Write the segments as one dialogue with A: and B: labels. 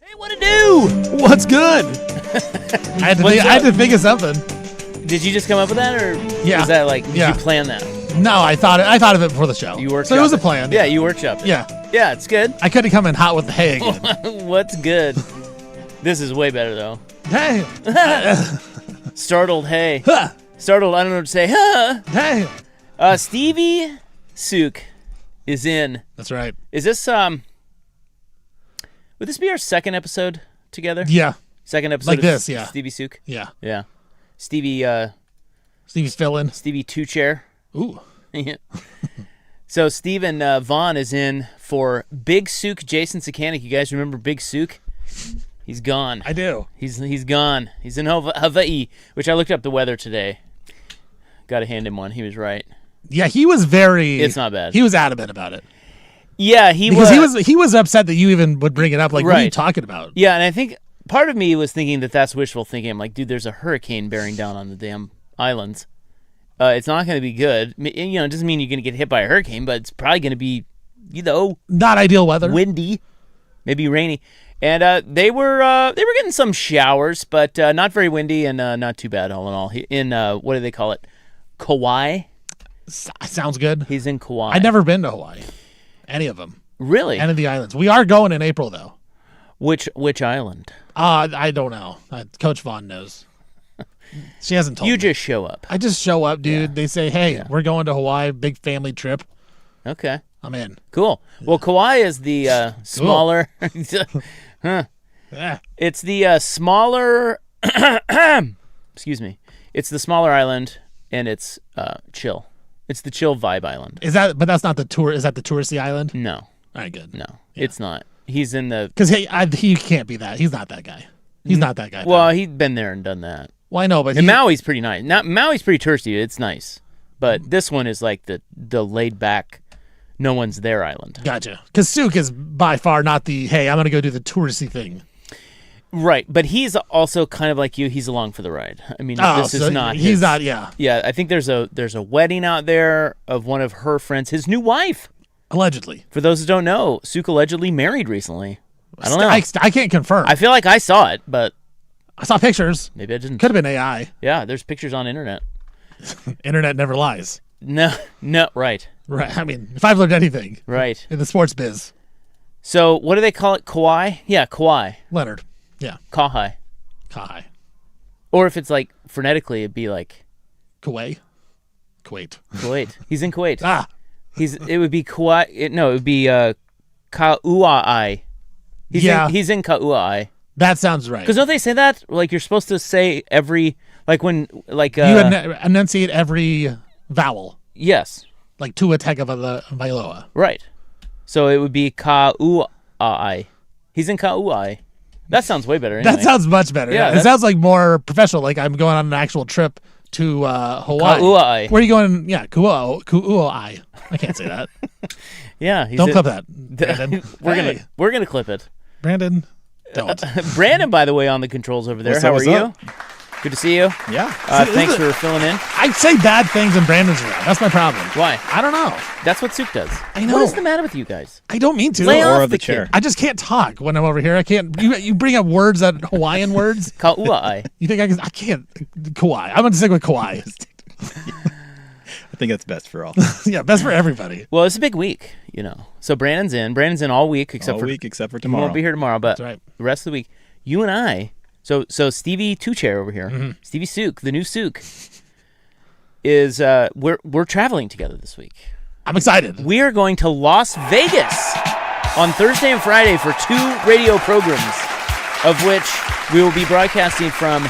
A: Hey, what to do?
B: What's good? I had to think of something.
A: Did you just come up with that, or
B: Yeah.
A: is that like did
B: Yeah.
A: you plan that?
B: No, I thought of it before the show.
A: You workshopped
B: so it was a plan.
A: Yeah, you workshopped it.
B: Yeah.
A: It's good.
B: I couldn't come in hot with the hay again.
A: What's good? This is way better though.
B: Hey.
A: Startled, hey.
B: Huh.
A: Startled, I don't know what to say. Huh.
B: Hey.
A: Stevie Sook is in.
B: That's right.
A: Is this would this be our second episode together?
B: Yeah.
A: Second episode
B: Like
A: of
B: this, yeah.
A: Stevie Sook?
B: Yeah.
A: Yeah. Stevie
B: Stevie's filling.
A: Stevie Two Chair.
B: Ooh.
A: Yeah. So Steven Vaughn is in for Big Sook Jason Sakanik. You guys remember Big Sook? He's gone.
B: I do.
A: He's gone. He's in Hawaii, which I looked up the weather today. Got to hand him one. He was right.
B: Yeah, he was very.
A: It's not bad.
B: He was adamant about it.
A: Yeah,
B: he was upset that you even would bring it up. Like, what are you talking about?
A: Yeah, and I think part of me was thinking that's wishful thinking. I'm like, dude, there's a hurricane bearing down on the damn islands. It's not going to be good. You know, it doesn't mean you're going to get hit by a hurricane, but it's probably going to be,
B: not ideal weather.
A: Windy, maybe rainy. And they were getting some showers, but not very windy and not too bad all in all. In what do they call it? Kauai.
B: Sounds good.
A: He's in Kauai.
B: I've never been to Hawaii. Any of them.
A: Really?
B: Any of the islands. We are going in April though.
A: Which island?
B: I don't know. Coach Vaughn knows. She hasn't told me.
A: You just show up.
B: I just show up, dude.
A: Yeah.
B: They say, hey, we're going to Hawaii, big family trip.
A: Okay.
B: I'm in.
A: Cool. Well, Kauai is the smaller. Huh.
B: Yeah.
A: It's the smaller. Excuse me. It's the smaller island, and it's chill. It's the chill vibe island.
B: But that's not the tour. Is that the touristy island?
A: No.
B: All right, good.
A: No, it's not. He's in the.
B: Because he can't be that. He's not that guy. He's not that guy.
A: Well, he's been there and done that.
B: Well, I know, but
A: and Maui's pretty nice. Maui's pretty touristy. It's nice, but this one is like the laid back, no one's there island.
B: Gotcha. Because Sook is by far not the hey, I'm gonna go do the touristy thing.
A: Right, but he's also kind of like you. He's along for the ride. I mean, this is not.
B: He's not. Yeah.
A: Yeah, I think there's a wedding out there of one of her friends, his new wife.
B: Allegedly.
A: For those who don't know, Sook allegedly married recently. I don't know.
B: I can't confirm.
A: I feel like I saw it, but
B: I saw pictures.
A: Maybe I didn't.
B: Could have been AI.
A: Yeah, there's pictures on internet.
B: Internet never lies.
A: No, right.
B: Right. I mean, if I've learned anything,
A: right,
B: in the sports biz.
A: So, what do they call it? Kauai? Yeah, Kauai.
B: Leonard. Yeah.
A: Kauai. Or if it's like phonetically, it'd be like
B: Kuwait.
A: He's in Kuwait.
B: Ah.
A: It would be Kauai. It would be Kauai. He's in Kauai.
B: That sounds right.
A: Because don't they say that? Like you're supposed to say every you
B: enunciate every vowel.
A: Yes.
B: Like Tua Tagovailoa.
A: Right. So it would be Kauai. He's in Kauai. That sounds way better. Anyway.
B: That sounds much better. Yeah. It sounds like more professional. Like I'm going on an actual trip to Hawaii.
A: Kauai.
B: Where are you going? Yeah, Kauai. I can't say that.
A: Yeah.
B: Don't clip that, Brandon.
A: We're gonna clip it.
B: Brandon, don't.
A: Brandon, by the way, on the controls over there. How are you? Good to see you.
B: Yeah.
A: Thanks for filling in.
B: I say bad things when Brandon's around. That's my problem.
A: Why?
B: I don't know.
A: That's what Sook does.
B: I know.
A: What is the matter with you guys?
B: I don't mean to.
A: Lay
C: off
A: off
C: the chair.
B: I just can't talk when I'm over here. I can't. You bring up words that Hawaiian words.
A: Kauai.
B: You think I can't. Kauai. I'm going to stick with Kauai.
C: I think that's best for all.
B: Yeah, best for everybody.
A: Well, it's a big week, So Brandon's in all week except for
C: tomorrow.
A: He won't be here tomorrow, but
B: That's right.
A: The rest of the week, you and I. So Stevie Two Chair over here, Stevie Sook, the new Sook, is we're traveling together this week.
B: I'm excited.
A: We are going to Las Vegas on Thursday and Friday for 2 radio programs, of which we will be broadcasting from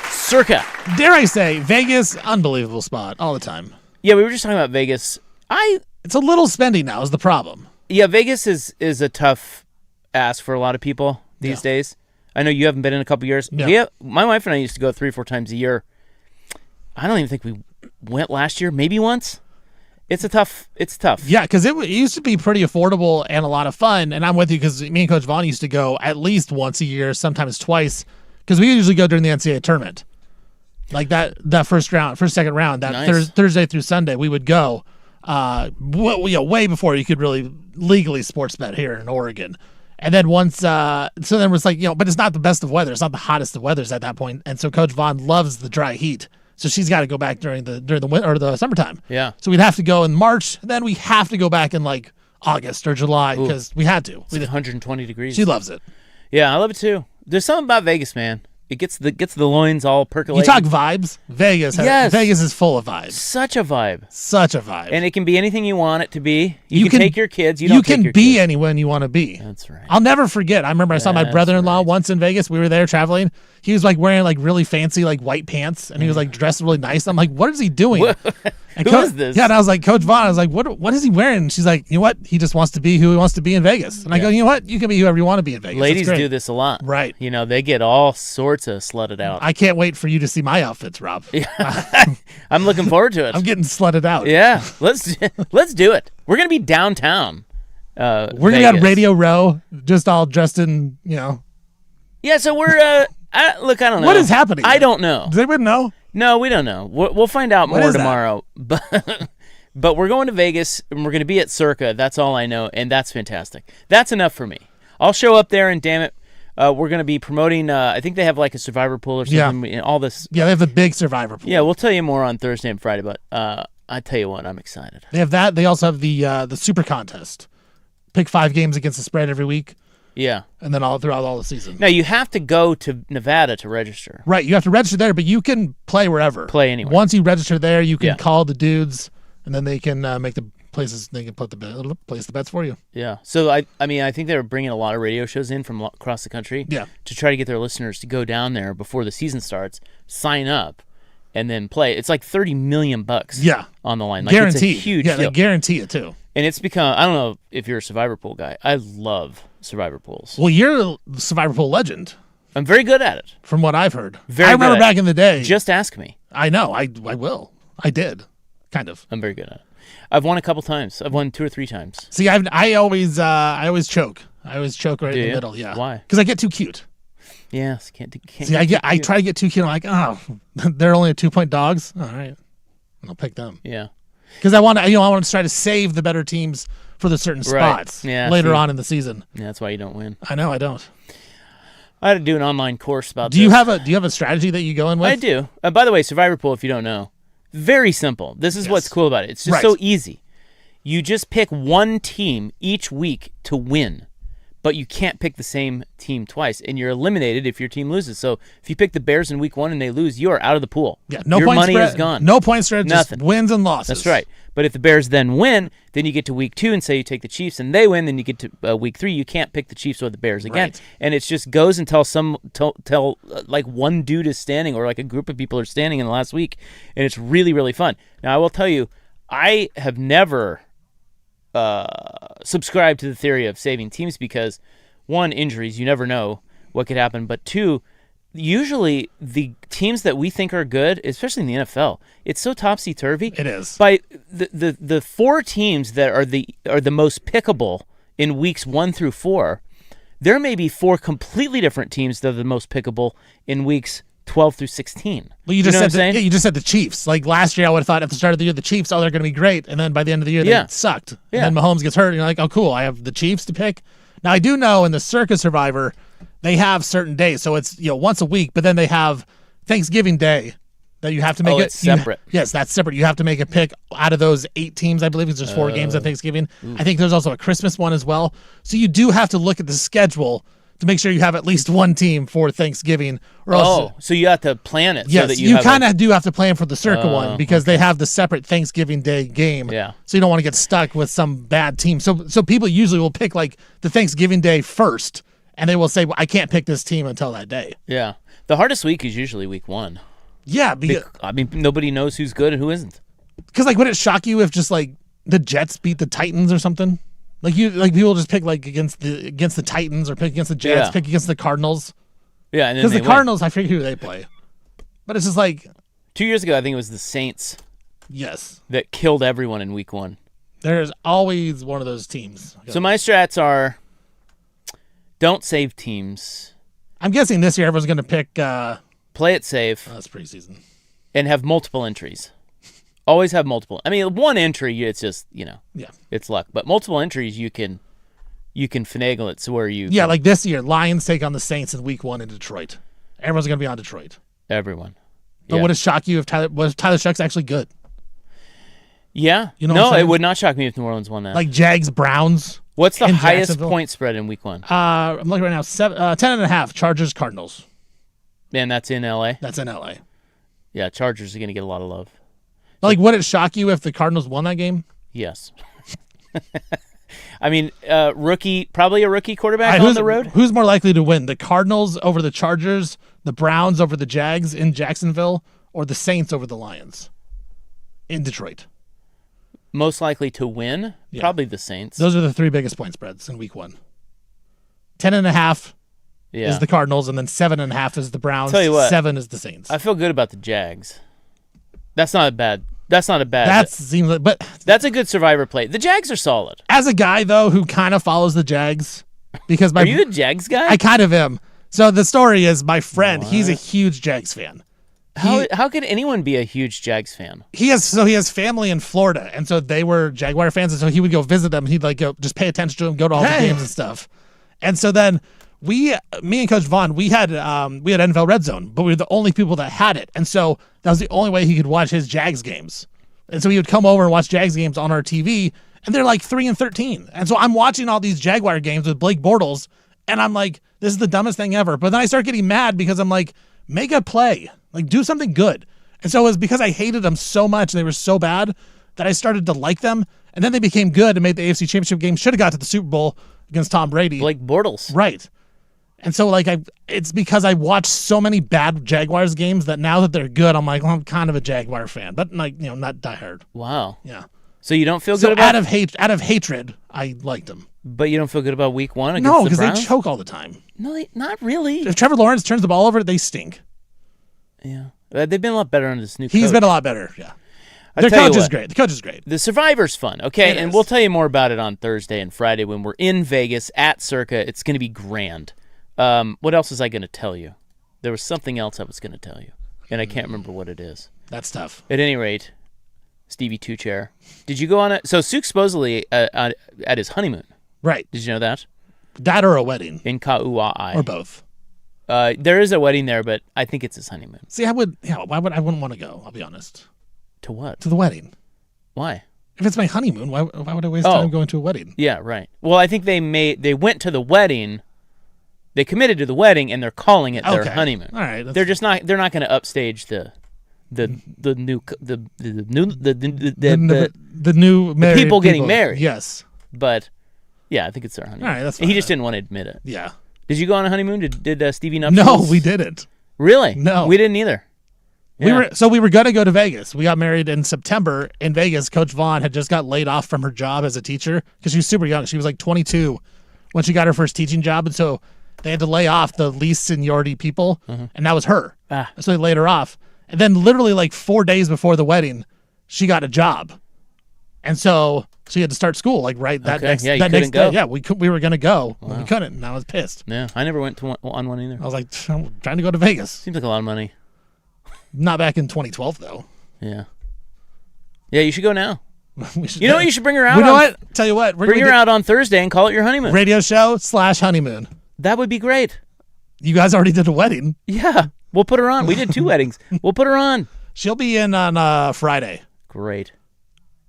A: Circa.
B: Dare I say, Vegas, unbelievable spot all the time.
A: Yeah, we were just talking about Vegas.
B: It's a little spendy now is the problem.
A: Yeah, Vegas is a tough ask for a lot of people these days. I know you haven't been in a couple years.
B: Yeah.
A: My wife and I used to go 3 or 4 times a year. I don't even think we went last year, maybe once. It's tough.
B: Yeah, because it used to be pretty affordable and a lot of fun. And I'm with you because me and Coach Vaughn used to go at least once a year, sometimes twice, because we usually go during the NCAA tournament. Like that second round, that
A: nice.
B: Thursday through Sunday, we would go way before you could really legally sports bet here in Oregon. And then once, so then it was like, but it's not the best of weather. It's not the hottest of weathers at that point. And so Coach Vaughn loves the dry heat. So she's got to go back during the winter or the summertime.
A: Yeah.
B: So we'd have to go in March. Then we have to go back in like August or July because we had to.
A: It's 120 degrees.
B: She loves it.
A: Yeah, I love it too. There's something about Vegas, man. It gets the loins all percolating.
B: You talk vibes. Vegas is full of vibes.
A: Such a vibe.
B: Such a vibe.
A: And it can be anything you want it to be. You can take your kids. You
B: can be anyone you want to be.
A: That's right.
B: I'll never forget. I remember I saw my brother-in-law once in Vegas. We were there traveling. He was like wearing like really fancy like white pants, and he was like dressed really nice. I'm like, what is he doing? And
A: Who is this?
B: Yeah, and I was like, Coach Vaughn. I was like, what is he wearing? And she's like, you know what? He just wants to be who he wants to be in Vegas. And I go, you know what? You can be whoever you want to be in Vegas.
A: Ladies do this a lot.
B: Right.
A: They get all sorts of slutted out.
B: I can't wait for you to see my outfits, Rob.
A: I'm looking forward to it.
B: I'm getting slutted out.
A: Yeah, let's do it. We're gonna be downtown.
B: We're gonna be at Radio Row, just all dressed in,
A: Yeah, so we're look, I don't know.
B: What is happening?
A: I don't know.
B: Does anyone know?
A: No, we don't know. We'll find out more tomorrow.
B: That?
A: But we're going to Vegas, and we're going to be at Circa. That's all I know, and that's fantastic. That's enough for me. I'll show up there, and damn it, we're going to be promoting. I think they have like a Survivor pool or something. And all this.
B: Yeah, they have the big Survivor pool.
A: Yeah, we'll tell you more on Thursday and Friday. But I tell you what, I'm excited.
B: They have that. They also have the Super Contest. Pick 5 games against the spread every week.
A: Yeah.
B: And then throughout all the season.
A: Now, you have to go to Nevada to register.
B: Right. You have to register there, but you can play wherever.
A: Play anywhere.
B: Once you register there, you can call the dudes, and then they can make the places. They can place the bets for you.
A: Yeah. So, I think they were bringing a lot of radio shows in from across the country to try to get their listeners to go down there before the season starts, sign up, and then play. It's like $30 million on the line. Like,
B: guaranteed.
A: It's a huge
B: deal.
A: they
B: guarantee it, too.
A: And it's become, I don't know if you're a Survivor Pool guy. I love Survivor Pools.
B: Well, you're a Survivor Pool legend.
A: I'm very good at it.
B: From what I've heard.
A: Very
B: I remember back in the day.
A: Just ask me.
B: I know. I will. I did. Kind of.
A: I'm very good at it. I've won a couple times. I've won 2 or 3 times.
B: See, I always choke. I always choke right in the middle. Yeah.
A: Why?
B: Because I get too cute.
A: Yes. Can't
B: See, I try to get too cute. I'm like, oh, they're only 2-point dogs. All right. I'll pick them.
A: Yeah.
B: Because I want to try to save the better teams for the certain spots later on in the season.
A: Yeah, that's why you don't win.
B: I know I don't.
A: I had to do an online course about this.
B: Do you have a strategy that you go in with?
A: I do. By the way, Survivor Pool, if you don't know, very simple. This is what's cool about it. It's just so easy. You just pick one team each week to win, but you can't pick the same team twice, and you're eliminated if your team loses. So if you pick the Bears in week 1 and they lose, you are out of the pool.
B: Yeah, no
A: your
B: point
A: money
B: spread,
A: is gone.
B: No point spread,
A: Nothing.
B: Just wins and losses.
A: That's right. But if the Bears then win, then you get to week 2 and say you take the Chiefs and they win, then you get to week 3. You can't pick the Chiefs or the Bears again.
B: Right. And
A: it just goes until like one dude is standing or like a group of people are standing in the last week, and it's really, really fun. Now, I will tell you, I have never subscribed to the theory of saving teams because, 1, injuries, you never know what could happen, but 2, usually the teams that we think are good, especially in the NFL, it's so topsy-turvy.
B: It is.
A: By the 4 teams that are the most pickable in weeks 1 through 4, there may be 4 completely different teams that are the most pickable in weeks 12 through 16.
B: Well, you just said the Chiefs. Like last year, I would have thought at the start of the year, the Chiefs, they're going to be great, and then by the end of the year, they sucked.
A: Yeah.
B: And then Mahomes gets hurt, and you're like, oh, cool, I have the Chiefs to pick. Now, I do know in the Circus Survivor, they have certain days, so it's once a week, but then they have Thanksgiving Day that you have to make
A: it's separate.
B: Yes, that's separate. You have to make a pick out of those 8 teams, I believe, because there's 4 games on Thanksgiving. I think there's also a Christmas one as well. So you do have to look at the schedule to make sure you have at least one team for Thanksgiving. Or else,
A: so you have to plan it.
B: Yes,
A: so that
B: you kind of do have to plan for the Circa one because they have the separate Thanksgiving Day game.
A: Yeah.
B: So you don't want to get stuck with some bad team. So people usually will pick like the Thanksgiving Day first, and they will say, well, I can't pick this team until that day.
A: Yeah. The hardest week is usually week 1.
B: Yeah.
A: Nobody knows who's good and who isn't.
B: Because would it shock you if just like the Jets beat the Titans or something? Like people just pick like against the Titans or pick against the Jets, pick against the Cardinals.
A: Yeah,
B: because the Cardinals, I forget who they play, but it's just like
A: 2 years ago, I think it was the Saints.
B: Yes,
A: that killed everyone in week 1.
B: There's always one of those teams.
A: So my strats are: don't save teams.
B: I'm guessing this year everyone's going to pick
A: play it safe.
B: That's preseason,
A: and have multiple entries. Always have multiple. I mean, one entry, it's just, it's luck. But multiple entries, you can you can finagle it to where you
B: Yeah, like this year, Lions take on the Saints in Week 1 in Detroit. Everyone's going to be on Detroit.
A: everyone.
B: But would it shock you if Tyler Shuck's actually good?
A: Yeah.
B: You know
A: no, it would not shock me if New Orleans won that.
B: Like Jags, Browns.
A: What's the highest point spread in Week 1?
B: I'm looking right now. 10.5. Chargers, Cardinals.
A: And that's in L.A.?
B: That's in L.A.
A: Yeah, Chargers are going to get a lot of love.
B: Like, would it shock you if the Cardinals won that game?
A: Yes. I mean, probably a rookie quarterback on the road.
B: Who's more likely to win? The Cardinals over the Chargers, the Browns over the Jags in Jacksonville, or the Saints over the Lions in Detroit?
A: Most likely to win? Yeah. Probably the Saints.
B: Those are the 3 biggest point spreads in Week 1. 10.5 is the Cardinals, and then 7.5 is the Browns.
A: Tell you what,
B: 7 is the Saints.
A: I feel good about the Jags. That's not a bad.
B: That seems like, but
A: that's a good survivor play. The Jags are solid.
B: As a guy though who kind of follows the Jags, because
A: are you a Jags guy?
B: I kind of am. So the story is my friend. He's a huge Jags fan.
A: How could anyone be a huge Jags fan?
B: He has family in Florida, and so they were Jaguar fans, and so he would go visit them. And he'd like go just pay attention to them, go to all the games and stuff. And so then me and Coach Vaughn, we had NFL Red Zone, but we were the only people that had it, and so that was the only way he could watch his Jags games. And so he would come over and watch Jags games on our TV, and they're like 3-13. And so I'm watching all these Jaguar games with Blake Bortles, and I'm like, this is the dumbest thing ever. But then I start getting mad because I'm like, make a play, like do something good. And so it was because I hated them so much and they were so bad that I started to like them, and then they became good and made the AFC Championship game. Should have got to the Super Bowl against Tom Brady.
A: Blake Bortles,
B: right? And so, like, it's because I watched so many bad Jaguars games that now that they're good, I'm like, well, I'm kind of a Jaguar fan, but like, not diehard.
A: Wow.
B: Yeah.
A: So you don't feel good about
B: out of hatred, I liked them.
A: But you don't feel good about Week 1 against
B: no,
A: the Browns?
B: No, because they choke all the time.
A: No, not really.
B: If Trevor Lawrence turns the ball over, they stink.
A: Yeah. They've been a lot better under this new coach.
B: He's been a lot better, yeah. Their coach is great. The coach is great.
A: The Survivor's fun, okay? And we'll tell you more about it on Thursday and Friday when we're in Vegas at Circa. It's going to be grand. What else was I going to tell you? There was something else I was going to tell you, and I can't remember what it is.
B: That's tough.
A: At any rate, Stevie Two Chair, did you go on it? So Suk supposedly at his honeymoon.
B: Right.
A: Did you know that?
B: That or a wedding.
A: In Kauai.
B: Or both.
A: There is a wedding there, but I think it's his honeymoon.
B: See, I wouldn't want to go, I'll be honest.
A: To what?
B: To the wedding.
A: Why?
B: If it's my honeymoon, why would I waste time going to a wedding?
A: Yeah, right. Well, I think they went to the wedding. They committed to the wedding, and they're calling it their honeymoon.
B: All right,
A: they're not going to upstage the
B: new married
A: people getting married.
B: Yes,
A: but yeah, I think it's their honeymoon.
B: All right, that's fine.
A: He just didn't want to admit it.
B: Yeah.
A: Did you go on a honeymoon? Did Stevie nuptials?
B: No, we didn't.
A: Really?
B: No,
A: we didn't either. Yeah.
B: We were gonna go to Vegas. We got married in September in Vegas. Coach Vaughn had just got laid off from her job as a teacher because she was super young. She was like 22 when she got her first teaching job, and so they had to lay off the least seniority people, and that was her. So they laid her off. And then literally like 4 days before the wedding, she got a job. And so she had to start school like next day. Yeah, we were going to go, but we couldn't, and I was pissed.
A: Yeah, I never went on one either.
B: I was like, I'm trying to go to Vegas.
A: Seems like a lot of money.
B: Not back in 2012, though.
A: Yeah. Yeah, you should go now. You know what? You should bring her out.
B: You know what? Tell you what.
A: Bring her out on Thursday and call it your honeymoon.
B: Radio show / honeymoon.
A: That would be great.
B: You guys already did a wedding.
A: Yeah. We'll put her on. We did 2 weddings. We'll put her on.
B: She'll be in on Friday.
A: Great.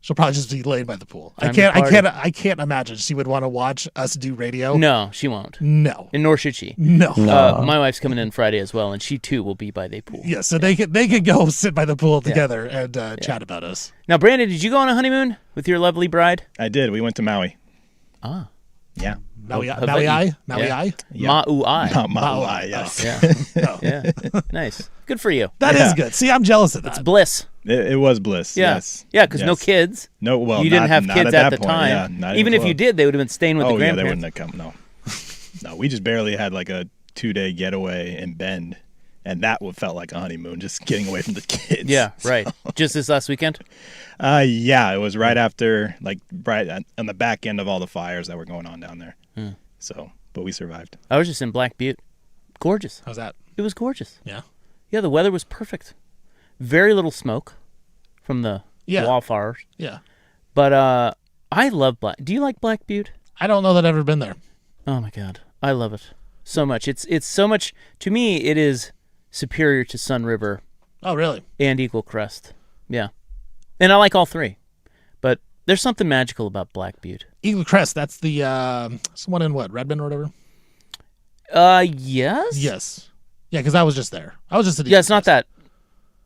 B: She'll probably just be laid by the pool. I can't imagine she would want to watch us do radio.
A: No, she won't.
B: No.
A: And nor should she.
B: No.
A: My wife's coming in Friday as well, and she too will be by the pool.
B: Yeah, so they could go sit by the pool together and chat about us.
A: Now, Brandon, did you go on a honeymoon with your lovely bride?
C: I did. We went to Maui.
A: Ah.
C: Yeah.
B: Maui.
A: Yeah.
C: Mauai, yes.
A: Yeah. Nice. Good for you.
B: That is good. See, I'm jealous of that.
A: It's bliss.
C: It was bliss.
A: Yeah.
C: Yes.
A: Yeah, because no kids.
C: No, well,
A: you didn't have kids at the
C: point.
A: time.
C: Yeah,
A: even if you did, they would have been staying with the grandparents.
C: They wouldn't have come. No. No, we just barely had like a 2-day getaway in Bend, and that felt like a honeymoon, just getting away from the kids.
A: Yeah, right. Just this last weekend?
C: Yeah, it was right after, like, right on the back end of all the fires that were going on down there. So, but we survived.
A: I was just in Black Butte. Gorgeous.
B: How's that?
A: It was gorgeous.
B: Yeah.
A: Yeah, the weather was perfect. Very little smoke from the wildfires.
B: Yeah.
A: But I love Do you like Black Butte?
B: I don't know that I've ever been there.
A: Oh my God, I love it so much. It's so much to me. It is superior to Sun River.
B: Oh, really?
A: And Eagle Crest. Yeah, and I like all three, but there's something magical about Black Butte.
B: Eagle Crest. That's the one in what, Redmond or whatever.
A: Yes.
B: Yes. Yeah, because I was just there. I was just at Eagle
A: Yeah, it's not
B: Crest.
A: that.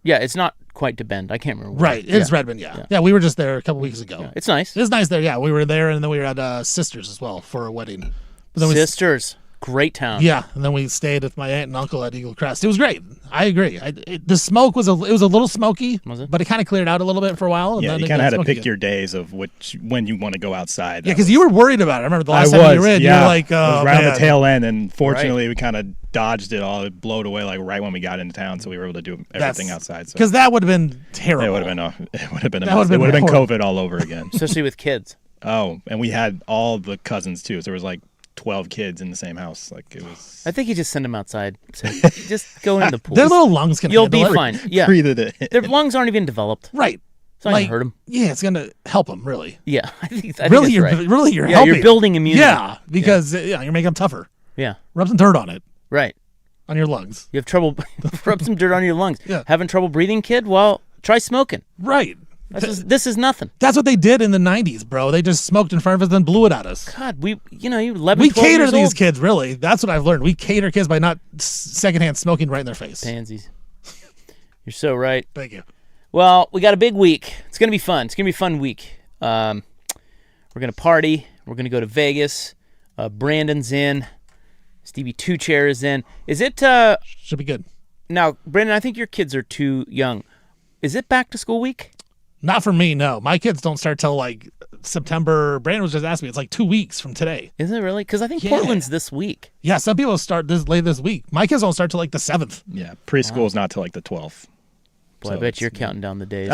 A: Yeah, it's not quite to Bend. I can't remember.
B: Right. It's Redmond. Yeah. We were just there a couple weeks ago.
A: Yeah, it's nice.
B: It's nice there. Yeah, we were there, and then we were at Sisters as well for a wedding. But then
A: Sisters, great town.
B: Yeah, and then we stayed with my aunt and uncle at Eagle Crest. It was great. I agree. The smoke was a little smoky,
A: Was it?
B: but it kind of cleared out a little bit for a while. And
C: Yeah,
B: then
C: you kind of had to pick
B: again.
C: your days of when you want to go outside.
B: Yeah, because you were worried about it. I remember the last
C: I
B: time
C: was,
B: you were in,
C: yeah.
B: you were like,
C: it was
B: oh,
C: right on
B: man.
C: the tail end, and fortunately we kind of dodged it all. It blowed away like right when we got into town, so we were able to do everything outside. So
B: Because that would have been terrible.
C: it would have been a
B: That
C: mess.
B: would've
C: It would have been
B: horrible.
C: COVID all over again.
A: Especially with kids.
C: Oh, and we had all the cousins too. So there was like 12 kids in the same house. Like it was.
A: I think you just send them outside. So just go in the pool.
B: Their little lungs can
A: You'll be
B: handle it.
A: fine. Yeah,
C: Breathed it.
A: their lungs aren't even developed.
B: Right.
A: It's not gonna hurt them.
B: Yeah, it's going to help them, really.
A: Yeah, I think
B: Really,
A: that's right.
B: you're
A: Yeah,
B: helping.
A: you're building immunity.
B: Yeah, because you're making them tougher.
A: Yeah,
B: Rub some dirt on it,
A: right.
B: on your lungs.
A: You have trouble. Rub some dirt on your lungs.
B: Yeah.
A: Having trouble breathing, kid? Well, try smoking.
B: Right.
A: This is nothing.
B: That's what they did in the 90s, bro. They just smoked in front of us and blew it at us.
A: God, you 11,
B: We
A: 12
B: cater
A: years
B: to these
A: old.
B: kids, really. That's what I've learned. We cater kids by not secondhand smoking right in their face.
A: Pansies. You're so right.
B: Thank you.
A: Well, we got a big week. It's gonna be fun. It's gonna be a fun week. We're gonna party. We're gonna go to Vegas. Brandon's in. Stevie Two Chair is in. Is it
B: Should be good.
A: now, Brandon? I think your kids are too young. Is it back to school week?
B: Not for me, no. My kids don't start till like September. Brandon was just asking me. It's like 2 weeks from today.
A: Is it really? Because I think
B: Yeah.
A: Portland's this week.
B: Yeah, some people start late this week. My kids don't start till like the 7th.
C: Yeah, preschool's not till like the 12th.
A: Boy,
C: So
A: I bet
C: it's-
A: you're counting down the days.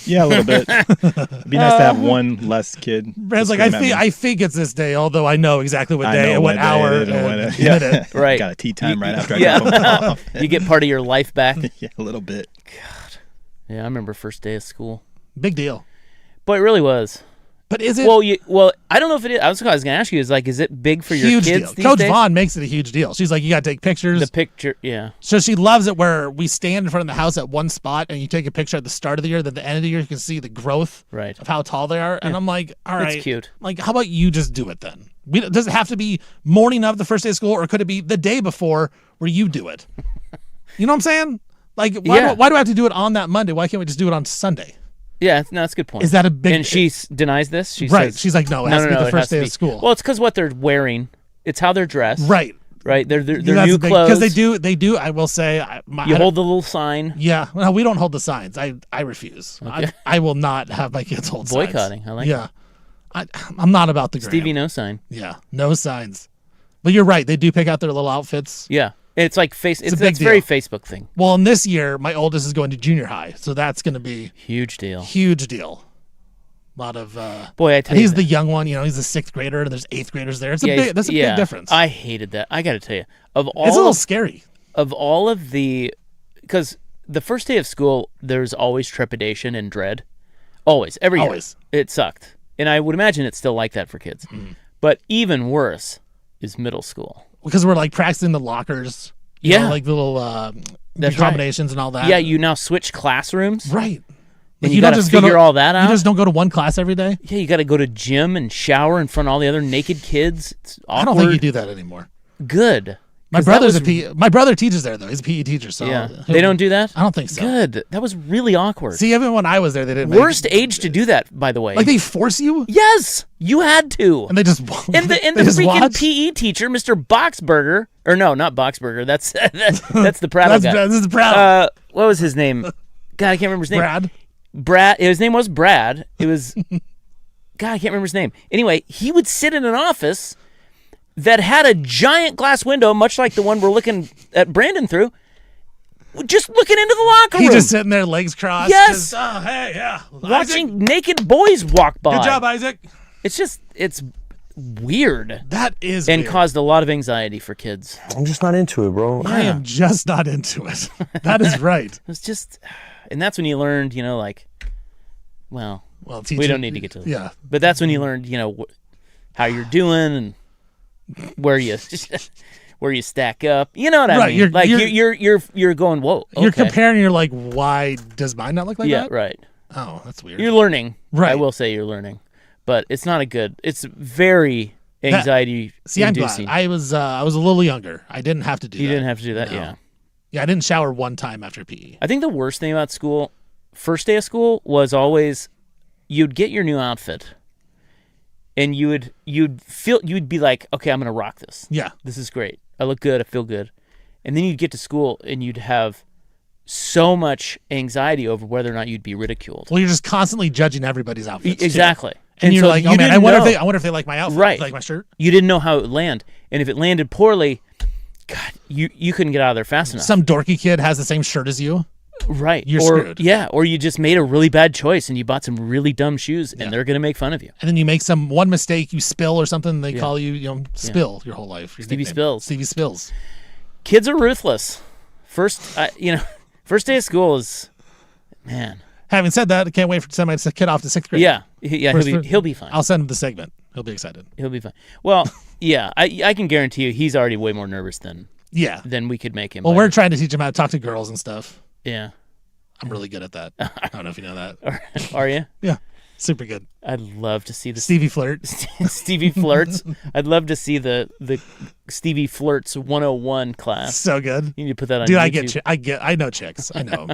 C: Yeah, a little bit. It'd be nice to have one less kid.
B: Brandon's
C: to
B: like,
C: scream at me.
B: I think it's this day, although I know exactly what
C: I
B: day
C: know
B: and what
C: day
B: hour
C: it is and when
B: and
C: it- yeah.
B: minute.
A: Right.
C: Got a tea time right after I
A: yeah.
C: drop them off.
A: You get part of your life back.
C: Yeah, a little bit.
A: Yeah, I remember first day of school.
B: Big deal.
A: Boy, it really was.
B: But is it
A: Well, I don't know if it is. I was going to ask you. Is it big for your
B: huge
A: kids
B: deal?
A: these
B: Coach
A: days?
B: Vaughn makes it a huge deal. She's like, you got to take pictures.
A: The picture, yeah.
B: So she loves it where we stand in front of the house at one spot and you take a picture at the start of the year, then at the end of the year you can see the growth
A: Right.
B: of how tall they are. And I'm like, all
A: That's
B: right.
A: cute.
B: Like, how about you just do it then? Does it have to be morning of the first day of school or could it be the day before where you do it? You know what I'm saying? Like,
A: Yeah.
B: why do I have to do it on that Monday? Why can't we just do it on Sunday?
A: Yeah, no, that's a good point.
B: Is that a big...
A: And she denies this? She
B: right.
A: says,
B: She's like, no, it has to be the
A: it
B: first
A: has to
B: day
A: be.
B: of school.
A: Well, it's because what they're wearing. It's how they're dressed.
B: right.
A: Right? They're
B: That's
A: new
B: the thing.
A: clothes.
B: Because they do, I will say...
A: You hold the little sign.
B: Yeah. Well, we don't hold the signs. I refuse.
A: Okay.
B: I will not have my kids hold signs.
A: Boycotting. I like
B: Yeah. I'm not about the gram.
A: Stevie no sign.
B: Yeah. No signs. But you're right. They do pick out their little outfits.
A: Yeah. It's like
B: a big
A: it's very
B: deal.
A: Facebook thing.
B: Well, in this year, my oldest is going to junior high. So that's going to be
A: Huge deal.
B: a huge deal. A lot of...
A: Boy, I tell
B: and
A: you.
B: he's the young one. You know, he's the 6th grader and there's 8th graders there. That's a big difference.
A: I hated that. I got to tell you.
B: It's a little scary.
A: Of all of the, because the first day of school, there's always trepidation and dread. Always. Every year.
B: Always.
A: It sucked. And I would imagine it's still like that for kids. But even worse is middle school.
B: Because we're like practicing the lockers. You
A: Yeah.
B: know, like the little
A: That's
B: combinations and all that.
A: Yeah, you now switch classrooms.
B: Right.
A: And
B: Like,
A: you
B: don't
A: got to
B: just go
A: figure all that out.
B: You just don't go to one class every day?
A: Yeah, you got to go to gym and shower in front of all the other naked kids. It's awkward.
B: I don't think you do that anymore.
A: Good.
B: My
A: 'Cause that
B: brother's
A: was-
B: a PE. My brother teaches there though. He's a PE teacher, so
A: Yeah. They don't do that?
B: I don't think so.
A: Good. That was really awkward.
B: See, even when I was there, they didn't.
A: Worst age to do that, by the way.
B: Like they force you,
A: Yes, you had to.
B: and they just
A: And the
B: they just
A: freaking
B: watch?
A: PE teacher, Mr. Boxberger, or no, not Boxberger. That's that's the Prattle
B: That's
A: guy.
B: this is proud.
A: What was his name? God, I can't remember his name.
B: Brad.
A: Brad. His name was Brad. It was. God, I can't remember his name. Anyway, he would sit in an office that had a giant glass window, much like the one we're looking at Brandon through, just looking into the locker room.
B: He's just sitting there, legs crossed.
A: Yes.
B: Just, oh, hey, yeah.
A: watching naked boys walk by.
B: Isaac, good job, Isaac.
A: It's weird
B: That is
A: and
B: weird.
A: caused a lot of anxiety for kids.
D: I'm just not into it, bro.
B: I am just not into it. That is right.
A: It was just, and that's when you learned, like, well,
B: Well,
A: we don't need to get to that.
B: Yeah.
A: But that's when you learned, how you're doing and where you stack up. You know what I mean? You're going, whoa. Okay.
B: You're comparing. You're like, why does mine not look like that?
A: Yeah, right.
B: Oh, that's weird.
A: You're learning.
B: Right.
A: I will say you're learning, but it's not a good. It's very anxiety.
B: See, I'm glad. I was a little younger. I didn't have to do that.
A: You didn't have to do that.
B: No.
A: Yeah.
B: Yeah, I didn't shower one time after PE.
A: I think the worst thing about school, first day of school, was always you'd get your new outfit, and you'd be like, okay, I'm gonna rock this.
B: Yeah,
A: this is great. I look good. I feel good. And then you'd get to school, and you'd have so much anxiety over whether or not you'd be ridiculed.
B: Well, you're just constantly judging everybody's outfits.
A: Exactly.
B: And you're
A: so
B: like, oh man, I wonder if they like my outfit,
A: right?
B: Like my shirt.
A: You didn't know how it would land, and if it landed poorly, God, you couldn't get out of there fast enough.
B: Some dorky kid has the same shirt as you.
A: Right.
B: You're screwed.
A: Yeah, or you just made a really bad choice and you bought some really dumb shoes and they're going to make fun of you.
B: And then you make one mistake, you spill or something, they call you, Spill your whole life.
A: Stevie Spills.
B: Stevie Spills.
A: Kids are ruthless. First day of school is, man.
B: Having said that, I can't wait to send my kid off to 6th grade.
A: Yeah, he'll be fine.
B: I'll send him the segment. He'll be excited.
A: He'll be fine. Well, yeah, I can guarantee you he's already way more nervous than we could make him.
B: Well, we're trying to teach him how to talk to girls and stuff.
A: Yeah.
B: I'm really good at that. I don't know if you know that.
A: Are you?
B: Yeah. Super good.
A: I'd love to see the
B: Stevie Flirt.
A: Stevie Flirts. I'd love to see the Stevie Flirts 101 class.
B: So good.
A: You need to put that on
B: Dude,
A: YouTube.
B: I know chicks. I know.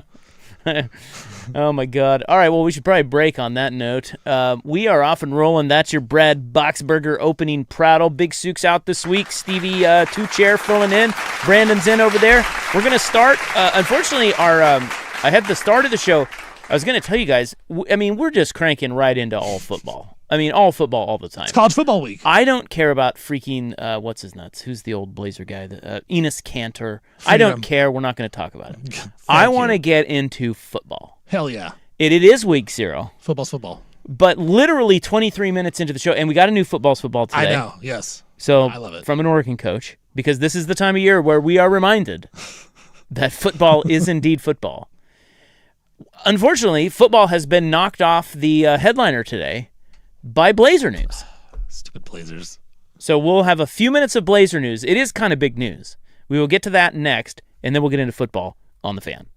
A: Oh my God. All right, well, we should probably break on that note. We are off and rolling. That's your Brad Boxberger opening prattle. Big Sook's out this week. Stevie, 2-chair filling in. Brandon's in over there. We're going to start. Unfortunately, I had the start of the show. I was going to tell you guys, we're just cranking right into all football. All football all the time.
B: It's college football week.
A: I don't care about freaking, what's his nuts? Who's the old Blazer guy? Enos Cantor. I don't care. We're not going to talk about it. I want to get into football.
B: Hell yeah.
A: It is week 0.
B: Football's football.
A: But literally 23 minutes into the show, and we got a new football today.
B: I know, yes.
A: So
B: I love it.
A: From an Oregon coach, because this is the time of year where we are reminded that football is indeed football. Unfortunately, football has been knocked off the headliner today by Blazer news.
B: Stupid Blazers.
A: So we'll have a few minutes of Blazer news. It is kind of big news. We will get to that next, and then we'll get into football on the Fan.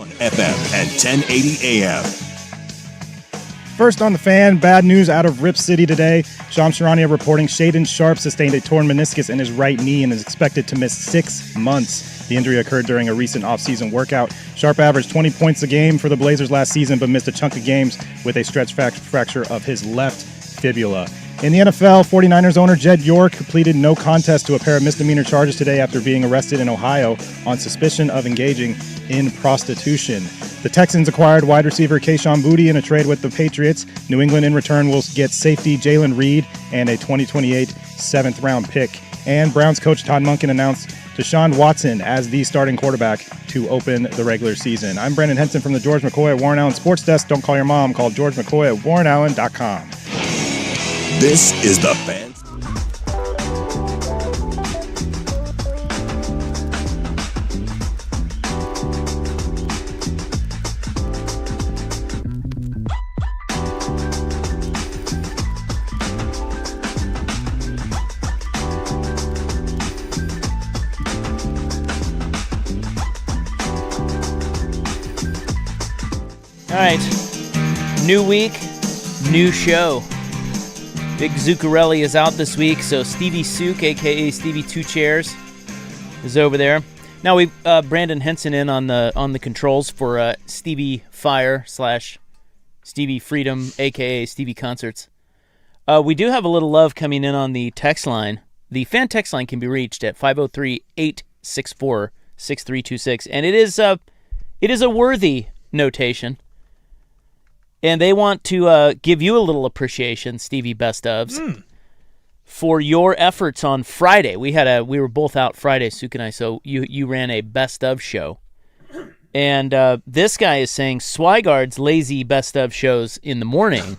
D: FM and 1080 AM.
C: First on the Fan, bad news out of Rip City today. Shams Charania reporting Shaden Sharp sustained a torn meniscus in his right knee and is expected to miss 6 months. The injury occurred during a recent offseason workout. Sharp averaged 20 points a game for the Blazers last season, but missed a chunk of games with a stretch fracture of his left fibula. In the NFL, 49ers owner Jed York pleaded no contest to a pair of misdemeanor charges today after being arrested in Ohio on suspicion of engaging in prostitution. The Texans acquired wide receiver Kayshon Boutte in a trade with the Patriots. New England in return will get safety Jalen Reed and a 2028 7th-round pick. And Browns coach Todd Monken announced Deshaun Watson as the starting quarterback to open the regular season. I'm Brandon Henson from the George McCoy at Warren Allen Sports Desk. Don't call your mom. Call George McCoy at warrenallen.com.
D: This is the Fan.
A: All right, new week, new show. Big Zuccarelli is out this week, so Stevie Sook, a.k.a. Stevie Two Chairs, is over there. Now we've Brandon Henson in on the controls for Stevie Fire / Stevie Freedom, a.k.a. Stevie Concerts. We do have a little love coming in on the text line. The fan text line can be reached at 503-864-6326, and it is a worthy notation. And they want to give you a little appreciation, Stevie Best Ofs, for your efforts on Friday. We were both out Friday, Suk and I, so you ran a Best Of show. And this guy is saying Swigard's lazy Best Of shows in the morning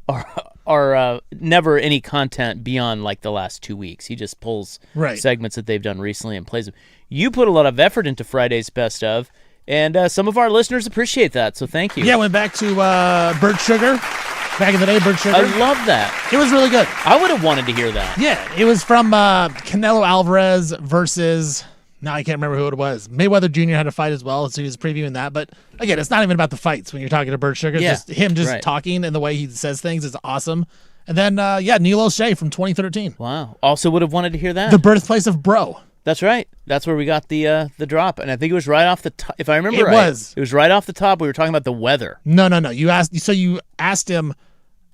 A: are never any content beyond like the last 2 weeks. He just pulls segments that they've done recently and plays them. You put a lot of effort into Friday's Best Of. And some of our listeners appreciate that, so thank you.
B: Yeah, went back to Bird Sugar. Back in the day, Bird Sugar.
A: I love that.
B: It was really good.
A: I would have wanted to hear that.
B: Yeah, it was from Canelo Alvarez versus, now I can't remember who it was. Mayweather Jr. had a fight as well, so he was previewing that. But again, it's not even about the fights when you're talking to Bird Sugar. Just him talking and the way he says things is awesome. And then, Neil O'Shea from 2013.
A: Wow. Also would have wanted to hear that.
B: The birthplace of Bro.
A: That's right. That's where we got the drop, and I think it was right off the top. If I remember right,
B: it was
A: right off the top. We were talking about the weather.
B: No. You asked him.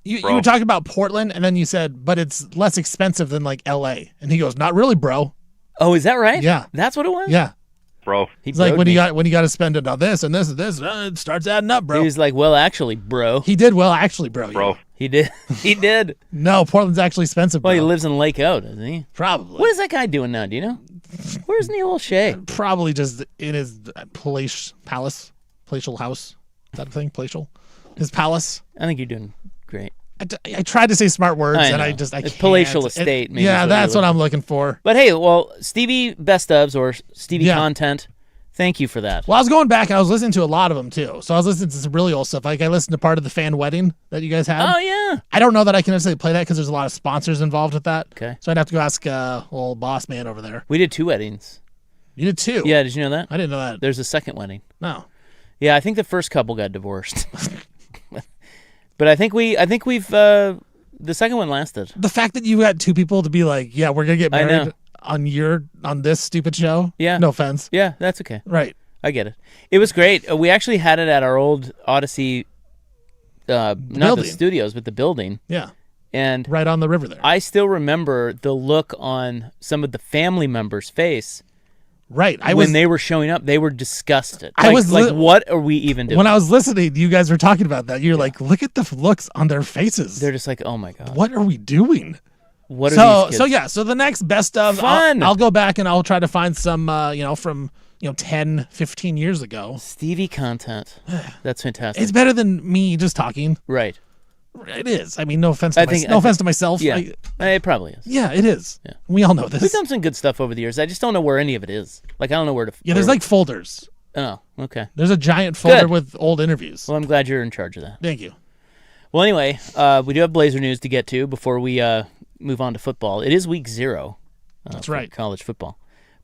B: You were talking about Portland, and then you said, but it's less expensive than like L.A. And he goes, not really, bro.
A: Oh, is that right?
B: Yeah,
A: that's what it was.
B: Yeah,
A: bro.
B: He's like, when you got to spend it on this and this and this, it starts adding up, bro.
A: He was like, well, actually, bro.
B: He did well, actually, bro.
A: Bro. He did. He did.
B: No, Portland's actually expensive, bro.
A: Well, he lives in Lake O, doesn't he?
B: Probably.
A: What is that guy doing now? Do you know? Where's Neil O'Shea?
B: Probably just in his palatial house. Is that a thing? Palatial? His palace?
A: I think you're doing great.
B: I tried to say smart words, and I
A: it's
B: can't.
A: Palatial estate. Maybe
B: that's what I'm looking for.
A: But hey, well, Stevie Best Ofs or Stevie Content, thank you for that.
B: Well, I was going back and I was listening to a lot of them too. So I was listening to some really old stuff. Like I listened to part of the fan wedding that you guys had.
A: Oh yeah.
B: I don't know that I can necessarily play that because there's a lot of sponsors involved with that.
A: Okay.
B: So I'd have to go ask old boss man over there.
A: We did 2 weddings.
B: You did 2?
A: Yeah. Did you know that?
B: I didn't know that.
A: There's a second wedding.
B: No.
A: Yeah, I think the first couple got divorced. But I think we've the second one lasted.
B: The fact that you had 2 people to be like, yeah, we're gonna get married on this stupid show.
A: Yeah.
B: No offense.
A: Yeah, that's okay.
B: Right.
A: I get it. It was great. We actually had it at our old Odyssey, not the studios, but the building.
B: Yeah.
A: And
B: right on the river there.
A: I still remember the look on some of the family members' face.
B: Right.
A: When they were showing up, they were disgusted. What are we even doing?
B: When I was listening, you guys were talking about that. You're like, look at the looks on their faces.
A: They're just like, oh my God.
B: What are we doing?
A: What are these kids?
B: So the next Best Of,
A: Fun.
B: I'll go back and I'll try to find some, from 10, 15 years ago.
A: Stevie Content. That's fantastic.
B: It's better than me just talking.
A: Right.
B: It is. I mean, no offense to myself.
A: Yeah, it probably is.
B: Yeah, it is.
A: Yeah.
B: We all know this.
A: We've done some good stuff over the years. I just don't know where any of it is. Like, I don't know where to...
B: Yeah, there's like folders.
A: Oh, okay.
B: There's a giant folder with old interviews.
A: Well, I'm glad you're in charge of that.
B: Thank you.
A: Well, anyway, we do have Blazer news to get to before we move on to football. It is week 0.
B: That's right.
A: College football.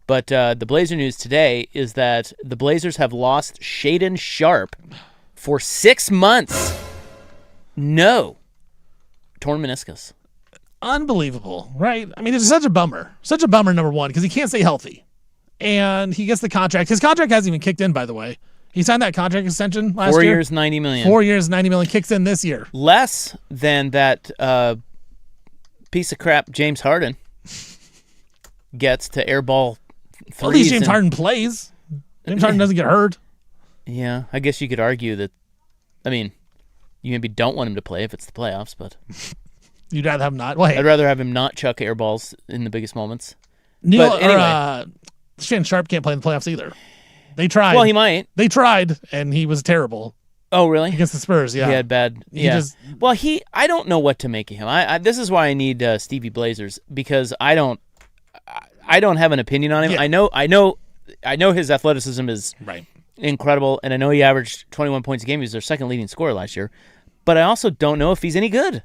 A: But the Blazer news today is that the Blazers have lost Shaedon Sharpe for 6 months. No. Torn meniscus.
B: Unbelievable, right? I mean, it's such a bummer. Such a bummer, number one, because he can't stay healthy. And he gets the contract. His contract hasn't even kicked in, by the way. He signed that contract extension last year.
A: 4 years, $90 million.
B: 4 years, $90 million kicks in this year.
A: Less than that piece of crap James Harden gets to airball threes.
B: At least James Harden plays. James Harden doesn't get hurt.
A: Yeah, I guess you could argue that. I mean, you maybe don't want him to play if it's the playoffs, but
B: you'd rather have him not. Well, hey,
A: I'd rather have him not chuck airballs in the biggest moments.
B: Neil,
A: but anyway,
B: Shaedon Sharpe can't play in the playoffs either. They tried.
A: Well, he might.
B: They tried, and he was terrible.
A: Oh, really?
B: Against the Spurs, yeah.
A: He had bad. I don't know what to make of him. This is why I need Stevie Blazers, because I don't have an opinion on him.
B: Yeah.
A: I know his athleticism is
B: right.
A: incredible, and I know he averaged 21 points a game. He was their second leading scorer last year, but I also don't know if he's any good.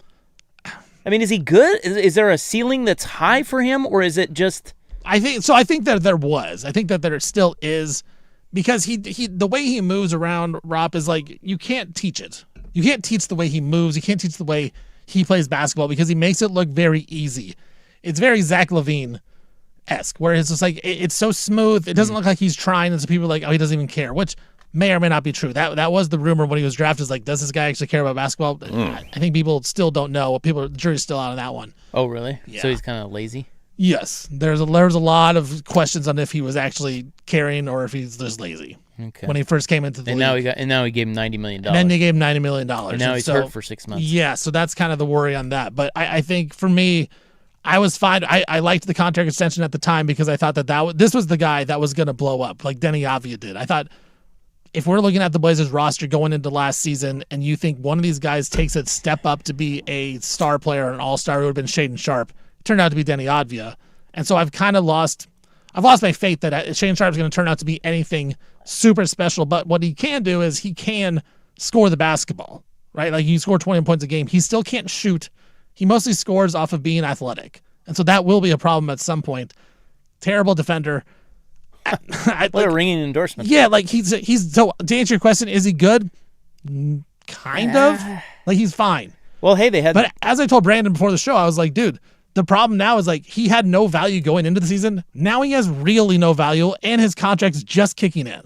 A: I mean, is he good? Is there a ceiling that's high for him, or is it just?
B: I think that there was. I think that there still is. Because he the way he moves around, Rob, is like, you can't teach it. You can't teach the way he moves. You can't teach the way he plays basketball because he makes it look very easy. It's very Zach LaVine-esque, where it's just like, it's so smooth. It doesn't look like he's trying, and so people are like, oh, he doesn't even care, which may or may not be true. That was the rumor when he was drafted, is like, does this guy actually care about basketball? I think people still don't know. The jury's still out on that one.
A: Oh, really?
B: Yeah.
A: So he's kind of lazy?
B: Yes, there's a lot of questions on if he was actually caring or if he's just lazy.
A: Okay.
B: When he first came into the league.
A: Now he gave him $90 million.
B: And then they gave him $90 million.
A: And now he's hurt for 6 months.
B: Yeah, so that's kind of the worry on that. But I think for me, I was fine. I liked the contract extension at the time because I thought this was the guy that was going to blow up, like Denny Avdia did. I thought, if we're looking at the Blazers roster going into last season and you think one of these guys takes a step up to be a star player, an all-star, it would have been Shaedon Sharpe. It turned out to be Denny Avdia. And so I've lost my faith that Shaedon Sharpe is going to turn out to be anything super special. But what he can do is he can score the basketball, right? Like, he scored 20 points a game. He still can't shoot. He mostly scores off of being athletic. And so that will be a problem at some point. Terrible defender.
A: What a ringing endorsement.
B: Yeah, like he's so, to answer your question, is he good? Kind of. Like, he's fine.
A: Well, hey,
B: But as I told Brandon before the show, I was like, dude, the problem now is, like, he had no value going into the season. Now he has really no value, and his contract's just kicking in.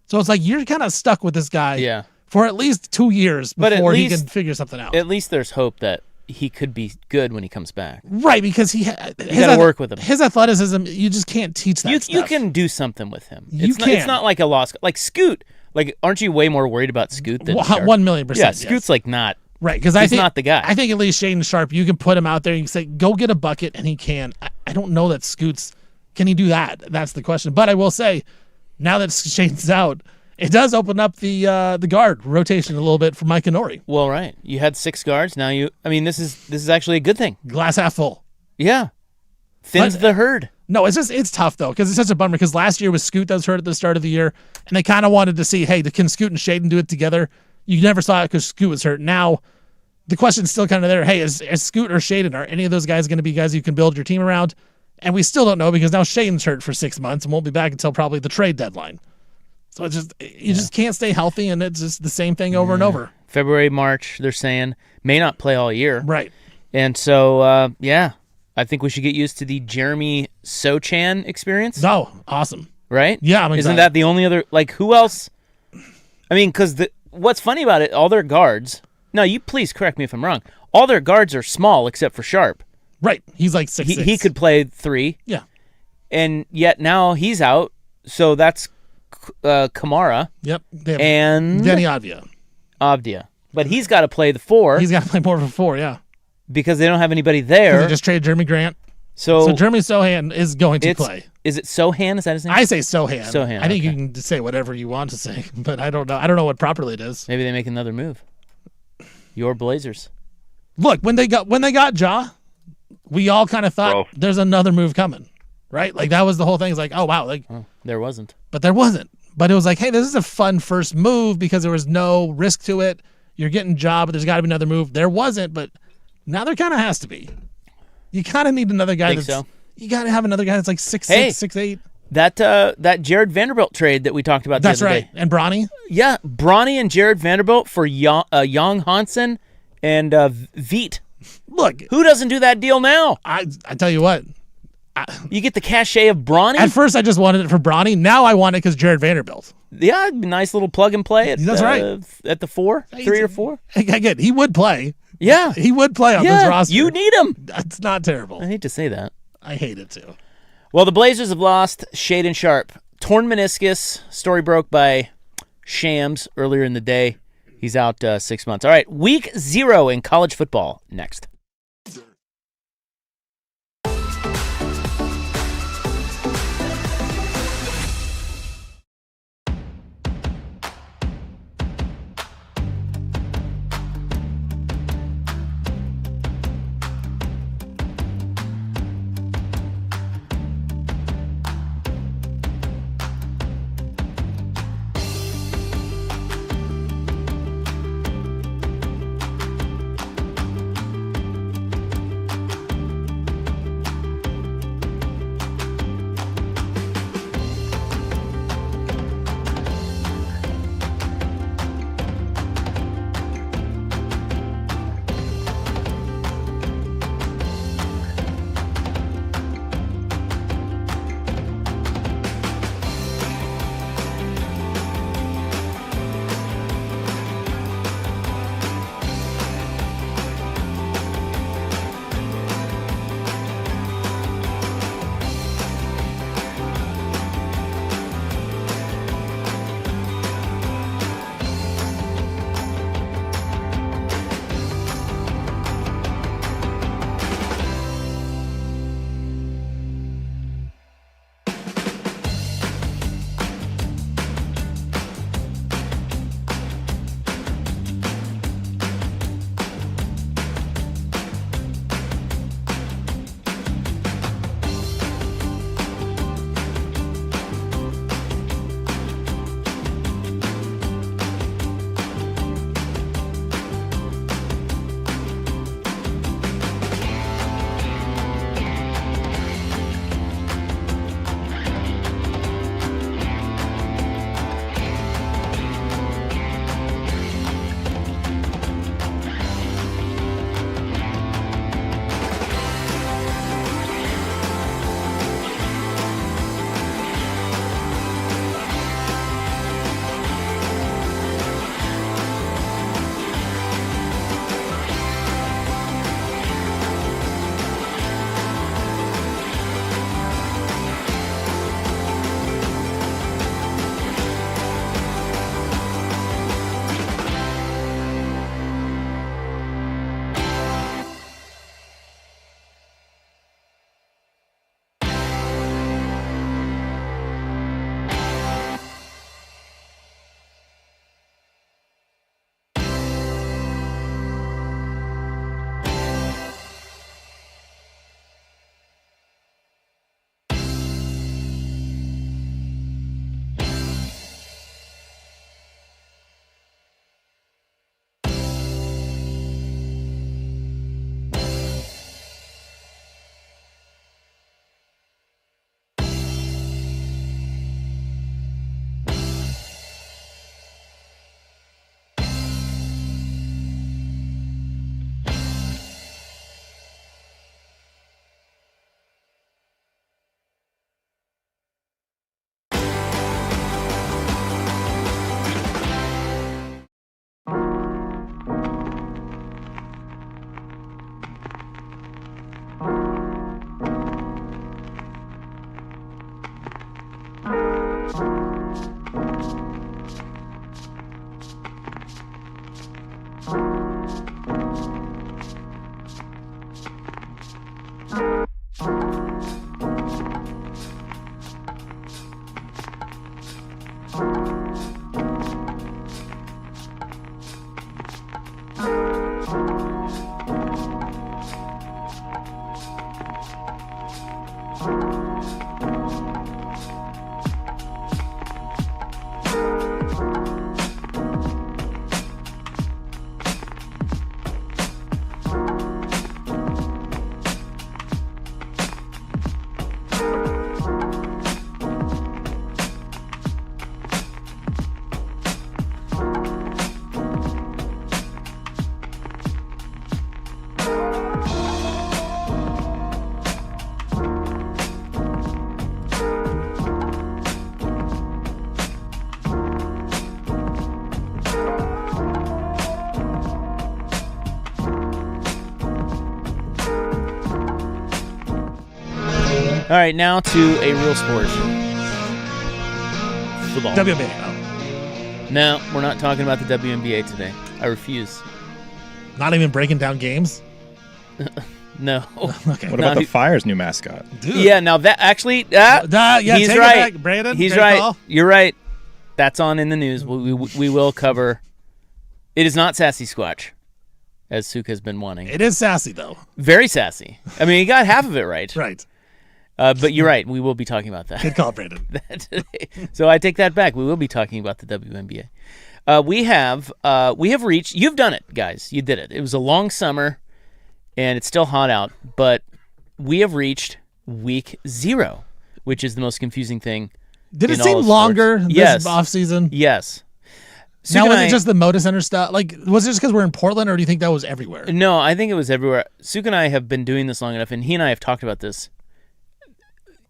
B: So it's like, you're kind of stuck with this guy for at least 2 years before he can figure something out.
A: At least there's hope that he could be good when he comes back.
B: Right, because you
A: got to work with him.
B: His athleticism, you just can't teach that stuff.
A: You can do something with him.
B: It's
A: not like a loss. Like Scoot, like, aren't you way more worried about Scoot than Sharpe?
B: 1,000,000%.
A: Yeah, Scoot's like not.
B: Right, because
A: he's not the guy.
B: I think at least Shaedon Sharpe, you can put him out there and you can say, go get a bucket, and he can. I don't know that Scoots, can he do that? That's the question. But I will say, now that Shaedon's out, it does open up the guard rotation a little bit for Mike Nori.
A: Well, right. You had 6 guards. Now this is actually a good thing.
B: Glass half full.
A: Yeah. Thins the herd.
B: No, it's tough, though, because it's such a bummer, because last year was Scoot that was hurt at the start of the year, and they kind of wanted to see, hey, can Scoot and Shaedon do it together? You never saw it because Scoot was hurt. Now, the question's still kind of there. Hey, is Scoot or Shaedon, are any of those guys going to be guys you can build your team around? And we still don't know, because now Shaedon's hurt for 6 months and won't be back until probably the trade deadline. So it's just, you just can't stay healthy, and it's just the same thing over and over.
A: February, March, they're saying, may not play all year.
B: Right.
A: And so, I think we should get used to the Jeremy Sochan experience.
B: Oh, awesome.
A: Right?
B: Yeah, I'm excited.
A: Isn't that the only other, like, who else? I mean, because what's funny about it, all their guards, now you please correct me if I'm wrong, all their guards are small except for Sharpe.
B: Right. He's like 6'6".
A: He could play 3.
B: Yeah.
A: And yet now he's out, so that's Kamara.
B: Yep.
A: And
B: Denny Avdia.
A: But he's got to play the 4.
B: He's got to play more of a 4, yeah.
A: Because they don't have anybody there.
B: They just traded Jeremy Grant. So Jeremy Sohan is going to play.
A: Is it Sohan? Is that his name?
B: I say Sohan.
A: Sohan.
B: I think you can say whatever you want to say, but I don't know. I don't know what properly it is.
A: Maybe they make another move. Your Blazers.
B: Look, when they got Ja, we all kind of thought there's another move coming, right? Like, that was the whole thing. It's like, oh wow, like
A: there wasn't.
B: But there wasn't. But it was like, hey, this is a fun first move because there was no risk to it. You're getting Ja, but there's got to be another move. There wasn't, but now there kind of has to be. You kind of need another guy.
A: So?
B: You got to have another guy that's like 6'6", 6'8".
A: That Jared Vanderbilt trade that we talked about the other day.
B: And Bronny?
A: Yeah, Bronny and Jared Vanderbilt for Young Hansen and Veet.
B: Look,
A: who doesn't do that deal now?
B: I tell you what.
A: You get the cachet of Bronny?
B: At first, I just wanted it for Bronny. Now I want it because Jared Vanderbilt.
A: Yeah, nice little plug and play.
B: That's right.
A: At the 3 or 4.
B: Again, he would play.
A: Yeah.
B: He would play on this roster.
A: You need him.
B: That's not terrible.
A: I hate to say that.
B: I hate it too.
A: Well, the Blazers have lost Shaedon Sharpe. Torn meniscus. Story broke by Shams earlier in the day. He's out 6 months. All right, week 0 in college football next. right, now to a real sport. Football.
B: WNBA.
A: No, we're not talking about the WNBA today. I refuse.
B: Not even breaking down games?
A: No.
B: Okay.
C: What about the Fire's new mascot?
B: Dude.
A: Yeah, now that actually,
B: Yeah,
A: he's
B: take
A: right.
B: it back, Brandon.
A: He's
B: Great
A: right.
B: call.
A: You're right. That's on in the news. We will cover. It is not Sassy Squatch, as Suk has been wanting.
B: It is sassy, though.
A: Very sassy. I mean, he got half of it right.
B: Right.
A: But you're right. We will be talking about that.
B: Good call, Brandon.
A: So I take that back. We will be talking about the WNBA. We have reached. You've done it, guys. You did it. It was a long summer, and it's still hot out. But we have reached week 0, which is the most confusing thing.
B: Did it
A: in all
B: seem
A: of
B: longer
A: sports.
B: this
A: Yes.
B: off season?
A: Yes.
B: Now,
A: Suk
B: was
A: and
B: it just the Moda Center stuff? Like, was it just because we're in Portland, or do you think that was everywhere?
A: No, I think it was everywhere. Suk and I have been doing this long enough, and he and I have talked about this.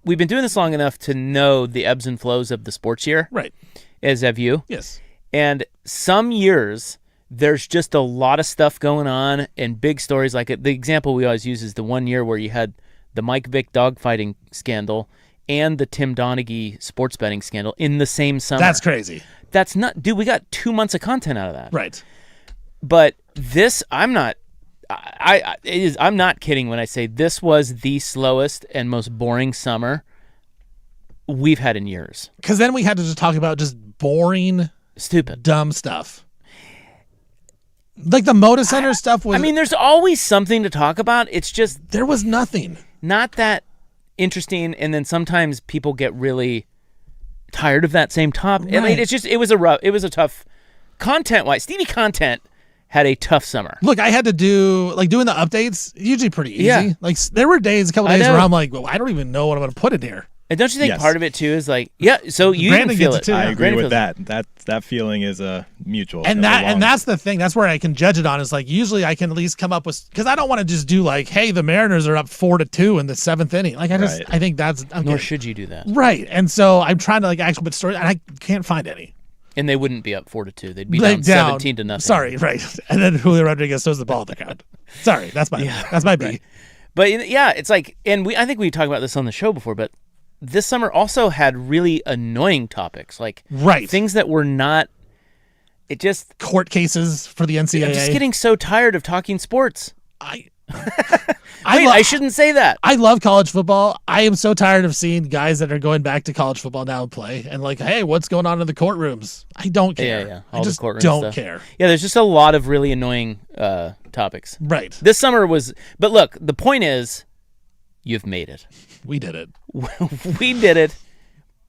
A: We've been doing this long enough to know the ebbs and flows of the sports year,
B: Right.
A: as have you.
B: Yes.
A: And some years, there's just a lot of stuff going on and big stories. Like the example we always use is the one year where you had the Mike Vick dogfighting scandal and the Tim Donaghy sports betting scandal in the same summer.
B: That's crazy.
A: That's not, dude. We got 2 months of content out of that.
B: Right.
A: But this, I'm not. I'm not kidding when I say this was the slowest and most boring summer we've had in years.
B: Because then we had to just talk about just boring,
A: Stupid,
B: dumb stuff. Like the Moda Center stuff was.
A: I mean, there's always something to talk about. It's just
B: there was nothing.
A: not that interesting. And then sometimes people get really tired of that same topic. I mean, it's just it was a tough content-wise. Stevie Content had a tough summer.
B: Look, I had to do doing the updates. Usually pretty easy.
A: Yeah.
B: Like there were a couple
A: I
B: days
A: know.
B: where I'm like, well, I don't even know what I'm going to put in here.
A: And don't you think
C: Yes.
A: part of it too is like, yeah, so you
B: Brandon
A: even feel
B: gets
A: it.
B: it too.
C: I
B: Yeah.
C: agree
A: Brandon
C: with
A: feels it.
C: that. That feeling is mutual.
B: And that's the thing. That's where I can judge it on. Is like usually I can at least come up with, because I don't want to just do like, hey, the Mariners are up 4-2 in the 7th inning. Like
C: Right.
B: I think that's okay.
A: Nor should you do that.
B: Right. And so I'm trying to actually put stories, and I can't find any.
A: And they wouldn't be up 4-2. They'd be
B: Like,
A: down 17-0.
B: Sorry, right. And then Julio Rodriguez throws the ball at the ground. Sorry, that's my B.
A: Right. But yeah, it's like, and I think we talked about this on the show before, but this summer also had really annoying topics, like
B: Right.
A: things that were not. It just.
B: Court cases for the NCAA.
A: I'm just getting so tired of talking sports.
B: I
A: I shouldn't say that.
B: I love college football. I am so tired of seeing guys that are going back to college football now and play and like, hey, what's going on in the courtrooms? I don't care.
A: Yeah.
B: I
A: All the
B: just
A: courtroom
B: don't
A: stuff.
B: care.
A: Yeah, there's just a lot of really annoying topics.
B: Right.
A: This summer was, but look, the point is, you've made it.
B: We did it.
A: We did it.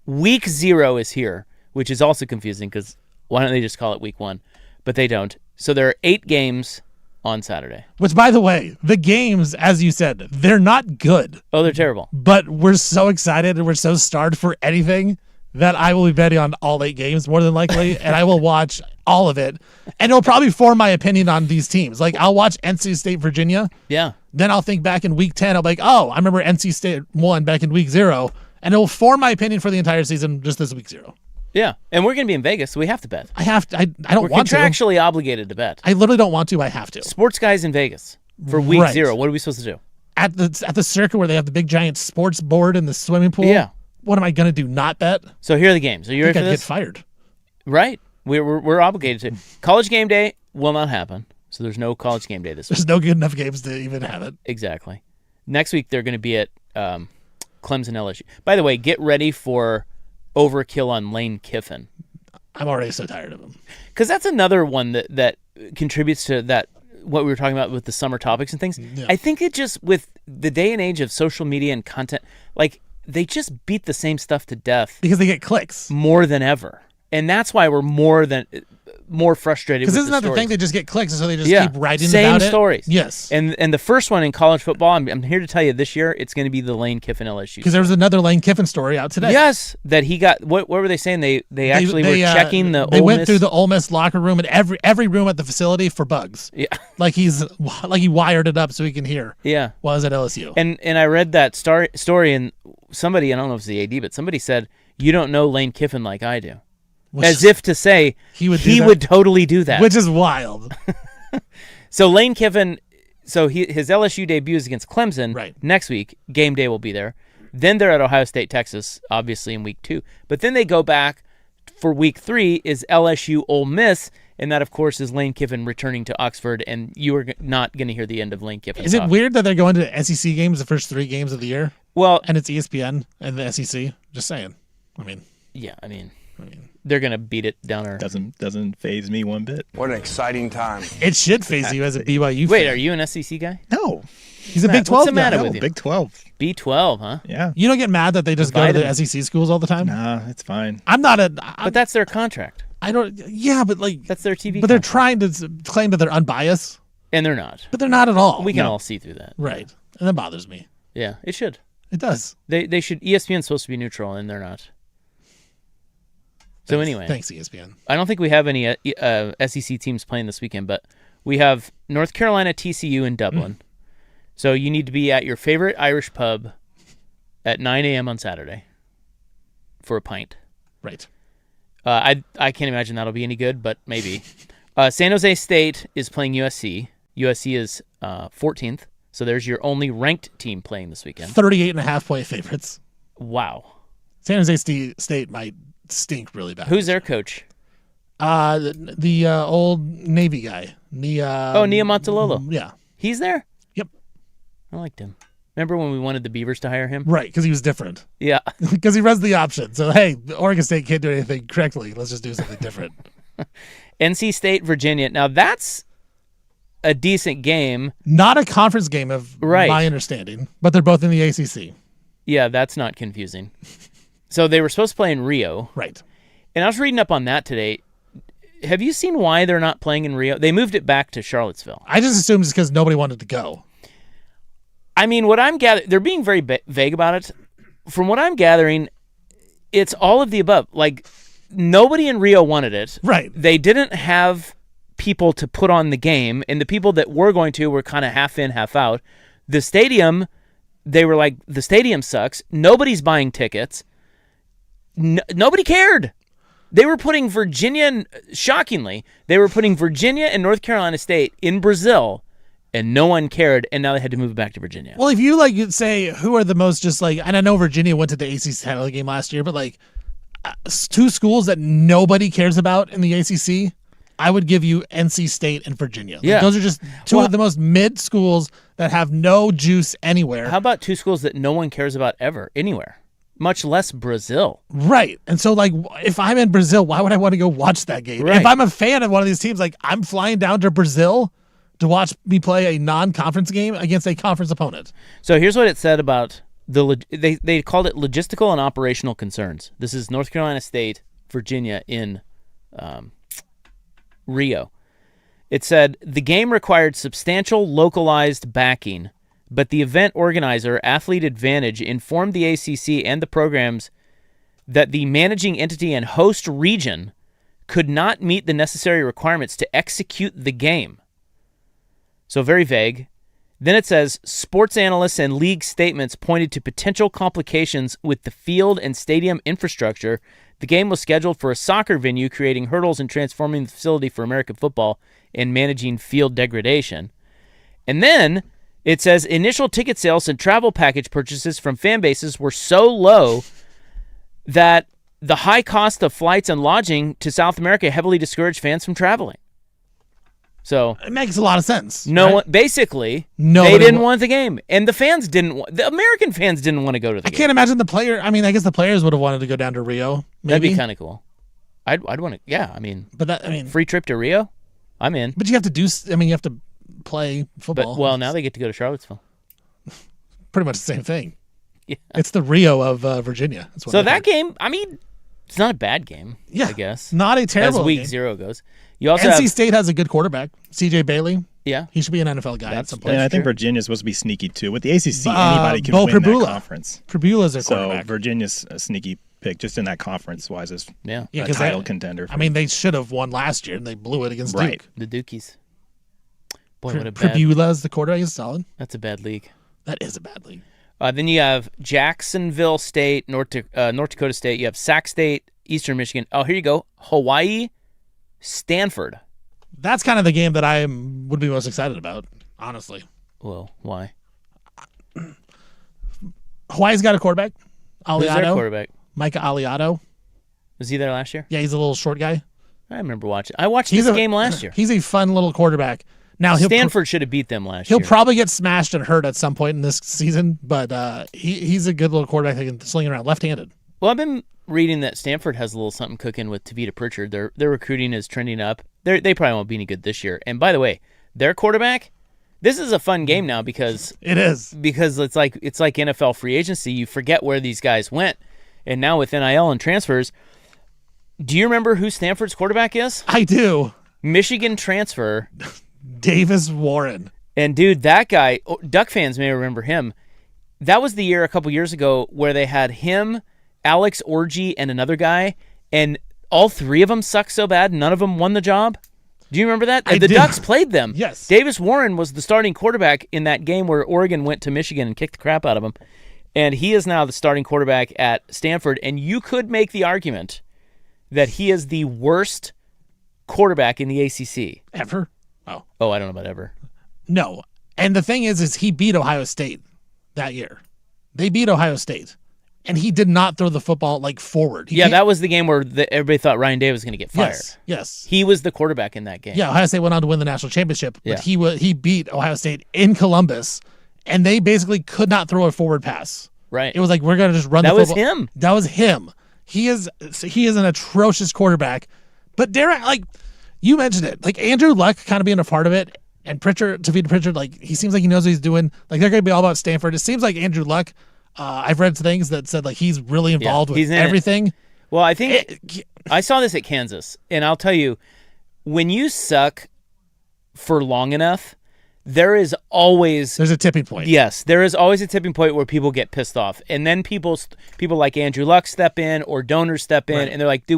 A: Week 0 is here, which is also confusing because why don't they just call it week 1? But they don't. So there are 8 games on Saturday.
B: Which, by the way, the games, as you said, they're not good,
A: Oh, they're terrible.
B: but we're so excited and we're so starved for anything that I will be betting on all 8 games more than likely, and I will watch all of it, and it'll probably form my opinion on these teams. Like, I'll watch NC State, Virginia,
A: Yeah.
B: then I'll think back in week 10, I'll be like, oh, I remember NC State won back in week 0, and it will form my opinion for the entire season just this week 0.
A: Yeah. And we're going to be in Vegas, so we have to bet.
B: I have to. I don't
A: We're
B: want to.
A: contractually obligated to bet.
B: I literally don't want to. I have to.
A: Sports guys in Vegas for week
B: Right.
A: 0. What are we supposed to do?
B: At the circuit where they have the big giant sports board in the swimming pool.
A: Yeah.
B: What am I gonna do? Not bet?
A: So here are the games. Are you
B: I
A: ready
B: think
A: for
B: I'd
A: this?
B: get fired.
A: Right. We're obligated to. College game day will not happen. So there's no college game day this week.
B: There's no good enough games to even have it.
A: Exactly. Next week they're going to be at Clemson LSU. By the way, get ready for overkill on Lane Kiffin,
B: I'm already so tired of him.
A: because that's another one that contributes to that what we were talking about with the summer topics and things.
B: Yeah.
A: I think it just, with the day and age of social media and content, like they just beat the same stuff to death
B: Because they get clicks.
A: more than ever, and that's why we're more frustrated.
B: Because
A: With
B: isn't that the
A: stories.
B: thing? They just get clicks, and so they just
A: Yeah.
B: keep writing
A: Same
B: about it.
A: stories.
B: Yes.
A: And the first one in college football, I'm here to tell you this year, it's going to be the Lane Kiffin LSU.
B: Because there was another Lane Kiffin story out today.
A: Yes, that he got. What were they saying? They actually were checking the.
B: They
A: Ole
B: went
A: Miss-
B: through the Ole Miss locker room and every room at the facility for bugs.
A: Yeah,
B: Like he wired it up so he can hear.
A: yeah.
B: While he's at LSU.
A: And I read that story, and somebody, I don't know if it's the AD, but somebody said, "You don't know Lane Kiffin like I do," as if to say
B: He would do that?
A: would totally do that.
B: Which is wild.
A: So Lane Kiffin, his LSU debut is against Clemson.
B: Right.
A: Next week, game day will be there. Then they're at Ohio State, Texas, obviously in week 2. But then they go back for week 3 is LSU Ole Miss, and that, of course, is Lane Kiffin returning to Oxford, and you are not going to hear the end of Lane Kiffin.
B: Is it weird that they're going to SEC games the first 3 games of the year?
A: Well,
B: and it's ESPN and the SEC? Just saying.
A: I mean, they're going to beat it down our...
C: Doesn't faze me one bit.
E: What an exciting time.
B: It should faze you as a BYU fan.
A: Wait, are you an SEC guy?
C: No.
B: He's a Big 12
A: What's the matter
B: guy.
A: with you?
C: Big 12.
A: B12, huh?
C: Yeah.
B: You don't get mad that they just go to the SEC schools all the time?
C: Nah, it's fine.
A: But that's their contract.
B: But
A: That's their TV
B: But they're
A: contract.
B: trying to claim that they're unbiased.
A: And they're not.
B: But they're not at all.
A: We can all see through that.
B: Right. And that bothers me.
A: Yeah, it should.
B: It does.
A: They should. ESPN's supposed to be neutral, and they're not. So anyway.
B: Thanks, ESPN.
A: I don't think we have any SEC teams playing this weekend, but we have North Carolina TCU in Dublin. So you need to be at your favorite Irish pub at 9 a.m. on Saturday for a pint.
B: Right.
A: I can't imagine that'll be any good, but maybe. San Jose State is playing USC. USC is 14th, so there's your only ranked team playing this weekend.
B: 38.5-point favorites.
A: Wow.
B: San Jose State might stink really bad.
A: Who's their coach?
B: The old Navy guy. Nia
A: Montalolo.
B: Yeah.
A: He's there?
B: Yep.
A: I liked him. Remember when we wanted the Beavers to hire him?
B: Right, because he was different.
A: Yeah.
B: Because he runs the option. So, hey, Oregon State can't do anything correctly. Let's just do something different.
A: NC State, Virginia. Now, that's a decent game.
B: Not a conference game of my understanding, but they're both in the ACC.
A: Yeah, that's not confusing. So they were supposed to play in Rio.
B: Right.
A: And I was reading up on that today. Have you seen why they're not playing in Rio? They moved it back to Charlottesville.
B: I just assumed it's because nobody wanted to go.
A: I mean, what I'm gathering, they're being very vague about it. From what I'm gathering, it's all of the above. Like, nobody in Rio wanted it.
B: Right.
A: They didn't have people to put on the game, and the people that were going to were kind of half in, half out. The stadium, they were like, the stadium sucks. Nobody's buying tickets. Nobody cared. They were putting shockingly, they were putting Virginia and North Carolina State in Brazil, and no one cared, and now they had to move it back to Virginia.
B: Well, if you'd say who are the most and I know Virginia went to the ACC title game last year, but 2 schools that nobody cares about in the ACC, I would give you NC State and Virginia.
A: Yeah.
B: Those are just 2 of the most mid schools that have no juice anywhere.
A: How about 2 schools that no one cares about ever, anywhere? Much less Brazil.
B: Right. And so, if I'm in Brazil, why would I want to go watch that game?
A: Right.
B: If I'm a fan of one of these teams, I'm flying down to Brazil to watch me play a non-conference game against a conference opponent.
A: So here's what it said about they called it logistical and operational concerns. This is North Carolina State, Virginia in Rio. It said the game required substantial localized backing, but the event organizer, Athlete Advantage, informed the ACC and the programs that the managing entity and host region could not meet the necessary requirements to execute the game. So very vague. Then it says, sports analysts and league statements pointed to potential complications with the field and stadium infrastructure. The game was scheduled for a soccer venue, creating hurdles in transforming the facility for American football and managing field degradation. And then it says initial ticket sales and travel package purchases from fan bases were so low that the high cost of flights and lodging to South America heavily discouraged fans from traveling. So
B: it makes a lot of sense.
A: Basically, they didn't want the game, and the fans the American fans didn't want to go to the game.
B: I can't imagine the player. I mean, I guess the players would have wanted to go down to Rio. Maybe.
A: That'd be kind of cool. I'd want to. Yeah, I mean, free trip to Rio. I'm in.
B: But you have to you have to play football.
A: But now they get to go to Charlottesville.
B: Pretty much the same thing.
A: Yeah,
B: it's the Rio of Virginia.
A: So that game, I mean, it's not a bad game.
B: Yeah,
A: I guess
B: not a terrible.
A: As week
B: game.
A: 0 goes. You also
B: NC State has a good quarterback, C.J. Bailey.
A: Yeah,
B: he should be an NFL guy at some point.
C: Yeah, I think Virginia's supposed to be sneaky too. With the ACC, anybody can win that conference.
B: Pribula's their quarterback.
C: So Virginia's a sneaky pick just in that conference-wise as a title contender.
B: I mean, they should have won last year, and they blew it against Duke.
A: The Dukies. Boy, what a bad.
B: Pribula's the quarterback. He's solid.
A: That's a bad league.
B: That is a bad league.
A: Then you have Jacksonville State, North Dakota State. You have Sac State, Eastern Michigan. Oh, here you go. Hawaii, Stanford.
B: That's kind of the game that I would be most excited about, honestly.
A: Well, why?
B: Hawaii's got a quarterback.
A: Who's their
B: Aliato.
A: quarterback?
B: Micah Aliato.
A: Was he there last year?
B: Yeah, he's a little short guy.
A: I remember watching. I watched this game last year.
B: He's a fun little quarterback. Now
A: Stanford should have beat them last year.
B: He'll probably get smashed and hurt at some point in this season, but he's a good little quarterback that can sling it around left-handed.
A: Well, I've been reading that Stanford has a little something cooking with Tavita Pritchard. Their recruiting is trending up. They probably won't be any good this year. And by the way, their quarterback, this is a fun game now because it's like NFL free agency. You forget where these guys went, and now with NIL and transfers, do you remember who Stanford's quarterback is?
B: I do.
A: Michigan transfer
B: Davis Warren.
A: And dude, that guy, Duck fans may remember him. That was the year a couple years ago where they had him, Alex Orji, and another guy, and all three of them sucked so bad, none of them won the job. Do you remember that? The Ducks played them.
B: Yes.
A: Davis Warren was the starting quarterback in that game where Oregon went to Michigan and kicked the crap out of them. And he is now the starting quarterback at Stanford. And you could make the argument that he is the worst quarterback in the ACC.
B: Ever?
A: Oh, I don't know about ever.
B: No. And the thing is he beat Ohio State that year. They beat Ohio State. And he did not throw the football forward.
A: That was the game where everybody thought Ryan Day was going to get fired.
B: Yes.
A: He was the quarterback in that game.
B: Yeah, Ohio State went on to win the national championship, but
A: Yeah.
B: he beat Ohio State in Columbus, and they basically could not throw a forward pass.
A: Right.
B: It was like, we're going to just run the football.
A: That was him.
B: That was him. He is an atrocious quarterback. But Darren, you mentioned it. Andrew Luck kind of being a part of it, and Tavita Pritchard, he seems like he knows what he's doing. They're going to be all about Stanford. It seems like Andrew Luck, I've read things that said he's really involved with everything.
A: Well, I think I saw this at Kansas, and I'll tell you, when you suck for long enough, there's a tipping point. Yes, there is always a tipping point where people get pissed off, and then people like Andrew Luck step in or donors step in, and they're like,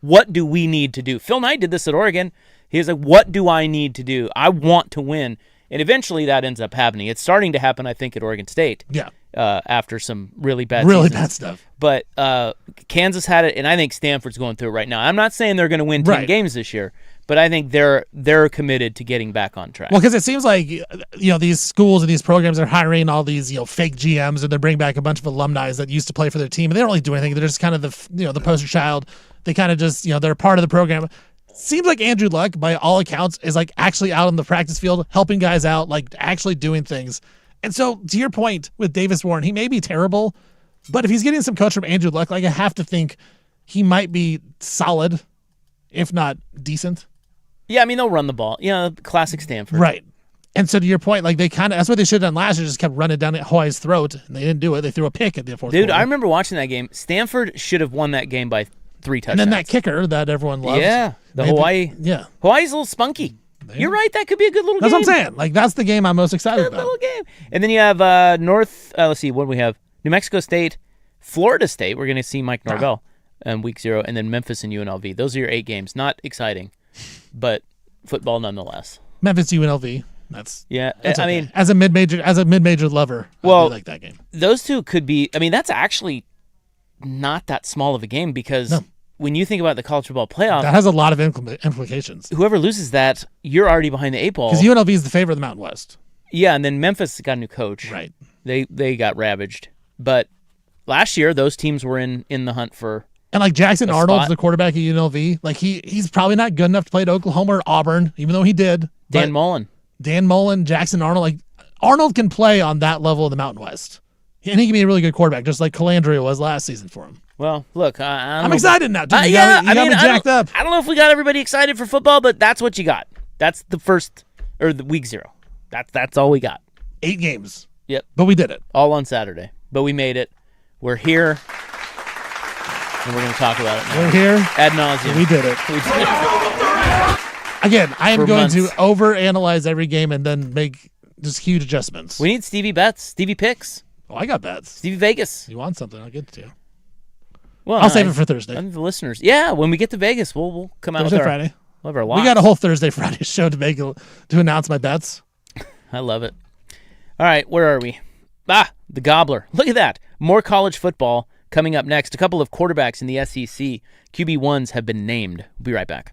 A: what do we need to do? Phil Knight did this at Oregon. He was like, what do I need to do? I want to win. And eventually that ends up happening. It's starting to happen, I think, at Oregon State.
B: Yeah.
A: After some really bad
B: stuff.
A: But Kansas had it, and I think Stanford's going through it right now. I'm not saying they're going to win 10 games this year, but I think they're committed to getting back on track.
B: Well, because it seems like these schools and these programs are hiring all these fake GMs, and they bring back a bunch of alumni that used to play for their team, and they don't really do anything. They're just kind of the poster child. They kind of just they're part of the program. Seems like Andrew Luck, by all accounts, is actually out on the practice field helping guys out, actually doing things. And so, to your point with Davis Warren, he may be terrible, but if he's getting some coach from Andrew Luck, I have to think he might be solid, if not decent.
A: Yeah, I mean, they'll run the ball. Classic Stanford.
B: Right. And so, to your point, that's what they should have done last year, just kept running down Hawaii's throat, and they didn't do it. They threw a pick at the fourth quarter.
A: Dude, I remember watching that game. Stanford should have won that game by 3 touchdowns.
B: And then that kicker that everyone loved.
A: Yeah, Hawaii.
B: Yeah.
A: Hawaii's a little spunky. You're right. That could be a good little game.
B: That's what I'm saying. That's the game I'm most excited
A: Good
B: about.
A: little game. And then you have let's see, what do we have? New Mexico State, Florida State. We're going to see Mike Norvell week 0, and then Memphis and UNLV. Those are your 8 games. Not exciting, but football nonetheless.
B: Memphis UNLV. That's
A: okay.
B: I mean, as a mid-major lover, I do like that game.
A: Those two could be. I mean, that's actually not that small of a game because when you think about the college football playoff,
B: that has a lot of implications.
A: Whoever loses that, you're already behind the 8 ball.
B: Because UNLV is the favorite of the Mountain West.
A: Yeah, and then Memphis got a new coach.
B: Right.
A: They got ravaged. But last year, those teams were in the hunt for.
B: And Jackson Arnold's the quarterback at UNLV. He's probably not good enough to play at Oklahoma or Auburn, even though he did.
A: Dan Mullen,
B: Jackson Arnold. Arnold can play on that level of the Mountain West. And he can be a really good quarterback, just like Calandria was last season for him.
A: Well, look, I'm
B: excited now. Dude. You got me jacked up.
A: I don't know if we got everybody excited for football, but that's what you got. That's the first, or the week 0. That's all we got.
B: 8 games.
A: Yep.
B: But we did it.
A: All on Saturday. But we made it. We're here. And we're going to talk about it now.
B: We're here.
A: Ad nauseum.
B: We did it. Again, I am going to overanalyze every game and then make just huge adjustments.
A: We need Stevie Bets. Stevie Picks.
B: Oh, I got bets.
A: Stevie Vegas.
B: You want something, I'll get it to you.
A: Well,
B: I'll save it for Thursday.
A: And the listeners. Yeah, when we get to Vegas, we'll come out
B: Thursday,
A: with
B: Friday.
A: We'll have our locks.
B: We got a whole Thursday, Friday show to announce my bets.
A: I love it. All right, where are we? The Gobbler. Look at that. More college football coming up next. A couple of quarterbacks in the SEC. QB1s have been named. We'll be right back.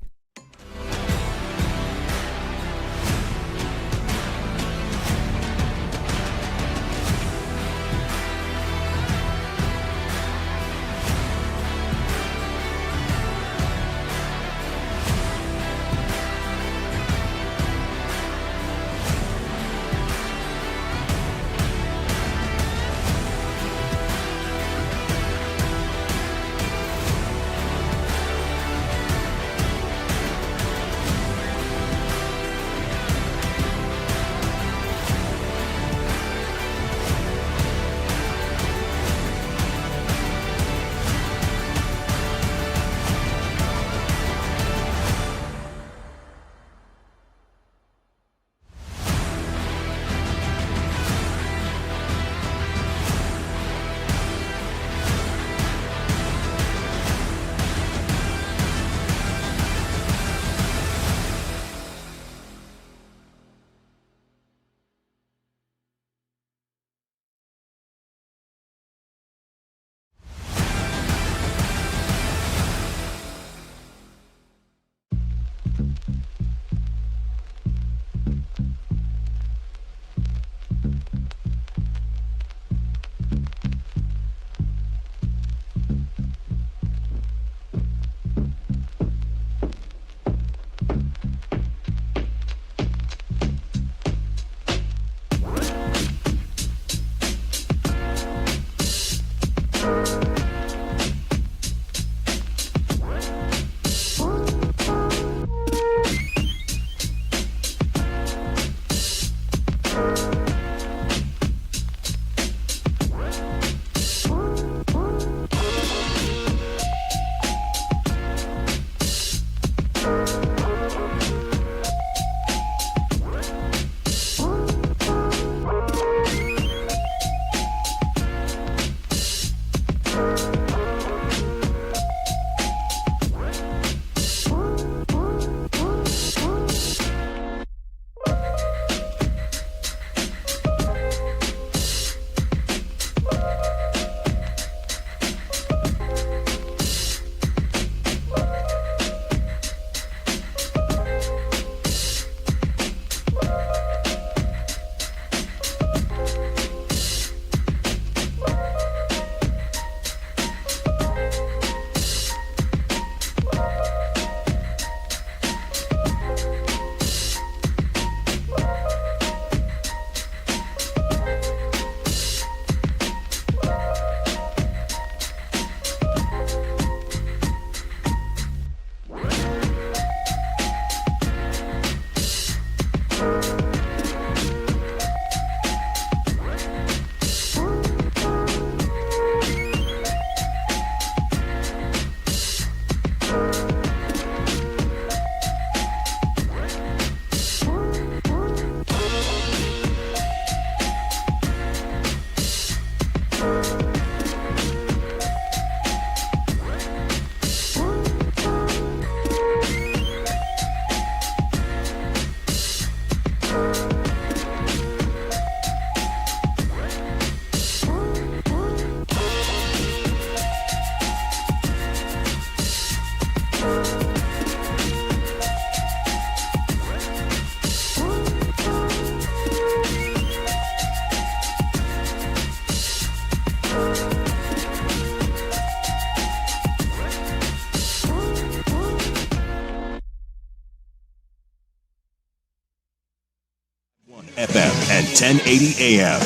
D: FM and 1080 AM.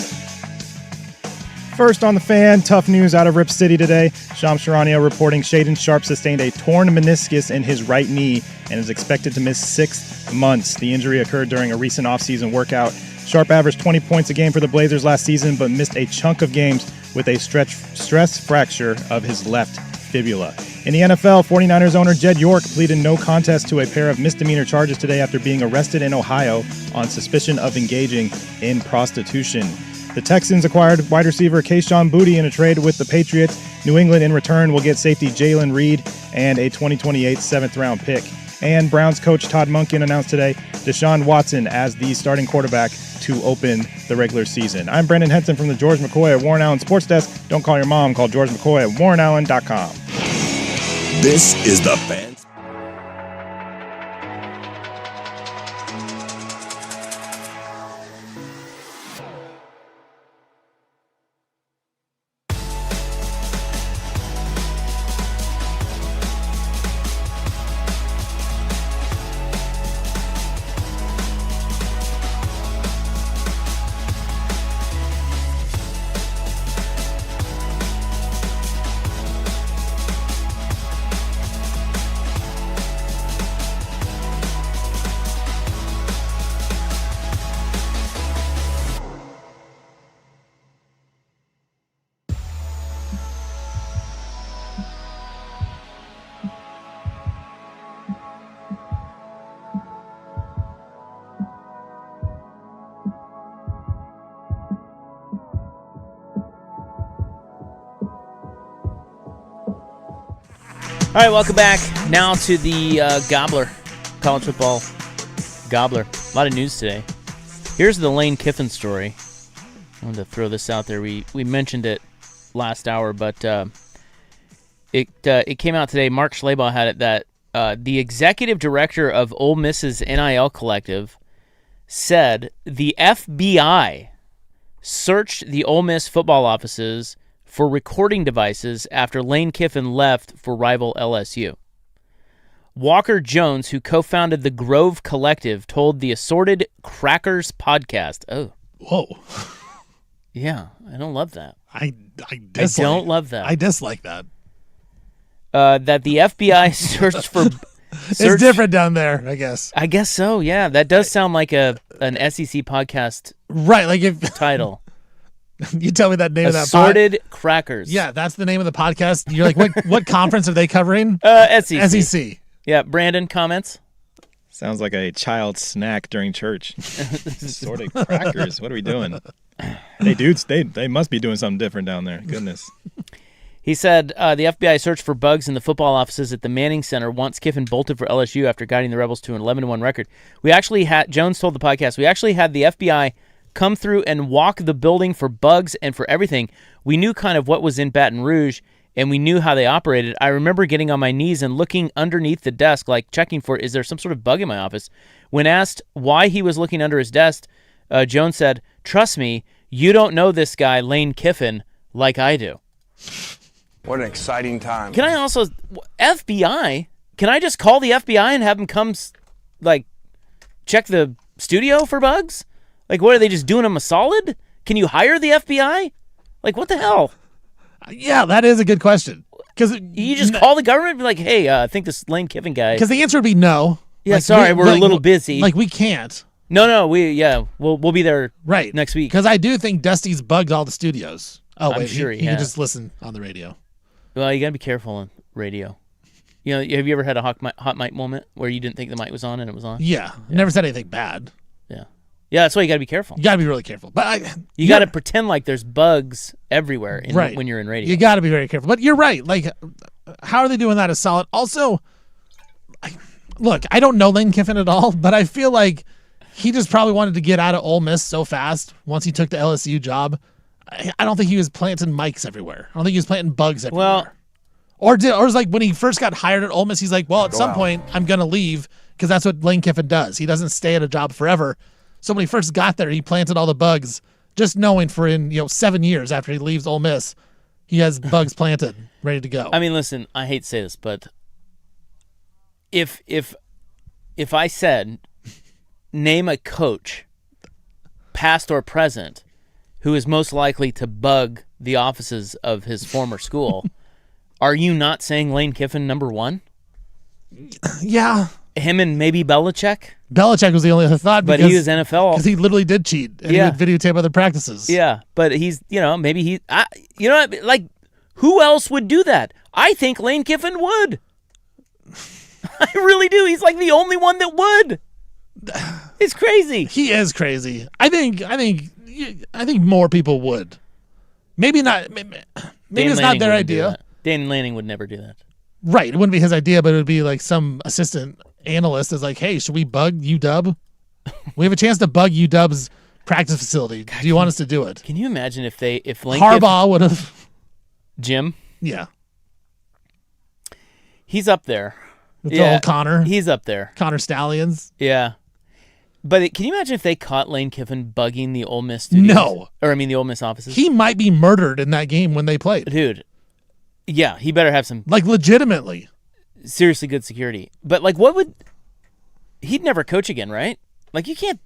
C: First on the Fan, tough news out of Rip City today. Shams Charania reporting Shaden Sharp sustained a torn meniscus in his right knee and is expected to miss 6 months. The injury occurred during a recent offseason workout. Sharp averaged 20 points a game for the Blazers last season, but missed a chunk of games with a stress fracture of his left fibula. In the NFL, 49ers owner Jed York pleaded no contest to a pair of misdemeanor charges today after being arrested in Ohio on suspicion of engaging in prostitution. The Texans acquired wide receiver Kayshon Boutte in a trade with the Patriots. New England, in return, will get safety Jalen Reed and a 2028 seventh-round pick. And Browns coach Todd Monken announced today Deshaun Watson as the starting quarterback to open the regular season. I'm Brandon Henson from the George McCoy at Warren Allen Sports Desk. Don't call your mom. Call George McCoy at warrenallen.com.
D: This is the Fan.
A: All right, welcome back now to the Gobbler, college football Gobbler. A lot of news today. Here's the Lane Kiffin story. I wanted to throw this out there. We mentioned it last hour, but it came out today. Mark Schlabach had it that the executive director of Ole Miss's NIL collective said the FBI searched the Ole Miss football offices for recording devices after Lane Kiffin left for rival LSU. Walker Jones, who co-founded the Grove Collective, told the Assorted Crackers podcast. Oh.
B: Whoa.
A: Yeah, I don't love that.
B: I
A: don't love that.
B: I dislike that.
A: That the FBI searched for...
B: It's different down there, I guess.
A: I guess so, yeah. That does sound like an SEC podcast
B: right, like if
A: title.
B: You tell me that name
A: Assorted
B: of that
A: Crackers.
B: Yeah, that's the name of the podcast. You're like, what conference are they covering?
A: SEC.
B: SEC.
A: Yeah, Brandon, comments?
C: Sounds like a child snack during church. Assorted crackers. What are we doing? Hey, dudes, they must be doing something different down there. Goodness.
A: He said the FBI searched for bugs in the football offices at the Manning Center once Kiffin bolted for LSU after guiding the Rebels to an 11-1 record. Jones told the podcast, we actually had the FBI come through and walk the building for bugs and for everything. We knew kind of what was in Baton Rouge, and we knew how they operated. I remember getting on my knees and looking underneath the desk, like checking for, is there some sort of bug in my office? When asked why he was looking under his desk, Jones said, trust me, you don't know this guy, Lane Kiffin, like I do.
E: What an exciting time.
A: Can I also, FBI, can I just call the FBI and have them come, check the studio for bugs? Like, what, are they just doing them a solid? Can you hire the FBI? Like, what the hell?
B: Yeah, that is a good question. Because
A: you just call the government and be like, hey, I think this Lane Kiffin guy.
B: Because the answer would be no.
A: Yeah, sorry, we're a little busy.
B: Like, we can't.
A: No, we'll be there next week.
B: Because I do think Dusty's bugged all the studios. Oh,
A: I'm
B: wait,
A: sure
B: you can just listen on the radio.
A: Well, you got to be careful on radio. You know, have you ever had a hot mic moment where you didn't think the mic was on and it was on?
B: Yeah. Never said anything bad.
A: Yeah, that's why you got to be careful.
B: You got to be really careful. But
A: you got to pretend like there's bugs everywhere when you're in radio.
B: You got to be very careful. But you're right. Like, how are they doing that is solid. Also, look, I don't know Lane Kiffin at all, but I feel like he just probably wanted to get out of Ole Miss so fast once he took the LSU job. I don't think he was planting mics everywhere. I don't think he was planting bugs everywhere. Or it was like when he first got hired at Ole Miss, he's like, well, at some point, I'm going to leave because that's what Lane Kiffin does. He doesn't stay at a job forever. So when he first got there, he planted all the bugs, just knowing for 7 years after he leaves Ole Miss, he has bugs planted, ready to go.
A: I mean, listen, I hate to say this, but if I said, name a coach past or present, who is most likely to bug the offices of his former school, are you not saying Lane Kiffin number one?
B: Yeah.
A: Him and maybe Belichick?
B: Belichick was the only other thought,
A: but he was NFL.
B: Because he literally did cheat, and he would videotape other practices.
A: Yeah, but he's, maybe he, like, who else would do that? I think Lane Kiffin would. I really do. He's like the only one that would. It's crazy.
B: He is crazy. I think more people would. Maybe not. Maybe it's not their idea.
A: Dan Lanning would never do that.
B: Right. It wouldn't be his idea, but it would be like some assistant analyst is like, hey, should we bug UW? We have a chance to bug UW's practice facility. Do you want us to do it?
A: Can you imagine if Lane
B: Harbaugh would have.
A: Jim?
B: Yeah.
A: He's up there.
B: With old Connor.
A: He's up there.
B: Connor Stallions.
A: Yeah. But can you imagine if they caught Lane Kiffin bugging the Ole Miss studios?
B: No.
A: Or, the Ole Miss offices?
B: He might be murdered in that game when they played.
A: Dude. Yeah, he better have some...
B: Like, legitimately.
A: Seriously good security. But, like, what would... He'd never coach again, right? Like, you can't...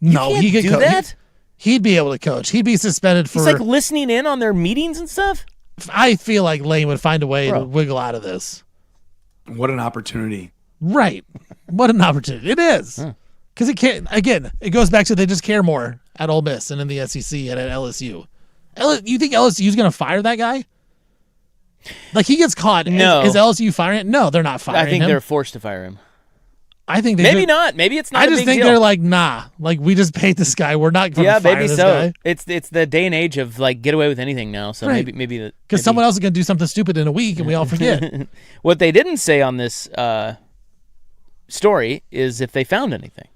B: He could
A: do that?
B: He'd be able to coach. He'd be suspended for...
A: He's, like, listening in on their meetings and stuff?
B: I feel like Lane would find a way to wiggle out of this.
E: What an opportunity.
B: Right. What an opportunity. It is. Because it can't... Again, it goes back to they just care more at Ole Miss and in the SEC and at LSU. You think LSU's going to fire that guy? Like, he gets caught.
A: No.
B: Is LSU firing him? No, they're not firing him.
A: I think they're forced to fire him.
B: I think they
A: maybe not. Maybe it's not.
B: I just think they're like, nah. Like, we just paid this guy. We're not going to fire this guy.
A: It's the day and age of like get away with anything now. So
B: right.
A: maybe
B: because someone else is going to do something stupid in a week and we all forget.
A: What they didn't say on this story is if they found anything.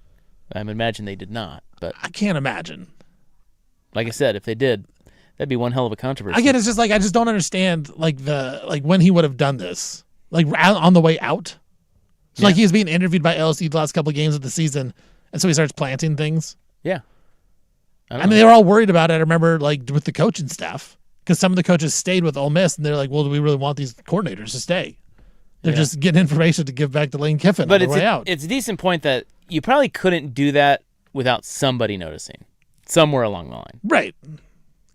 A: I imagine they did not. But
B: I can't imagine.
A: Like I said, if they did, that'd be one hell of a controversy.
B: Again, it's just like I just don't understand like when he would have done this, like on the way out. So like he was being interviewed by LSU the last couple of games of the season, and so he starts planting things.
A: Yeah,
B: I mean they were all worried about it. I remember like with the coaching staff because some of the coaches stayed with Ole Miss, and they're like, "Well, do we really want these coordinators to stay?" They're just getting information to give back to Lane Kiffin on the way out.
A: It's a decent point that you probably couldn't do that without somebody noticing somewhere along the line,
B: right?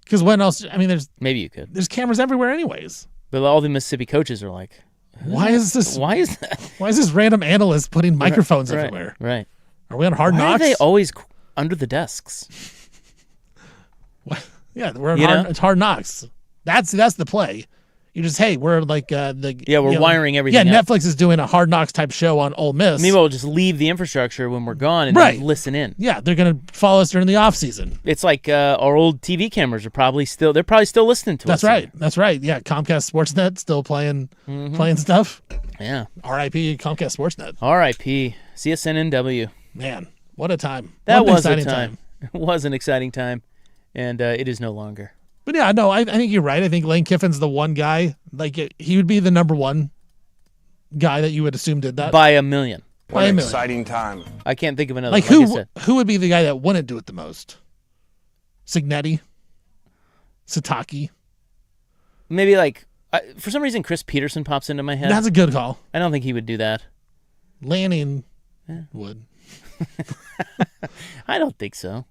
B: Because when else? I mean,
A: maybe you could.
B: There's cameras everywhere, anyways.
A: But all the Mississippi coaches are like,
B: Why is this random analyst putting microphones everywhere?
A: Right.
B: Are we on Hard Knocks?
A: Why are they always under the desks?
B: What? Yeah, we're on it's Hard Knocks. That's the play. You just we're like
A: we're wiring everything.
B: Yeah,
A: up.
B: Netflix is doing a Hard Knocks type show on Ole Miss.
A: Meanwhile, we'll just leave the infrastructure when we're gone and just listen in.
B: Yeah, they're gonna follow us during the off season.
A: It's like our old TV cameras are probably still listening to us.
B: That's right. That's right. Yeah, Comcast Sportsnet still playing stuff.
A: Yeah.
B: R.I.P. Comcast Sportsnet.
A: R.I.P. CSNNW.
B: Man, what a time.
A: That was a time. It was an exciting time, and it is no longer.
B: But yeah, no, I think you're right. I think Lane Kiffin's the one guy. Like, he would be the number one guy that you would assume did that.
A: By a million.
E: What an exciting time.
A: I can't think of another.
B: Like who would be the guy that wouldn't do it the most? Signetti? Sataki?
A: Maybe like, for some reason, Chris Peterson pops into my head.
B: That's a good call.
A: I don't think he would do that.
B: Lanning would.
A: I don't think so.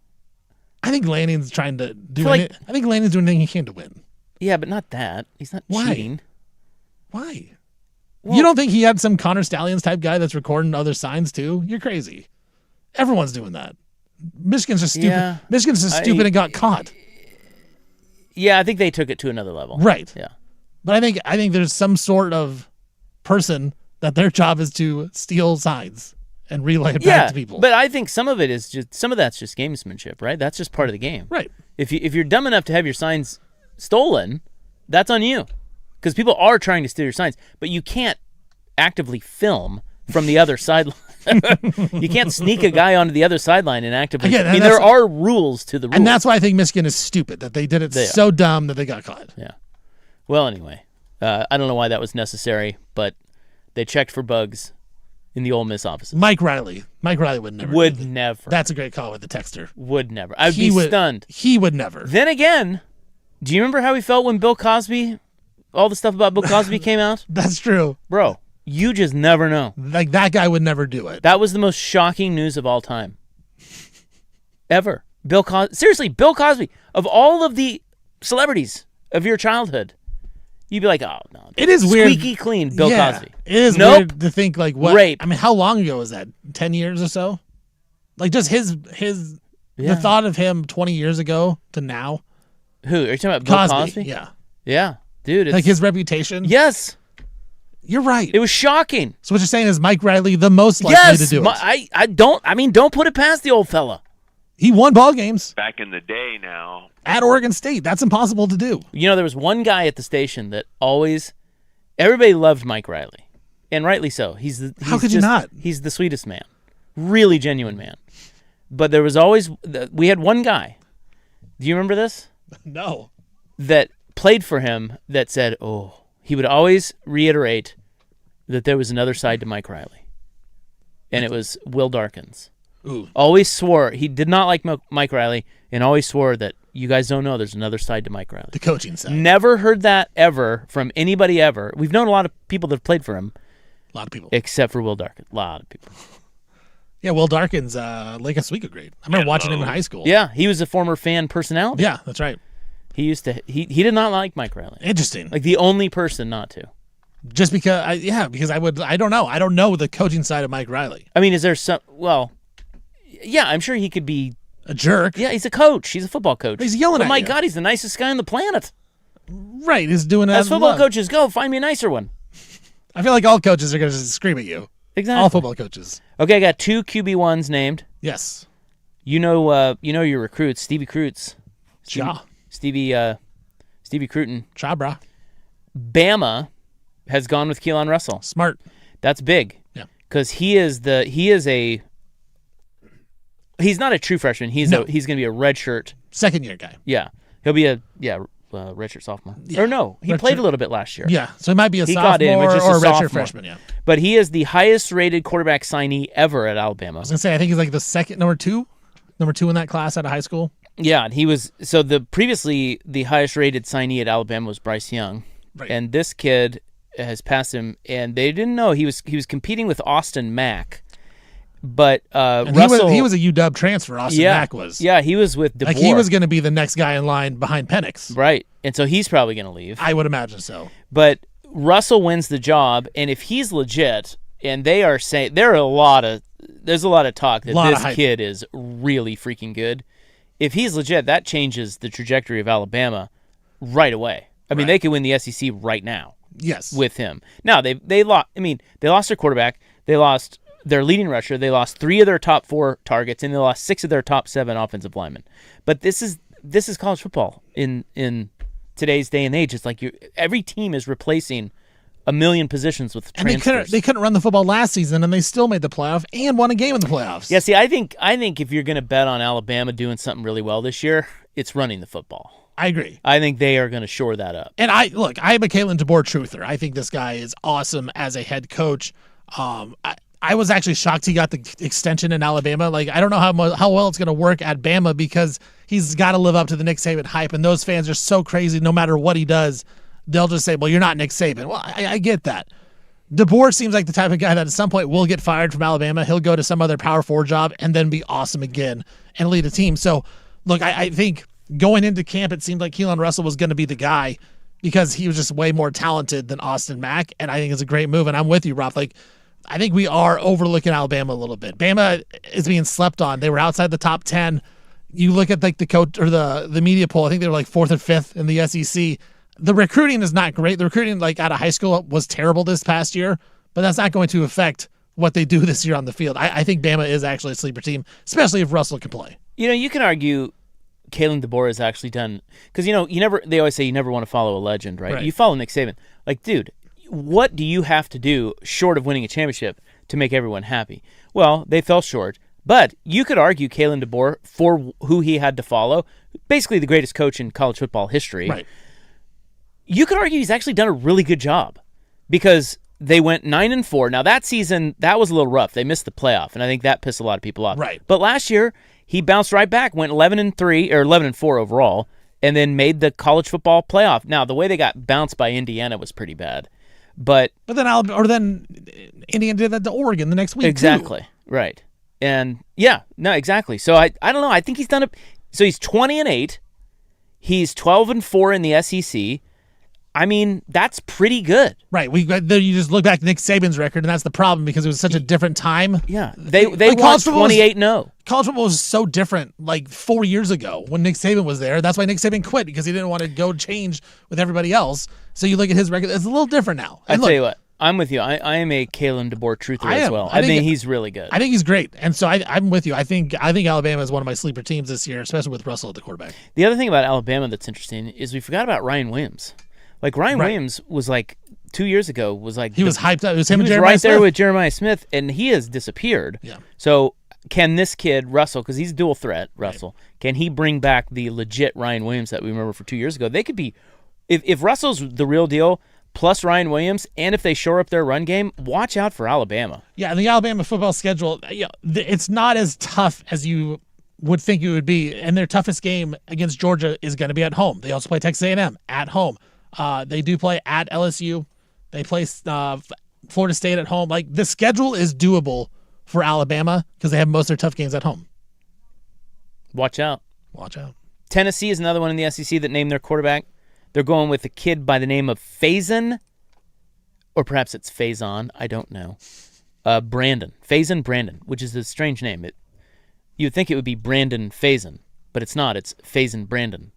B: I think Lanning's trying to do I think Lanning's doing anything he can to win.
A: Yeah, but not that. He's not cheating.
B: Why? Well, you don't think he had some Connor Stallions type guy that's recording other signs too? You're crazy. Everyone's doing that. Michigan's just stupid. Yeah, Michigan's just stupid and got caught.
A: Yeah, I think they took it to another level.
B: Right.
A: Yeah.
B: But I think there's some sort of person that their job is to steal signs and relay it back to people.
A: But I think some of that's just gamesmanship, right? That's just part of the game.
B: Right.
A: If you're dumb enough to have your signs stolen, that's on you. Because people are trying to steal your signs, but you can't actively film from the other sideline. You can't sneak a guy onto the other sideline and actively. Again, there are rules to the rules.
B: And that's why I think Michigan is stupid, that they did it so dumb that they got caught.
A: Yeah. Well, anyway, I don't know why that was necessary, but they checked for bugs in the Ole Miss offices.
B: Mike Riley would never.
A: Would never.
B: That's a great call with the texter.
A: Would never. I'd be stunned.
B: He would never.
A: Then again, do you remember how he felt when Bill Cosby, all the stuff about Bill Cosby came out?
B: That's true.
A: Bro, you just never know.
B: Like, that guy would never do it.
A: That was the most shocking news of all time. ever. Bill Cosby. Seriously, Bill Cosby. Of all of the celebrities of your childhood, you'd be like, oh, no.
B: It is weird.
A: Squeaky clean, Bill Cosby.
B: It is weird to think, like, what?
A: Rape.
B: I mean, how long ago was that? 10 years or so? Like, just the thought of him 20 years ago to now.
A: Who? Are you talking about Bill Cosby?
B: Yeah.
A: Yeah. Dude.
B: Like his reputation?
A: Yes.
B: You're right.
A: It was shocking.
B: So what you're saying is Mike Riley the most likely to do it?
A: Don't put it past the old fella.
B: He won ball games.
F: Back in the day now.
B: At Oregon State. That's impossible to do.
A: You know, there was one guy at the station that everybody loved Mike Riley. And rightly so.
B: How could you not?
A: He's the sweetest man. Really genuine man. But there was always, we had one guy. Do you remember this?
B: No.
A: That played for him that said, he would always reiterate that there was another side to Mike Riley. And it was Will Darkins.
B: Ooh.
A: Always swore, he did not like Mike Riley, and always swore that you guys don't know there's another side to Mike Riley.
B: The coaching side.
A: Never heard that ever from anybody ever. We've known a lot of people that have played for him.
B: A lot of people.
A: Except for Will Darkins. A lot of people.
B: Yeah, Will Darkins, Lake Oswego grade. I remember watching him in high school.
A: Yeah, he was a former fan personality.
B: Yeah, that's right.
A: He did not like Mike Riley.
B: Interesting.
A: Like the only person not to.
B: Just because, I don't know. I don't know the coaching side of Mike Riley.
A: I mean, is there yeah, I'm sure he could be
B: a jerk.
A: Yeah, he's a coach. He's a football coach.
B: He's yelling at
A: my
B: you.
A: God, he's the nicest guy on the planet.
B: Right, he's doing that.
A: As football coaches go, find me a nicer one.
B: I feel like all coaches are going to scream at you.
A: Exactly.
B: All football coaches.
A: Okay, I got 2 QB1s named.
B: Yes.
A: You know your recruits, Stevie Croots. Stevie Cruton.
B: Cha, brah.
A: Bama has gone with Keelan Russell.
B: Smart.
A: That's big.
B: Yeah.
A: Because he's not a true freshman. He's going to be a redshirt.
B: Second year guy.
A: Yeah. He'll be a redshirt sophomore. Yeah. Or no, he played a little bit last year.
B: Yeah, so he might be a sophomore
A: got in,
B: or
A: just a
B: a redshirt
A: sophomore.
B: freshman, yeah.
A: But he is the highest rated quarterback signee ever at Alabama.
B: I was going to say, I think he's like the second, number two in that class out of high school.
A: Yeah, and he was, previously the highest rated signee at Alabama was Bryce Young. Right. And this kid has passed him, and they didn't know he was competing with Austin Mack. But Russell,
B: he was a UW transfer. Austin Mack was.
A: Yeah, he was with DeBoer.
B: Like he was going to be the next guy in line behind Penix.
A: Right, and so he's probably going to leave.
B: I would imagine so.
A: But Russell wins the job, and if he's legit, and they are saying there's a lot of talk that this kid is really freaking good. If he's legit, that changes the trajectory of Alabama right away. I mean, they could win the SEC right now.
B: Yes,
A: with him. Now they lost. I mean, they lost their quarterback. They lost their leading rusher. They lost 3 of their top 4 targets, and they lost 6 of their top 7 offensive linemen. But this is college football in today's day and age. It's like every team is replacing a million positions with transfers.
B: And they couldn't run the football last season, and they still made the playoff and won a game in the playoffs.
A: Yeah, see, I think if you're going to bet on Alabama doing something really well this year, it's running the football.
B: I agree.
A: I think they are going to shore that up.
B: And I'm a Kalen DeBoer truther. I think this guy is awesome as a head coach. I was actually shocked he got the extension in Alabama. Like, I don't know how well it's going to work at Bama because he's got to live up to the Nick Saban hype, and those fans are so crazy. No matter what he does, they'll just say, "Well, you're not Nick Saban." Well, I get that. DeBoer seems like the type of guy that at some point will get fired from Alabama. He'll go to some other Power 4 job and then be awesome again and lead a team. So, look, I think going into camp, it seemed like Keelan Russell was going to be the guy because he was just way more talented than Austin Mack, and I think it's a great move. And I'm with you, Rob. Like, I think we are overlooking Alabama a little bit. Bama is being slept on. They were outside the top 10. You look at like the coach or the media poll. I think they were like 4th or 5th in the SEC. The recruiting is not great. The recruiting like out of high school was terrible this past year, but that's not going to affect what they do this year on the field. I think Bama is actually a sleeper team, especially if Russell can play.
A: You know, you can argue Kalen DeBoer has actually done because they always say you never want to follow a legend, right? You follow Nick Saban. Like, dude, what do you have to do short of winning a championship to make everyone happy? Well, they fell short, but you could argue Kalen DeBoer for who he had to follow, basically the greatest coach in college football history.
B: Right.
A: You could argue he's actually done a really good job because they went 9-4. Now that season, that was a little rough. They missed the playoff, and I think that pissed a lot of people off.
B: Right.
A: But last year, he bounced right back, went 11-3 or 11-4 overall, and then made the college football playoff. Now the way they got bounced by Indiana was pretty bad. But
B: then Indiana did that to Oregon the next week.
A: Exactly.
B: Too.
A: Right. And yeah, no, exactly. So I don't know. I think he's done it. So he's 20-8. He's 12-4 in the SEC. I mean, that's pretty good.
B: Right. You just look back at Nick Saban's record, and that's the problem because it was such a different time.
A: Yeah. They won 28-0.
B: College football was so different like 4 years ago when Nick Saban was there. That's why Nick Saban quit, because he didn't want to go change with everybody else. So you look at his record, it's a little different now.
A: I tell you what, I'm with you. I am a Kalen DeBoer truther as well. I think he's really good.
B: I think he's great. And so I'm with you. I think Alabama is one of my sleeper teams this year, especially with Russell at the quarterback.
A: The other thing about Alabama that's interesting is we forgot about Ryan Williams. Like Ryan Williams was like 2 years ago was like
B: he was hyped up. It was him and
A: Jeremiah
B: Smith.
A: There with Jeremiah Smith, and he has disappeared.
B: Yeah.
A: So can this kid Russell, because he's dual threat, Russell, can he bring back the legit Ryan Williams that we remember for 2 years ago? They could be, if Russell's the real deal, plus Ryan Williams, and if they shore up their run game, watch out for Alabama.
B: Yeah, and the Alabama football schedule, it's not as tough as you would think it would be. And their toughest game against Georgia is going to be at home. They also play Texas A&M at home. They do play at LSU. They play Florida State at home. Like, the schedule is doable for Alabama because they have most of their tough games at home.
A: Watch out.
B: Watch out.
A: Tennessee is another one in the SEC that named their quarterback. They're going with a kid by the name of Faison, or perhaps it's Faison. I don't know. Brandon. Faison Brandon, which is a strange name. You'd think it would be Brandon Faison, but it's not. It's Faison Brandon.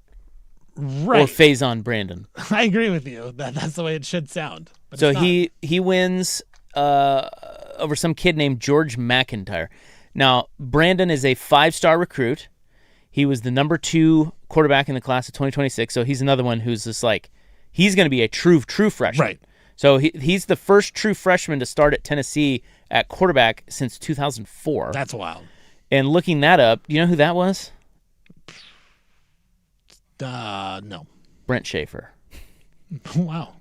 B: Right.
A: Or Faison Brandon.
B: I agree with you. That's the way it should sound. But
A: so he wins over some kid named George McIntyre. Now, Brandon is a 5-star recruit. He was the number 2 quarterback in the class of 2026, so he's another one who's just like, he's going to be a true freshman.
B: Right.
A: So he's the first true freshman to start at Tennessee at quarterback since 2004.
B: That's wild.
A: And looking that up, do you know who that was?
B: No.
A: Brent Schaefer.
B: Wow.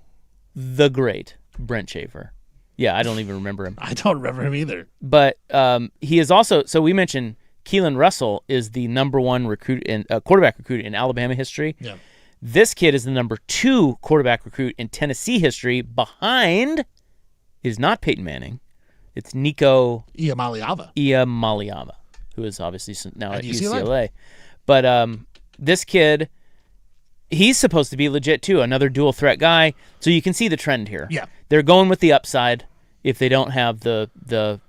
A: The great Brent Schaefer. Yeah, I don't even remember him.
B: I don't remember him either.
A: But he is also, so we mentioned Keelan Russell is the number 1 quarterback recruit in Alabama history.
B: Yeah.
A: This kid is the number 2 quarterback recruit in Tennessee history. Behind is not Peyton Manning. It's Nico Iamaleava, who is obviously now at UCLA. But this kid, he's supposed to be legit too, another dual threat guy. So you can see the trend here.
B: Yeah.
A: They're going with the upside if they don't have the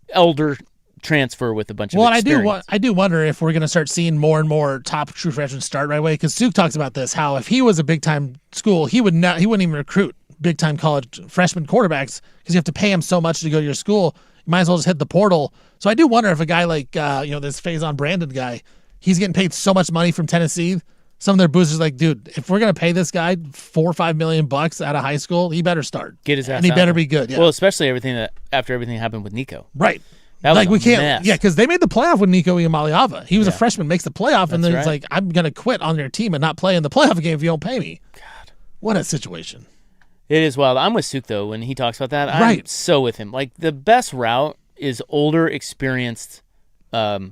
A: elder transfer with a bunch of experience.
B: Well, I do wonder if we're going to start seeing more and more top true freshmen start right away, because Suk talks about this, how if he was a big-time school, he wouldn't even recruit big-time college freshman quarterbacks because you have to pay him so much to go to your school. You might as well just hit the portal. So I do wonder if a guy like this Faison Brandon guy, he's getting paid so much money from Tennessee. Some of their boosters are like, dude, if we're going to pay this guy $4 or $5 million out of high school, he better start.
A: Get his ass
B: and he
A: out
B: better
A: there.
B: be good. Yeah.
A: Well, especially after everything happened with Nico.
B: Right.
A: That was
B: like we can't,
A: mess.
B: yeah, because they made the playoff with Nico Iamaleava. He was a freshman, makes the playoff, and then
A: That's
B: he's like, I'm going to quit on your team and not play in the playoff game if you don't pay me. God. What a situation.
A: It is wild. I'm with Suk, though, when he talks about that. I'm
B: Right.
A: so with him. Like, the best route is older, experienced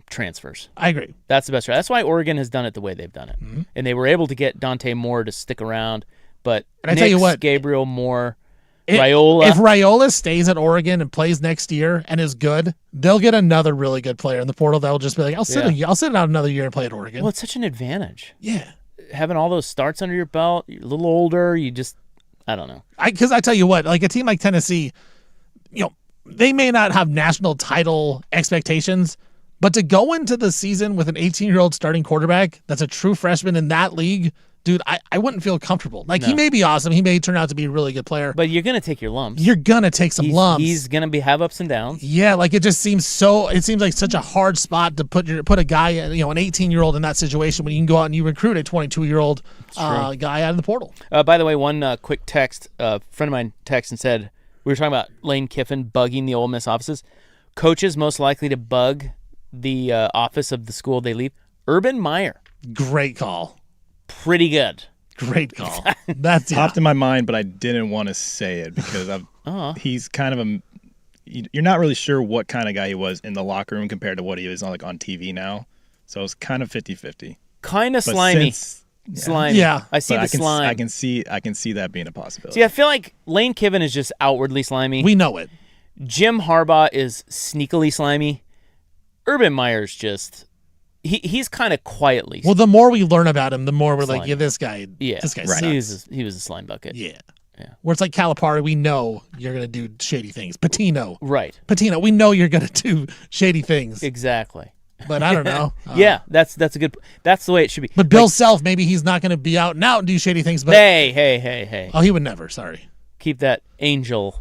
A: transfers.
B: I agree.
A: That's the best route. That's why Oregon has done it the way they've done it. Mm-hmm. And they were able to get Dante Moore to stick around. But
B: and I tell you what,
A: Gabriel Moore, Raiola.
B: If Raiola stays at Oregon and plays next year and is good, they'll get another really good player in the portal that'll just be like, I'll sit out another year and play at Oregon.
A: Well, it's such an advantage.
B: Yeah.
A: Having all those starts under your belt, you're a little older, you just, I don't know.
B: Because I tell you what, like a team like Tennessee, they may not have national title expectations, but to go into the season with an 18-year-old starting quarterback that's a true freshman in that league, dude, I wouldn't feel comfortable. Like, he may be awesome. He may turn out to be a really good player.
A: But you're going to take your lumps.
B: You're going to take some lumps.
A: He's going to have ups and downs.
B: Yeah, like it seems like such a hard spot to put a guy, an 18-year-old in that situation when you can go out and you recruit a 22-year-old guy out of the portal.
A: By the way, one quick text, a friend of mine texted and said, we were talking about Lane Kiffin bugging the Ole Miss offices. Coaches most likely to bug the office of the school they leave. Urban Meyer.
B: Great call.
A: Pretty good.
B: Great call. That's
C: popped in my mind, but I didn't want to say it because he's kind of you're not really sure what kind of guy he was in the locker room compared to what he is on TV now. So it's kind of 50-50.
A: Kind of slimy. Slimy.
B: Yeah.
A: I see the slime.
C: I can see that being a possibility.
A: See, I feel like Lane Kiffin is just outwardly slimy.
B: We know it.
A: Jim Harbaugh is sneakily slimy. Urban Meyer's just he's kind of quietly.
B: Well, the more we learn about him, the more we're
A: slime.
B: like, yeah, this guy sucks.
A: He was a slime bucket.
B: Yeah. Where it's like Calipari, we know you're going to do shady things. Patino.
A: Right.
B: Patino, we know you're going to do shady things.
A: Exactly.
B: But I don't know.
A: Yeah, that's a good. That's the way it should be.
B: But Bill Self, maybe he's not going to be out and out and do shady things. But
A: hey.
B: Oh, he would never. Sorry.
A: Keep that angel's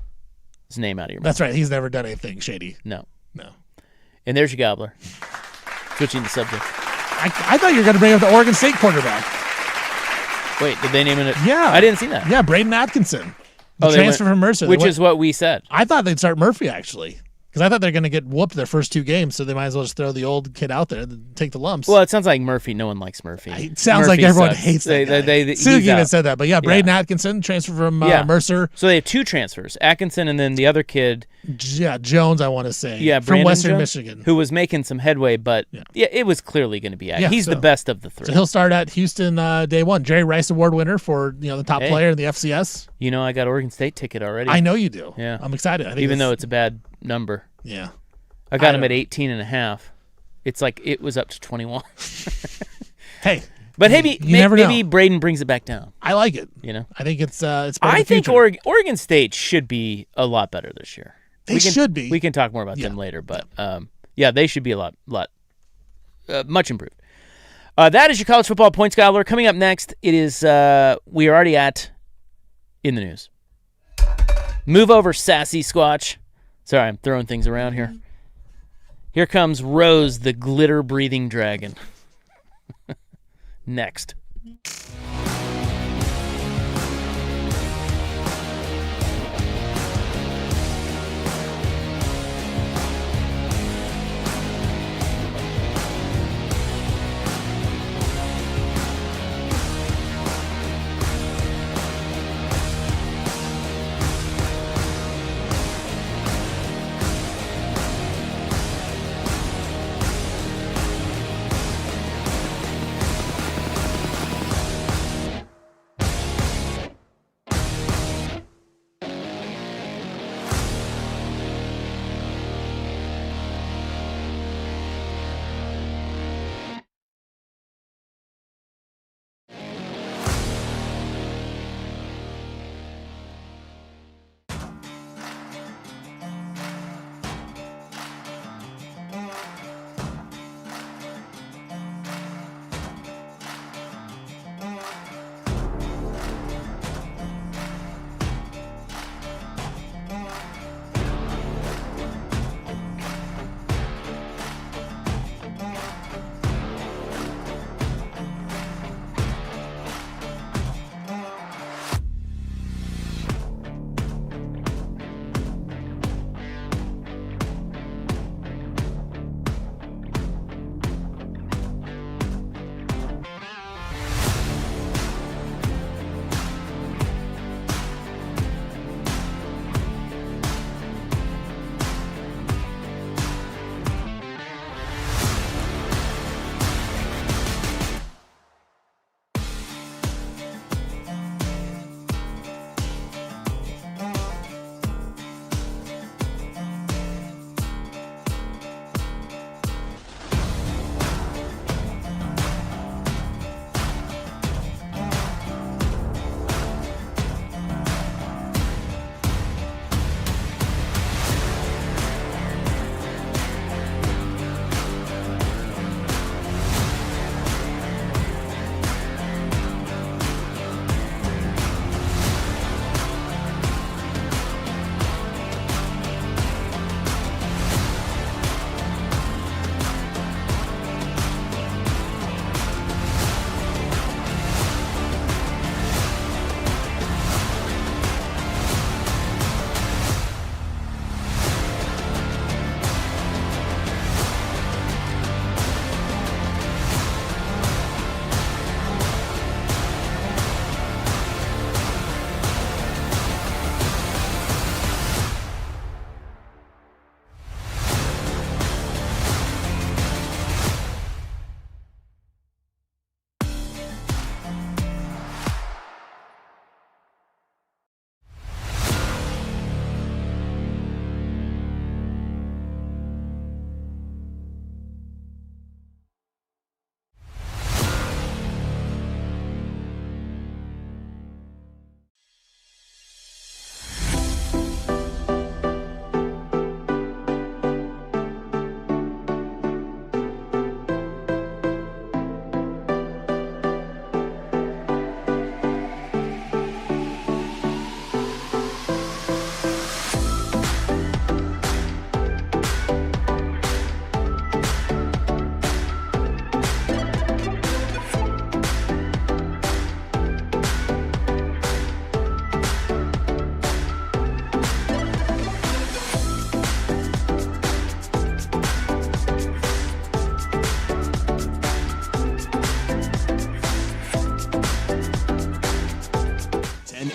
A: name out of your mouth.
B: That's right. He's never done anything shady.
A: No.
B: No.
A: And there's your gobbler. Switching the subject.
B: I thought you were going to bring up the Oregon State quarterback.
A: Wait, did they name it?
B: Yeah.
A: I didn't see that.
B: Yeah, Braden Atkinson. The transfer from Mercer.
A: Which is what we said.
B: I thought they'd start Murphy, actually. Because I thought they're going to get whooped their first 2 games, so they might as well just throw the old kid out there and take the lumps.
A: Well, it sounds like Murphy. No one likes Murphy.
B: It sounds
A: Murphy
B: like everyone
A: sucks.
B: hates that guy.
A: Suzuki
B: even said that. But yeah, Braden Atkinson, transfer from Mercer.
A: So they have 2 transfers, Atkinson and then the other kid.
B: Yeah, Jones, I want to say.
A: Yeah,
B: from
A: Brandon
B: Western
A: Jones,
B: Michigan.
A: who was making some headway, but it was clearly going to be He's the best of the 3.
B: So he'll start at Houston day 1. Jerry Rice Award winner for the top player in the FCS.
A: You know, I got Oregon State ticket already.
B: I know you do.
A: Yeah.
B: I'm excited. I think
A: even though it's a bad number.
B: Yeah.
A: I got him at 18.5. It's like it was up to 21.
B: Hey.
A: But
B: you never know.
A: Maybe Braden brings it back down.
B: I like it.
A: You know?
B: I think it's
A: I think Oregon State should be a lot better this year.
B: They should be.
A: We can talk more about them later, but they should be a lot much improved. That is your college football points gobbler. Coming up next, it is we are already at in the news. Move over, sassy Squatch. Sorry, I'm throwing things around here. Here comes Rose, the glitter-breathing dragon. Next.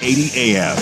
D: 1080 AM.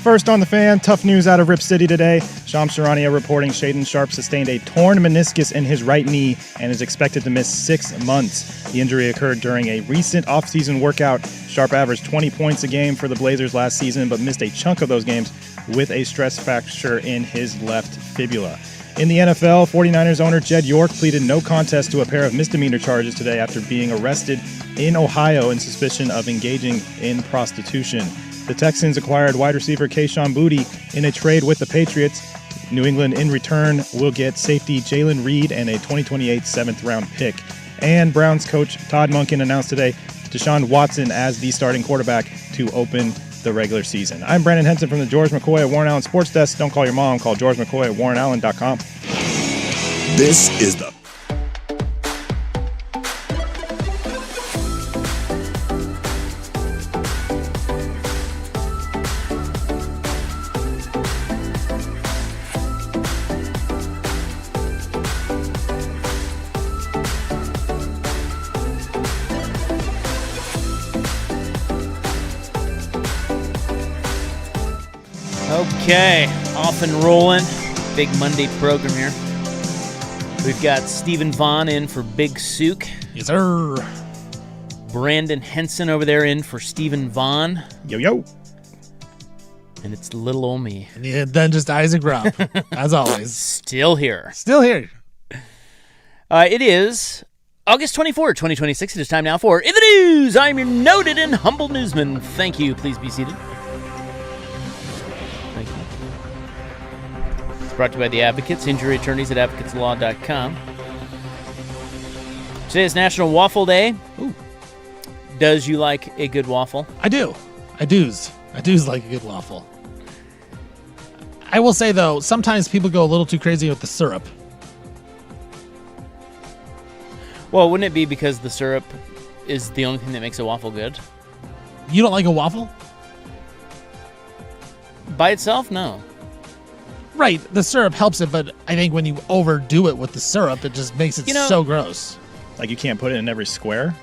C: First on the Fan, tough news out of Rip City today. Shams Charania reporting Shaden Sharp sustained a torn meniscus in his right knee and is expected to miss 6 months. The injury occurred during a recent offseason workout. Sharp averaged 20 points a game for the Blazers last season, but missed a chunk of those games with a stress fracture in his left fibula. In the NFL, 49ers owner Jed York pleaded no contest to a pair of misdemeanor charges today after being arrested in Ohio in suspicion of engaging in prostitution. The Texans acquired wide receiver Kayshon Boutte in a trade with the Patriots. New England, in return, will get safety Jalen Reed and a 2028 7th-round pick. And Browns coach Todd Monken announced today Deshaun Watson as the starting quarterback to open the regular season. I'm Brandon Henson from the George McCoy at Warren Allen Sports Desk. Don't call your mom. Call George McCoy at warrenallen.com.
D: This is the
A: Okay, off and rolling. Big Monday program here. We've got Stephen Vaughn in for Big Sook.
B: Yes, sir.
A: Brandon Henson over there in for Stephen Vaughn.
C: Yo, yo.
A: And it's little old me.
B: And then just Isaac Rupp, as always.
A: Still here.
B: Still here.
A: It is August 24, 2026. It is time now for In the News. I'm your noted and humble newsman. Thank you. Please be seated. Thank you. It's brought to you by the Advocates, injury attorneys at advocateslaw.com. Today is National Waffle Day.
B: Ooh.
A: Does you like a good waffle?
B: I do. I do's like a good waffle. I will say, though, sometimes people go a little too crazy with the syrup.
A: Well, wouldn't it be because the syrup is the only thing that makes a waffle good?
B: You don't like a waffle?
A: By itself, no.
B: Right, the syrup helps it, but I think when you overdo it with the syrup, it just makes it so gross.
C: Like you can't put it in every square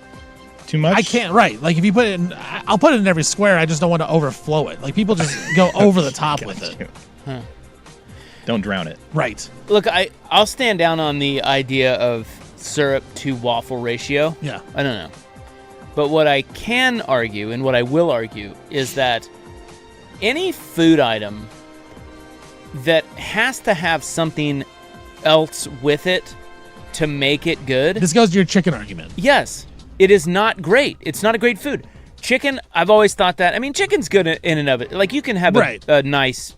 C: too much?
B: I can't, right. Like if you put it in, I'll put it in every square, I just don't want to overflow it. Like people just go over the top with it.
A: Huh.
C: Don't drown it.
B: Right.
A: Look, I'll stand down on the idea of syrup to waffle ratio.
B: Yeah.
A: I don't know. But what I can argue, and what I will argue, is that any food item that has to have something else with it to make it good.
B: This goes to your chicken argument.
A: Yes. It is not great. It's not a great food. Chicken, I've always thought that. I mean, chicken's good in and of it. Like, you can have a nice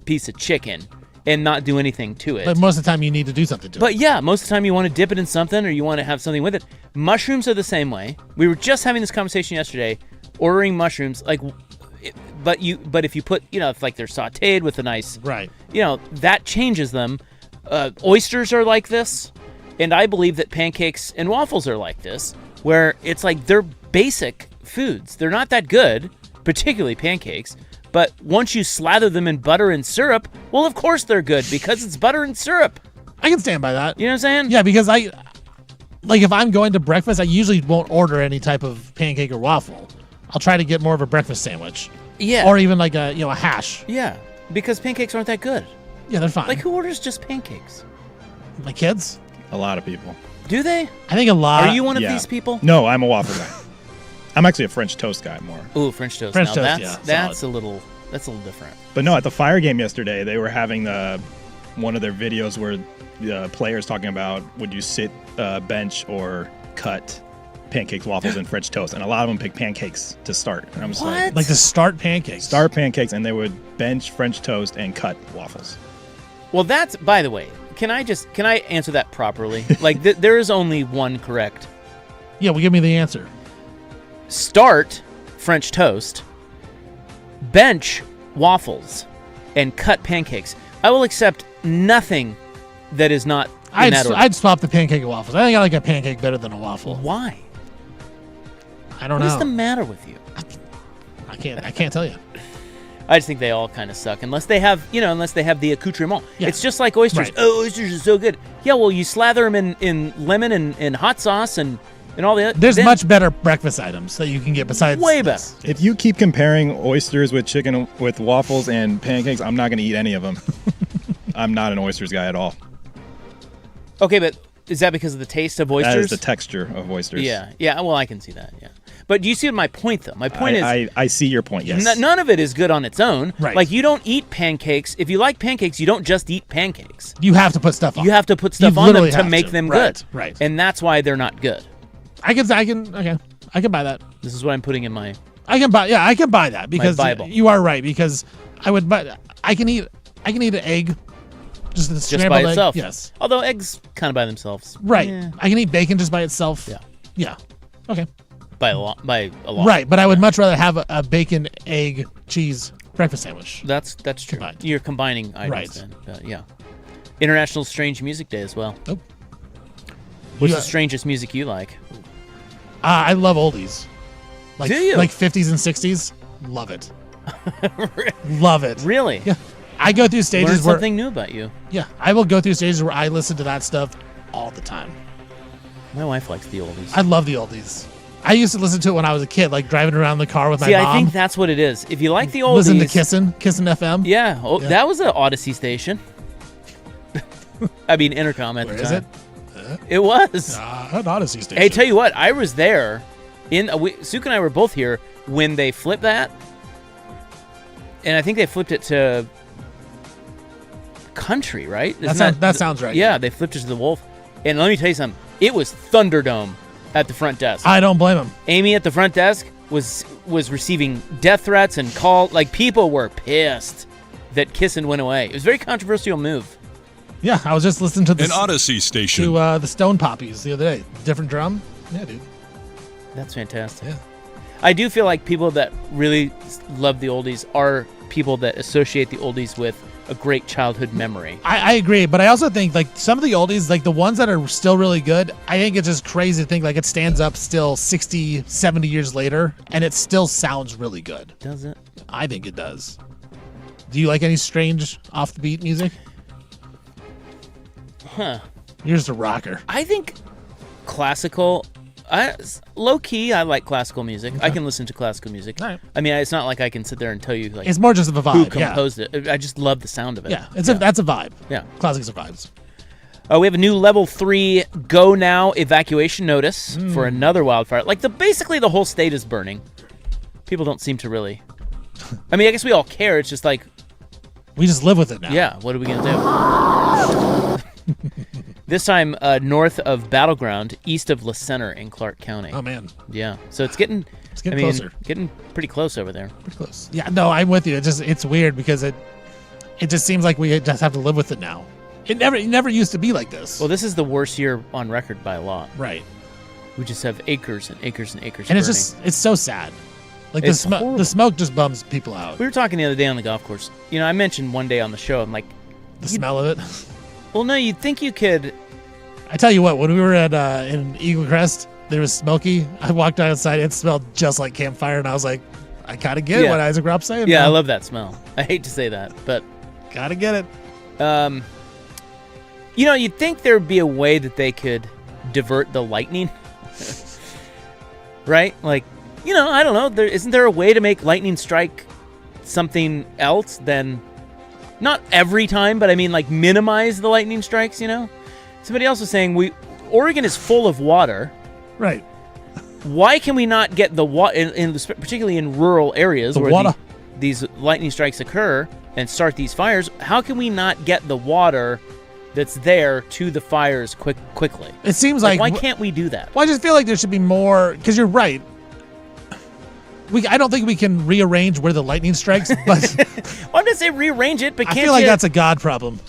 A: piece of chicken and not do anything to it.
B: But most of the time you need to do something to it.
A: But yeah, most of the time you want to dip it in something or you want to have something with it. Mushrooms are the same way. We were just having this conversation yesterday, ordering mushrooms. Like, but if you put, if like they're sautéed with a nice,
B: right,
A: that changes them. Oysters are like this, and I believe that pancakes and waffles are like this, where it's like they're basic foods. They're not that good, particularly pancakes. But once you slather them in butter and syrup, well, of course they're good because it's butter and syrup.
B: I can stand by that.
A: You know what I'm saying?
B: Yeah, because if I'm going to breakfast, I usually won't order any type of pancake or waffle. I'll try to get more of a breakfast sandwich.
A: Yeah.
B: Or even like a hash.
A: Yeah, because pancakes aren't that good.
B: Yeah, they're fine.
A: Like, who orders just pancakes?
B: My kids?
C: A lot of people.
A: Do they?
B: I think a lot.
A: Are you one of these people?
C: No, I'm a waffle guy. I'm actually a French toast guy more.
A: Ooh, French toast.
B: French
A: now,
B: toast,
A: that's a little different.
C: But no, at the Fire game yesterday, they were having one of their videos where the players talking about would you sit, bench, or cut pancakes, waffles, and French toast. And a lot of them picked pancakes to start. And I was
B: like to start pancakes.
C: Start pancakes, and they would bench French toast and cut waffles.
A: Well, that's, by the way, can I answer that properly? Like, there is only one correct.
B: Yeah, well, give me the answer.
A: Start French toast, bench waffles, and cut pancakes. I will accept nothing that is not in that order.
B: I'd swap the pancake and waffles. I think I like a pancake better than a waffle.
A: Why?
B: I don't know.
A: What is the matter with you?
B: I can't tell you.
A: I just think they all kind of suck unless they have the accoutrement. Yeah. It's just like oysters.
B: Right.
A: Oh, oysters are so good. Yeah, well, you slather them in lemon and hot sauce and And all the
B: There's much better breakfast items that you can get besides
A: way
B: this.
A: better.
C: If you keep comparing oysters with chicken with waffles and pancakes, I'm not going to eat any of them. I'm not an oysters guy at all.
A: Okay, but is that because of the taste of oysters?
C: That is the texture of oysters.
A: Yeah. Well, I can see that. Yeah. But do you see my point, though? My point is,
C: I see your point. Yes.
A: none of it is good on its own.
B: Right.
A: Like you don't eat pancakes. If you like pancakes, you don't just eat pancakes.
B: You have to put stuff on.
A: You have to put stuff
B: You
A: on them
B: literally
A: to
B: have
A: make
B: to.
A: them
B: Right,
A: good.
B: right.
A: And that's why they're not good.
B: I can buy that.
A: This is what I'm putting in my.
B: I can buy that because
A: Bible.
B: you are right because I can eat an egg just the
A: Just
B: scrambled
A: by
B: egg.
A: itself.
B: Yes.
A: Although eggs kind of by themselves.
B: Right.
A: Yeah.
B: I can eat bacon just by itself.
A: Yeah.
B: Yeah. Okay.
A: By a lot.
B: Right, but I would much rather have a bacon, egg, cheese breakfast sandwich.
A: That's true.
B: Combined.
A: You're combining items
B: Right.
A: then. But yeah. International Strange Music Day as well.
B: Oh.
A: What's
B: You-
A: the strangest music you like?
B: I love oldies. Like,
A: Do you?
B: Like 50s and 60s. Love it. Love it.
A: Really?
B: Yeah. I go through
A: Learn
B: stages where
A: something new about you.
B: yeah, I will go through stages where I listen to that stuff all the time.
A: My wife likes the oldies.
B: I love the oldies. I used to listen to it when I was a kid, like driving around the car with my
A: See,
B: mom.
A: I think that's what it is. If you like the oldies,
B: Listen to Kissin' FM.
A: Yeah,
B: Yeah.
A: that was an Odyssey station. I mean, Intercom at
B: Where
A: the
B: is
A: time.
B: it?
A: It was.
B: An Odyssey station.
A: Hey, tell you what, I was there. Suk and I were both here when they flipped that, and I think they flipped it to country, right?
B: That sounds right.
A: Yeah, they flipped it to the Wolf. And let me tell you something. It was Thunderdome at the front desk.
B: I don't blame him.
A: Amy at the front desk was receiving death threats and call. Like people were pissed that Kissin' went away. It was a very controversial move.
B: Yeah, I was just listening to
F: An Odyssey station.
B: to the Stone Poppies the other day. Different drum. Yeah, dude.
A: That's fantastic.
B: Yeah.
A: I do feel like people that really love the oldies are people that associate the oldies with a great childhood memory.
B: I agree, but I also think like some of the oldies, like the ones that are still really good, I think it's just crazy to think like it stands up still 60, 70 years later and it still sounds really good.
A: Does it?
B: I think it does. Do you like any strange off the beat music?
A: Huh.
B: You're just a rocker.
A: I think classical, low key, I like classical music. I can listen to classical music.
B: All right.
A: I mean, it's not like I can sit there and tell you like
B: It's more just of a vibe.
A: who composed it. I just love the sound of it.
B: Yeah, that's a vibe.
A: Yeah.
B: Classics are vibes.
A: We have a new level 3 go now evacuation notice for another wildfire. Like basically the whole state is burning. People don't seem to really. I mean, I guess we all care. It's just like,
B: We just live with it now.
A: yeah, what are we gonna do? This time north of Battleground, east of La Center in Clark County.
B: Oh man,
A: Yeah, so it's getting
B: closer.
A: Getting pretty close over there.
B: pretty close. Yeah, no, I'm with you. It's weird because it just seems like we just have to live with it now. It never used to be like this.
A: Well, this is the worst year on record by a lot.
B: Right.
A: We just have acres and acres and acres.
B: And
A: burning.
B: it's so sad. Like
A: It's
B: the
A: horrible.
B: smoke just bums people out.
A: We were talking the other day on the golf course. You know, I mentioned one day on the show, I'm like,
B: The smell of it.
A: well, no, you'd think you could.
B: I tell you what, when we were at in Eagle Crest, there was smoky. I walked outside, it smelled just like campfire, and I was like, I gotta get it.
A: Yeah.
B: What Isaac Rob saying.
A: Yeah,
B: man.
A: I love that smell. I hate to say that, but
B: Gotta get it.
A: you know, you'd think there'd be a way that they could divert the lightning, right? Like, you know, I don't know. Isn't there a way to make lightning strike something else than not every time, but I mean, like minimize the lightning strikes? You know, somebody else was saying Oregon is full of water.
B: Right.
A: Why can we not get the water, particularly in rural areas where
B: water.
A: these lightning strikes occur and start these fires? How can we not get the water that's there to the fires quickly?
B: It seems like
A: why can't we do that?
B: Well, I just feel like there should be more because you're right. I don't think we can rearrange where the lightning strikes, but
A: Well, I'm gonna say rearrange it, but
B: I
A: can't
B: feel like
A: you?
B: that's a God problem.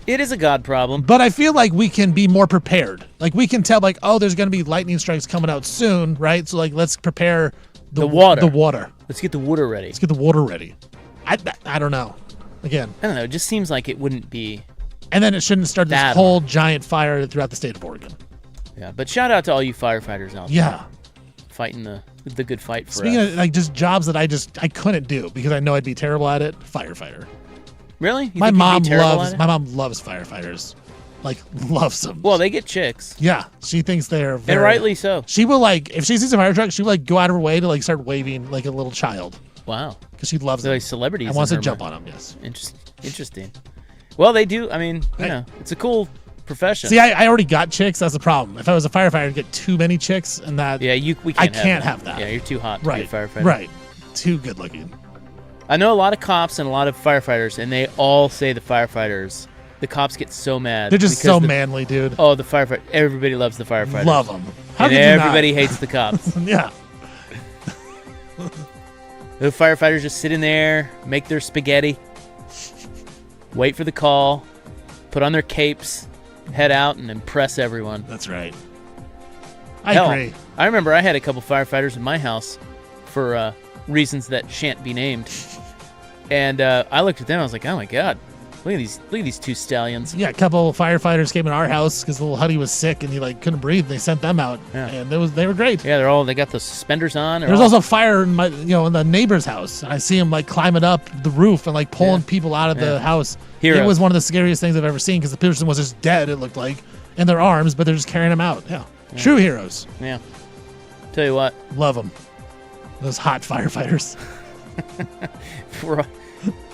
A: It is a God problem.
B: But I feel like we can be more prepared. Like we can tell, like, oh, there's going to be lightning strikes coming out soon, right? So like, let's prepare
A: The water.
B: The water.
A: Let's get the water ready.
B: Let's get the water ready. I don't know. Again,
A: I don't know. It just seems like it wouldn't be.
B: and then it shouldn't start this
A: That
B: whole giant fire throughout the state of Oregon.
A: Yeah, but shout out to all you firefighters out there
B: Yeah.
A: fighting the good fight for
B: Speaking
A: us.
B: of like just jobs that I couldn't do because I know I'd be terrible at it. Firefighter.
A: Really? You
B: My
A: think you'd be
B: mom
A: terrible at it?
B: loves firefighters. Like, loves them.
A: Well, they get chicks.
B: Yeah, she thinks they're very...
A: And rightly so.
B: She will, like, if she sees a fire truck, she will, like, go out of her way to, like, start waving like a little child.
A: Wow.
B: Because she loves
A: They're
B: them.
A: like celebrities.
B: And wants to jump on them, yes.
A: Interesting. Well, they do. I mean, you know, it's a cool profession.
B: See, I already got chicks. That's the problem. If I was a firefighter, I'd get too many chicks, and that...
A: Yeah, we can't
B: have that.
A: Yeah, you're too hot to be a firefighter.
B: Right. Too good looking.
A: I know a lot of cops and a lot of firefighters, and they all say the cops get so mad.
B: They're just so manly, dude.
A: Oh, the firefighter. Everybody loves the firefighters.
B: Love them.
A: And everybody hates the cops.
B: Yeah.
A: The firefighters just sit in there, make their spaghetti, wait for the call, put on their capes, head out, and impress everyone.
B: That's right.
A: I
B: agree.
A: I remember I had a couple firefighters in my house for reasons that shan't be named. And I looked at them, I was like, oh my God. Look at these two stallions.
B: Yeah, a couple firefighters came in our house because little Huddy was sick and he like couldn't breathe. And they sent them out, and they were great.
A: Yeah, they got the suspenders on.
B: There's also fire in in the neighbor's house. And I see him like climbing up the roof and like pulling people out of the house.
A: Heroes.
B: It was one of the scariest things I've ever seen because the person was just dead. It looked like in their arms, but they're just carrying him out. Yeah, true heroes.
A: Yeah. Tell you what,
B: love them. Those hot firefighters.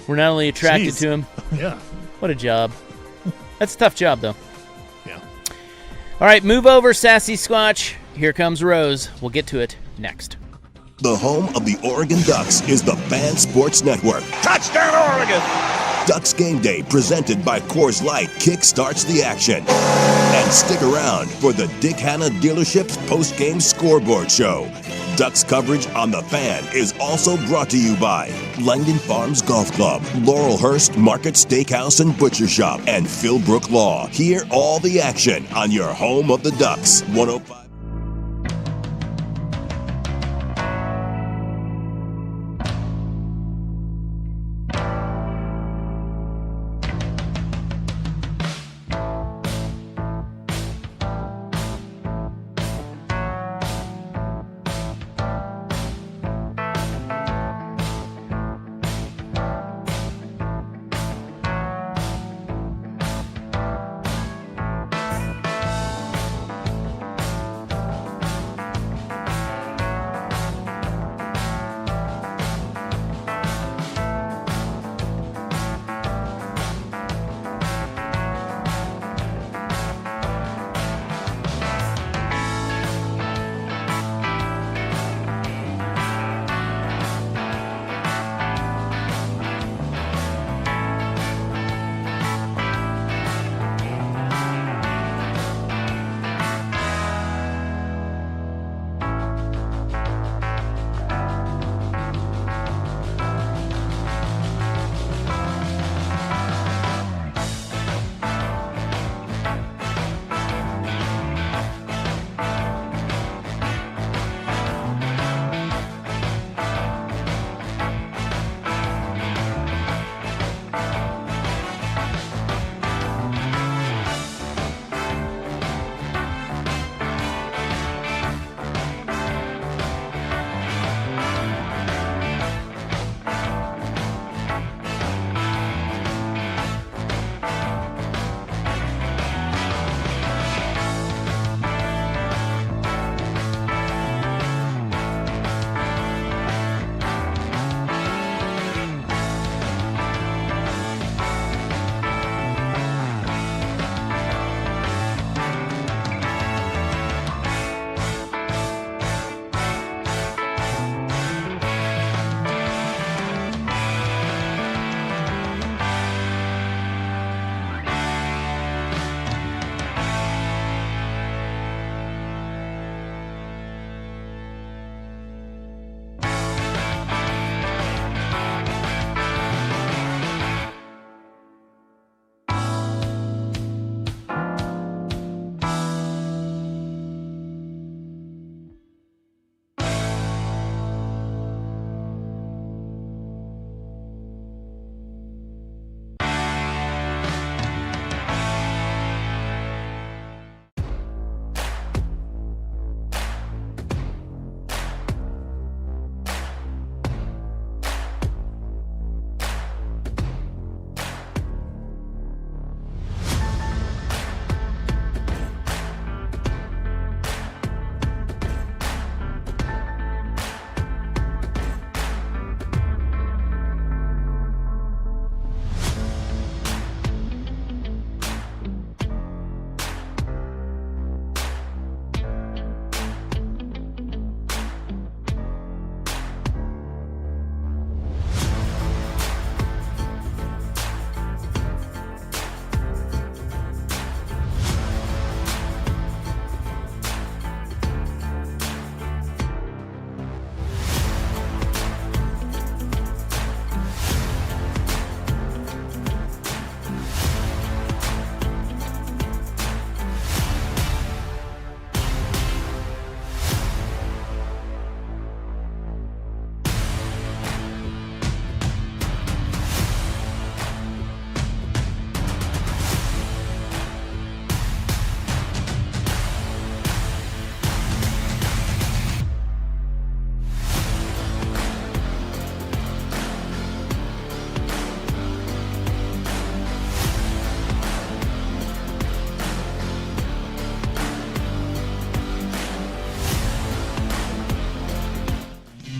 A: We're not only attracted to him.
B: Yeah.
A: What a job. That's a tough job, though.
B: Yeah.
A: All right, move over, Sassy Squatch. Here comes Rose. We'll get to it next.
D: The home of the Oregon Ducks is the Fan Sports Network.
E: Touchdown, Oregon!
D: Ducks Game Day, presented by Coors Light, kickstarts the action. And stick around for the Dick Hanna Dealership's post-game scoreboard show. Ducks coverage on The Fan is also brought to you by Langdon Farms Golf Club, Laurelhurst Market Steakhouse and Butcher Shop, and Philbrook Law. Hear all the action on your home of the Ducks. 105.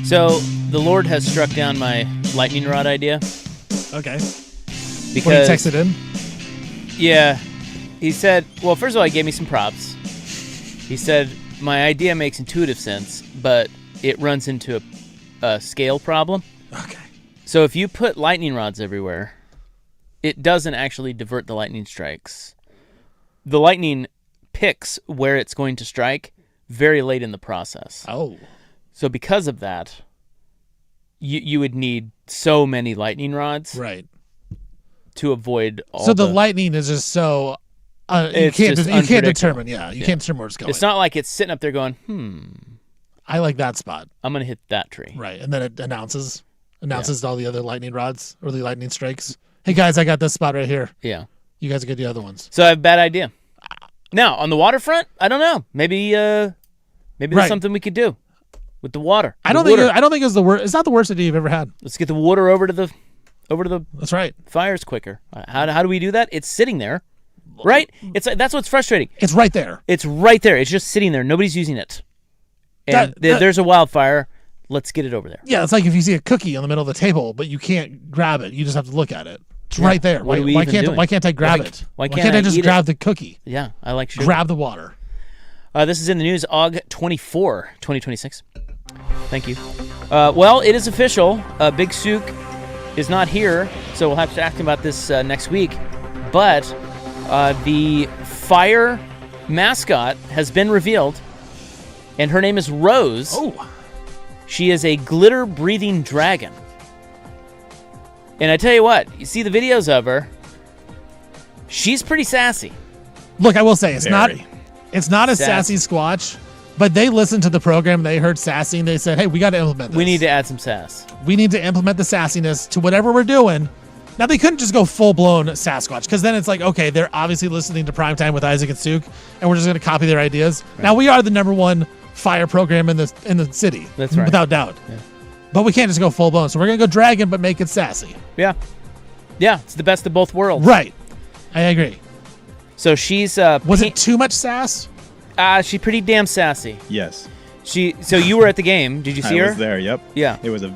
A: So the Lord has struck down my lightning rod idea.
B: Okay.
A: Because
B: when he texted in?
A: Yeah. He said, well, first of all, he gave me some props. He said, my idea makes intuitive sense, but it runs into a scale problem.
B: Okay.
A: So if you put lightning rods everywhere, it doesn't actually divert the lightning strikes. The lightning picks where it's going to strike very late in the process.
B: Oh.
A: So because of that, you would need so many lightning rods.
B: Right.
A: To avoid all
B: So the lightning is just so... you can't determine. Yeah, you can't determine where it's going.
A: It's not like it's sitting up there going,
B: I like that spot.
A: I'm going to hit that tree.
B: Right, and then it announces to all the other lightning rods or the lightning strikes. Hey guys, I got this spot right here.
A: Yeah.
B: You guys get the other ones.
A: So I have a bad idea. Now, on the waterfront, I don't know. Maybe there's something we could do with the water.
B: I don't think it's the worst. It's not the worst idea you've ever had.
A: Let's get the water over to the
B: That's right.
A: fires quicker. How do we do that? It's sitting there. Right? It's like, that's what's frustrating.
B: It's right there.
A: It's right there. It's just sitting there. Nobody's using it. And there's a wildfire. Let's get it over there.
B: Yeah, it's like if you see a cookie on the middle of the table, but you can't grab it. You just have to look at it. It's right there. Why can't I grab it?
A: Why can't
B: I just grab the cookie?
A: Yeah, I like sugar.
B: Grab the water.
A: This is in the news, Aug 24, 2026. Thank you. Well, it is official. Big Sook is not here, so we'll have to ask him about this next week. But the fire mascot has been revealed, and her name is Rose.
B: Oh.
A: She is a glitter-breathing dragon. And I tell you what, you see the videos of her, she's pretty sassy.
B: Look, I will say, it's not a sassy Squatch, but they listened to the program, they heard sassy, and they said, hey, we got to implement this.
A: We need to add some sass.
B: We need to implement the sassiness to whatever we're doing. Now, they couldn't just go full-blown Sasquatch, because then it's like, okay, they're obviously listening to Primetime with Isaac and Sook, and we're just going to copy their ideas. Right. Now, we are the #1 fire program in the city. That's right. Without doubt. Yeah. But we can't just go full-blown, so we're going to go dragon, but make it sassy.
A: Yeah. Yeah, it's the best of both worlds.
B: Right. I agree.
A: So she's...
B: was it too much sass?
A: She's pretty damn sassy.
C: Yes.
A: So you were at the game. Did you see her?
C: I was there, yep.
A: Yeah.
C: It was a...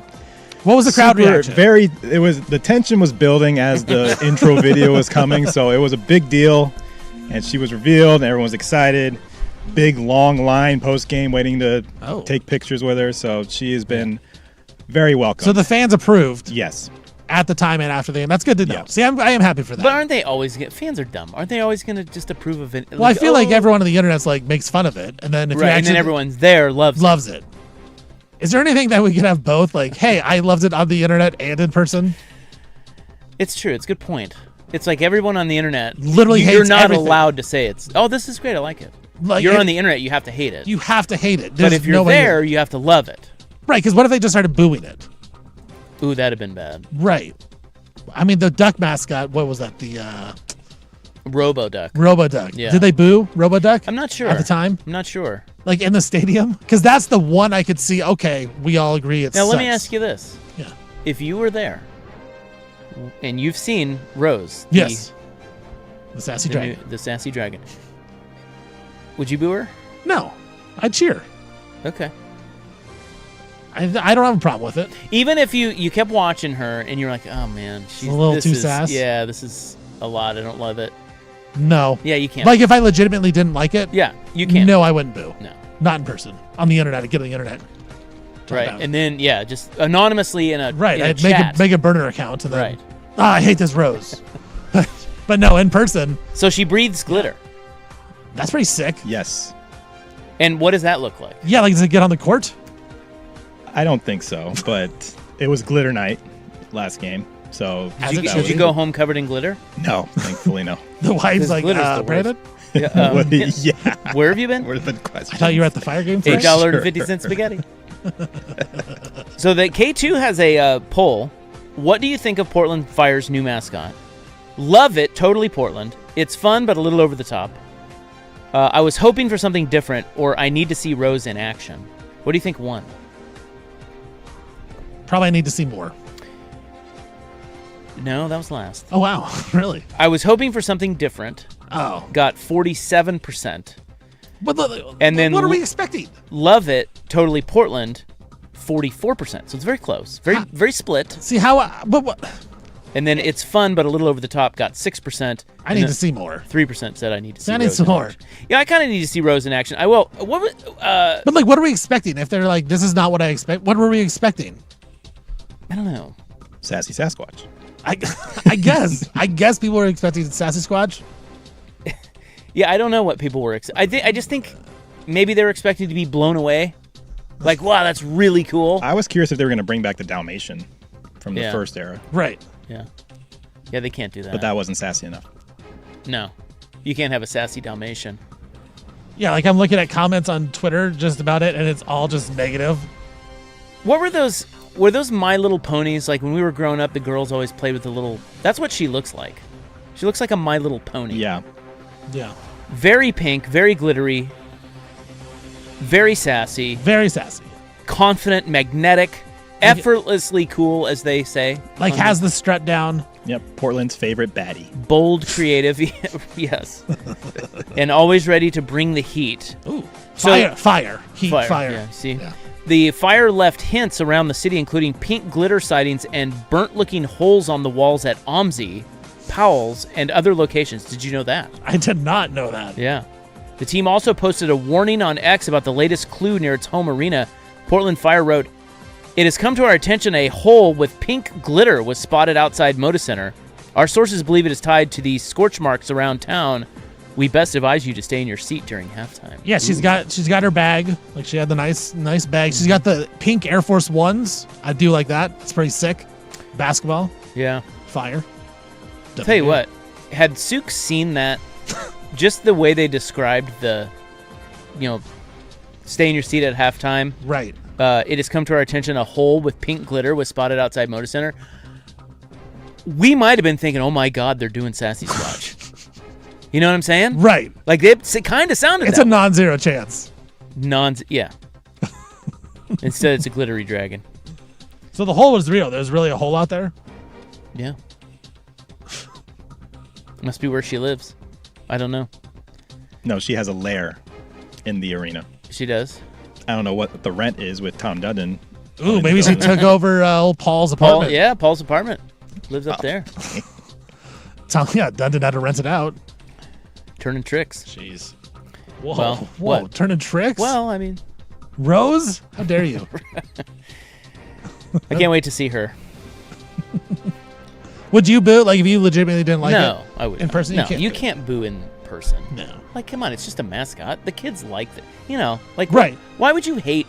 B: What was the crowd reaction?
C: The tension was building as the intro video was coming, so it was a big deal. And she was revealed, and everyone was excited. Big, long line post-game waiting to take pictures with her, so she has been very welcome.
B: So the fans approved.
C: Yes.
B: At the time and after the game. That's good to know. Yeah. See, I am happy for that.
A: But aren't they always... Fans are dumb. Aren't they always going to just approve of it?
B: Well, I feel like everyone on the internet's like makes fun of it, and then if
A: and then everyone's there loves it.
B: Is there anything that we could have both? Like, hey, I loved it on the internet and in person.
A: It's true. It's a good point. It's like everyone on the internet
B: literally hates
A: you're not
B: everything.
A: allowed to say it's. Oh, this is great. I like it. Like you're on the internet. You have to hate it.
B: You have to hate it.
A: But if you're there, you have to love it.
B: Right? Because what if they just started booing it?
A: Ooh, that'd have been bad.
B: Right. I mean, the duck mascot. What was that? The
A: Robo-Duck.
B: Robo-Duck.
A: Yeah.
B: Did they boo Robo-Duck?
A: I'm not sure.
B: At the time?
A: I'm not sure.
B: Like in the stadium? Because that's the one I could see, okay, we all agree it's
A: Now, let me ask you this.
B: Yeah.
A: If you were there and you've seen Rose.
B: Yes. The sassy dragon.
A: The sassy dragon. Would you boo her?
B: No. I'd cheer.
A: Okay.
B: I don't have a problem with it.
A: Even if you kept watching her and you're like, oh, man. She's
B: a little too sass?
A: Yeah, this is a lot. I don't love it.
B: No.
A: Yeah, you can't.
B: Like if I legitimately didn't like it.
A: Yeah, you can't.
B: No, I wouldn't boo.
A: No.
B: Not in person. On the internet. I'd get on the internet.
A: Right. And then, yeah, just anonymously in a
B: I'd
A: chat.
B: make a burner account. And then,
A: right.
B: I hate this Rose. But no, in person.
A: So she breathes glitter.
B: That's pretty sick.
C: Yes.
A: And what does that look like?
B: Yeah, like does it get on the court?
C: I don't think so, but it was glitter night last game. So
A: did you go home covered in glitter?
C: No, thankfully no.
B: The wife's like, Brandon?
A: Yeah, where have you been?
C: Would have been question.
B: I thought you were at the fire game.
A: $8.50 spaghetti. So the K2 has a poll. What do you think of Portland Fire's new mascot? Love it, totally Portland. It's fun, but a little over the top. I was hoping for something different, or I need to see Rose in action. What do you think won?
B: Probably need to see more.
A: No, that was last.
B: Oh, wow. Really?
A: I was hoping for something different.
B: Oh.
A: Got 47%.
B: But
A: and then
B: what are we expecting?
A: Love it, totally Portland, 44%. So it's very close. Very split.
B: See how, but what?
A: And then It's Fun but a little over the top got 6%.
B: I need to see more.
A: 3% said I need to see.
B: I need some more.
A: Yeah, I kind of need to see Rose in action. I will.
B: But like, what are we expecting? If they're like, this is not what I expect. What were we expecting?
A: I don't know.
C: Sassy Sasquatch.
B: I guess. I guess people were expecting Sassy Squatch.
A: Yeah, I don't know what people were. I just think maybe they were expecting to be blown away. Like, wow, that's really cool.
C: I was curious if they were going to bring back the Dalmatian from the first era.
B: Right.
A: Yeah. Yeah, they can't do that.
C: But that wasn't sassy enough.
A: No. You can't have a sassy Dalmatian.
B: Yeah, like I'm looking at comments on Twitter just about it, and it's all just negative.
A: What were those? Were those My Little Ponies? Like when we were growing up, the girls always played with the little... That's what she looks like. She looks like a My Little Pony.
C: Yeah.
B: Yeah.
A: Very pink, very glittery, very sassy.
B: Very sassy.
A: Confident, magnetic, effortlessly cool, as they say.
B: Like has the strut down.
C: Yep. Portland's favorite baddie.
A: Bold, creative, yes. And always ready to bring the heat.
B: Ooh. Fire. Heat, fire.
A: Yeah, see?
B: Yeah.
A: The fire left hints around the city, including pink glitter sightings and burnt-looking holes on the walls at OMSI, Powell's, and other locations. Did you know that?
B: I did not know that.
A: Yeah. The team also posted a warning on X about the latest clue near its home arena. Portland Fire wrote, "It has come to our attention a hole with pink glitter was spotted outside Moda Center. Our sources believe it is tied to the scorch marks around town. We best advise you to stay in your seat during halftime."
B: Yeah, she's got her bag. Like she had the nice bag. She's got the pink Air Force Ones. I do like that. It's pretty sick. Basketball.
A: Yeah.
B: Fire.
A: Tell you what, had Sook seen that, just the way they described the, stay in your seat at halftime.
B: Right.
A: It has come to our attention a hole with pink glitter was spotted outside Moda Center. We might have been thinking, oh my God, they're doing Sassy Squatch. You know what I'm saying?
B: Right.
A: Like it kind of sounded.
B: It's a non-zero chance.
A: Yeah. Instead, it's a glittery dragon.
B: So the hole was real. There's really a hole out there.
A: Yeah. Must be where she lives. I don't know.
C: No, she has a lair in the arena.
A: She does.
C: I don't know what the rent is with Tom Dudden.
B: Ooh, maybe she took over old Paul's apartment.
A: Paul's apartment. Lives up there.
B: Dudden had to rent it out.
A: Turning tricks.
B: Jeez. Whoa.
A: Well,
B: whoa.
A: what?
B: Turning tricks?
A: Well, I mean.
B: Rose? How dare you?
A: I can't wait to see her.
B: Would you boo? Like if you legitimately didn't like it?
A: No, I would.
B: In person?
A: No, you can't boo in person.
B: No.
A: Like, come on, it's just a mascot. The kids like it.
B: Right.
A: Why would you hate?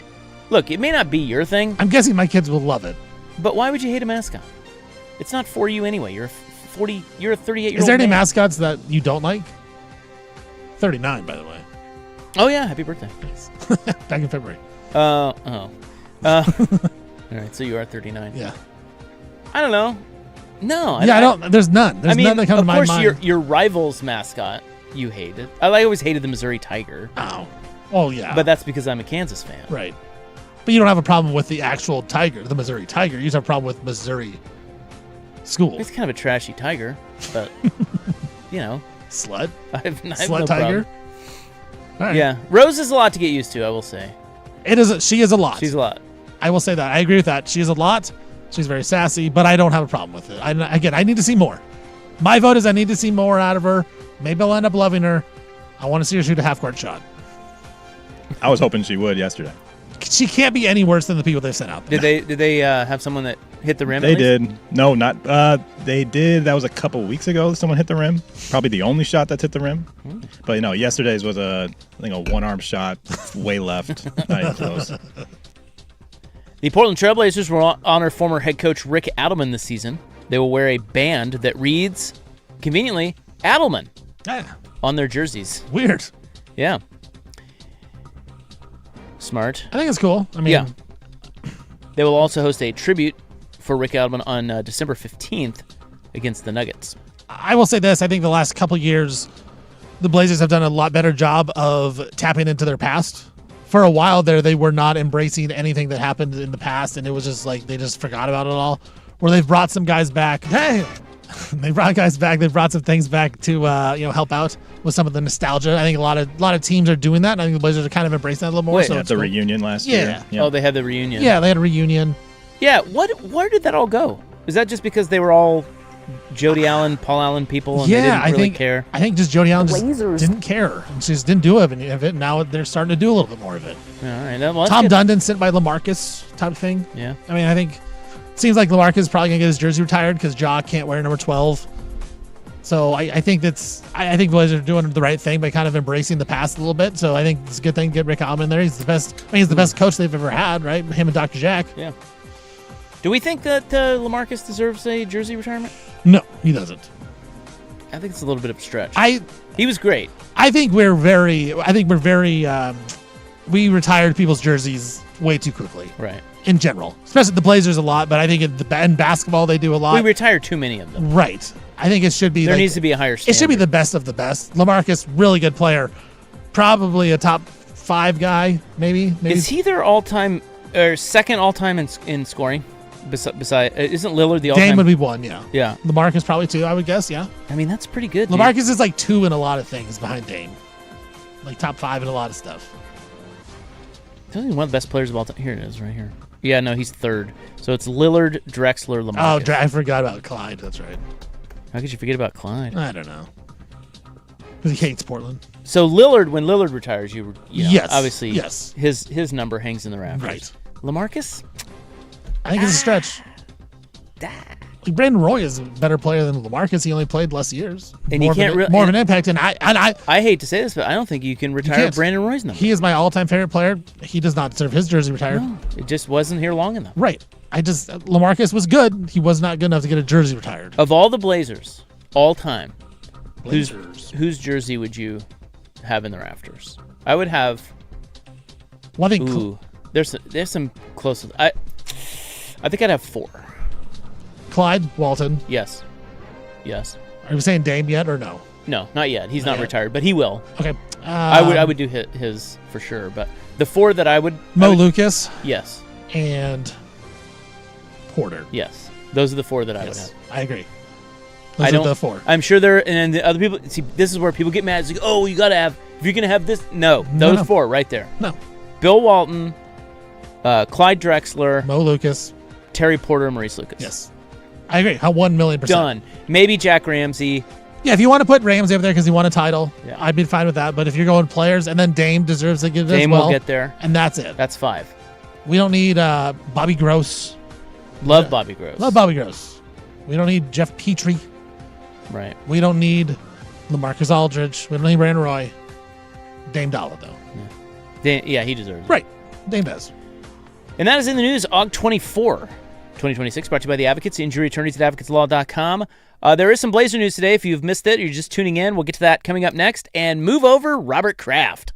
A: Look, it may not be your thing.
B: I'm guessing my kids will love it.
A: But why would you hate a mascot? It's not for you anyway. You're a 38-year-old.
B: Is there any
A: man.
B: mascots that you don't like? 39, by the way.
A: Oh yeah, happy birthday.
B: Back in February.
A: All right, so you are 39.
B: Yeah.
A: I don't know. No.
B: I don't. There's none. There's none that come to my mind.
A: Of course, your rival's mascot you hated. I always hated the Missouri Tiger.
B: Oh yeah.
A: But that's because I'm a Kansas fan.
B: Right. But you don't have a problem with the actual tiger, the Missouri Tiger. You just have a problem with Missouri school.
A: It's kind of a trashy tiger, but
B: Slut.
A: I have
B: Slut
A: no
B: tiger.
A: All right. Yeah, Rose is a lot to get used to. I will say.
B: It is. She is a lot.
A: She's a lot.
B: I will say that. I agree with that. She is a lot. She's very sassy, but I don't have a problem with it. I need to see more. My vote is I need to see more out of her. Maybe I'll end up loving her. I want to see her shoot a half-court shot.
C: I was hoping she would yesterday.
B: She can't be any worse than the people they've sent out there.
A: Did they have someone that hit the rim?
C: They did. No, not. They did. That was a couple weeks ago. Someone hit the rim. Probably the only shot that's hit the rim. But yesterday's was I think a one-arm shot, way left. Not even close.
A: The Portland Trailblazers will honor former head coach Rick Adelman this season. They will wear a band that reads, conveniently, Adelman on their jerseys.
B: Weird.
A: Yeah. Smart.
B: I think it's cool. I mean,
A: yeah. They will also host a tribute for Rick Adelman on December 15th against the Nuggets.
B: I will say this. I think the last couple years, the Blazers have done a lot better job of tapping into their past. For a while there, they were not embracing anything that happened in the past, and it was just like they just forgot about it all. Where they've brought some guys back. Hey, They brought guys back. They brought some things back to help out with some of the nostalgia. I think a lot of teams are doing that. And I think the Blazers are kind of embracing that a little more.
C: Wait, so the reunion last year.
A: Yeah. Oh, they had the reunion.
B: Yeah, they had a reunion.
A: Yeah. Where did that all go? Is that just because they were all Jody Allen, Paul Allen people, and they didn't really care?
B: I think just Jody Allen just didn't care and just didn't do any of it. Now they're starting to do a little bit more of it.
A: All right. Well,
B: Tom Dundon sent by LaMarcus type of thing.
A: Yeah.
B: I mean, I think it seems like LaMarcus is probably gonna get his jersey retired because Ja can't wear number 12. So I think the Blazers are doing the right thing by kind of embracing the past a little bit. So I think it's a good thing to get Rick Allen in there. He's the best. I mean, he's the best coach they've ever had, right? Him and Dr. Jack.
A: Yeah. Do we think that LaMarcus deserves a jersey retirement?
B: No, he doesn't.
A: I think it's a little bit of a stretch. He was great.
B: I think we're very. We retired people's jerseys way too quickly.
A: Right.
B: In general, especially the Blazers a lot, but I think in basketball they do a lot.
A: We retire too many of them.
B: Right. I think it should be.
A: There needs to be a higher standard.
B: It should be the best of the best. LaMarcus, really good player, probably a top 5 guy, maybe.
A: Is he their all-time or second all-time in scoring? Beside, isn't Lillard the all-time?
B: Dame would be 1, yeah.
A: Yeah.
B: LaMarcus probably 2, I would guess, yeah.
A: I mean, that's pretty good.
B: LaMarcus is like 2 in a lot of things behind Dame, like top 5 in a lot of stuff.
A: He's one of the best players of all time. Here it is, right here. Yeah, no, he's 3rd. So it's Lillard, Drexler, LaMarcus.
B: Oh, I forgot about Clyde. That's right.
A: How could you forget about Clyde?
B: I don't know. Because he hates Portland.
A: So Lillard, when Lillard retires, you know,
B: yes,
A: obviously
B: yes.
A: his number hangs in the rafters.
B: Right.
A: LaMarcus?
B: I think it's a stretch. Like Brandon Roy is a better player than LaMarcus. He only played less years.
A: And you can't really
B: more of an impact. And I
A: hate to say this, but I don't think you can retire Brandon Roy's number.
B: He is my all-time favorite player. He does not deserve his jersey retired.
A: No, it just wasn't here long enough.
B: Right. LaMarcus was good. He was not good enough to get a jersey retired.
A: Of all the Blazers, all time,
B: Blazers.
A: whose jersey would you have in the rafters? I would have.
B: Well, I think
A: there's some close. I think I'd have 4.
B: Clyde, Walton.
A: Yes.
B: Are we saying Dame yet or no?
A: No, not yet. He's not retired, but he will.
B: Okay.
A: I would do his for sure, but the 4 that I would.
B: Lucas.
A: Yes.
B: And Porter.
A: Yes. Those are the 4 that I would have.
B: I agree. Those are the 4.
A: I'm sure and the other people see. This is where people get mad. It's like, oh, you gotta have. If you're gonna have this, those 4 right there.
B: No.
A: Bill Walton, Clyde Drexler,
B: Mo Lucas,
A: Terry Porter, and Maurice Lucas.
B: Yes. I agree. 1,000,000%.
A: Done. Maybe Jack Ramsey.
B: Yeah, if you want to put Ramsey up there because he won a title,
A: yeah.
B: I'd be fine with that. But if you're going players, and then Dame deserves to get it
A: Dame
B: as well.
A: Will get there.
B: And that's it.
A: That's 5.
B: We don't need Bobby Gross.
A: Love Bobby Gross.
B: Love Bobby Gross. We don't need Jeff Petrie.
A: Right.
B: We don't need LaMarcus Aldridge. We don't need Brandon Roy. Dame Dollar, though.
A: Yeah, he deserves it.
B: Right. Dame does.
A: And that is in the news, Aug 24, 2026, brought to you by the Advocates, injury attorneys at advocateslaw.com. There is some Blazer news today. If you've missed it, you're just tuning in. We'll get to that coming up next. And move over, Robert Kraft.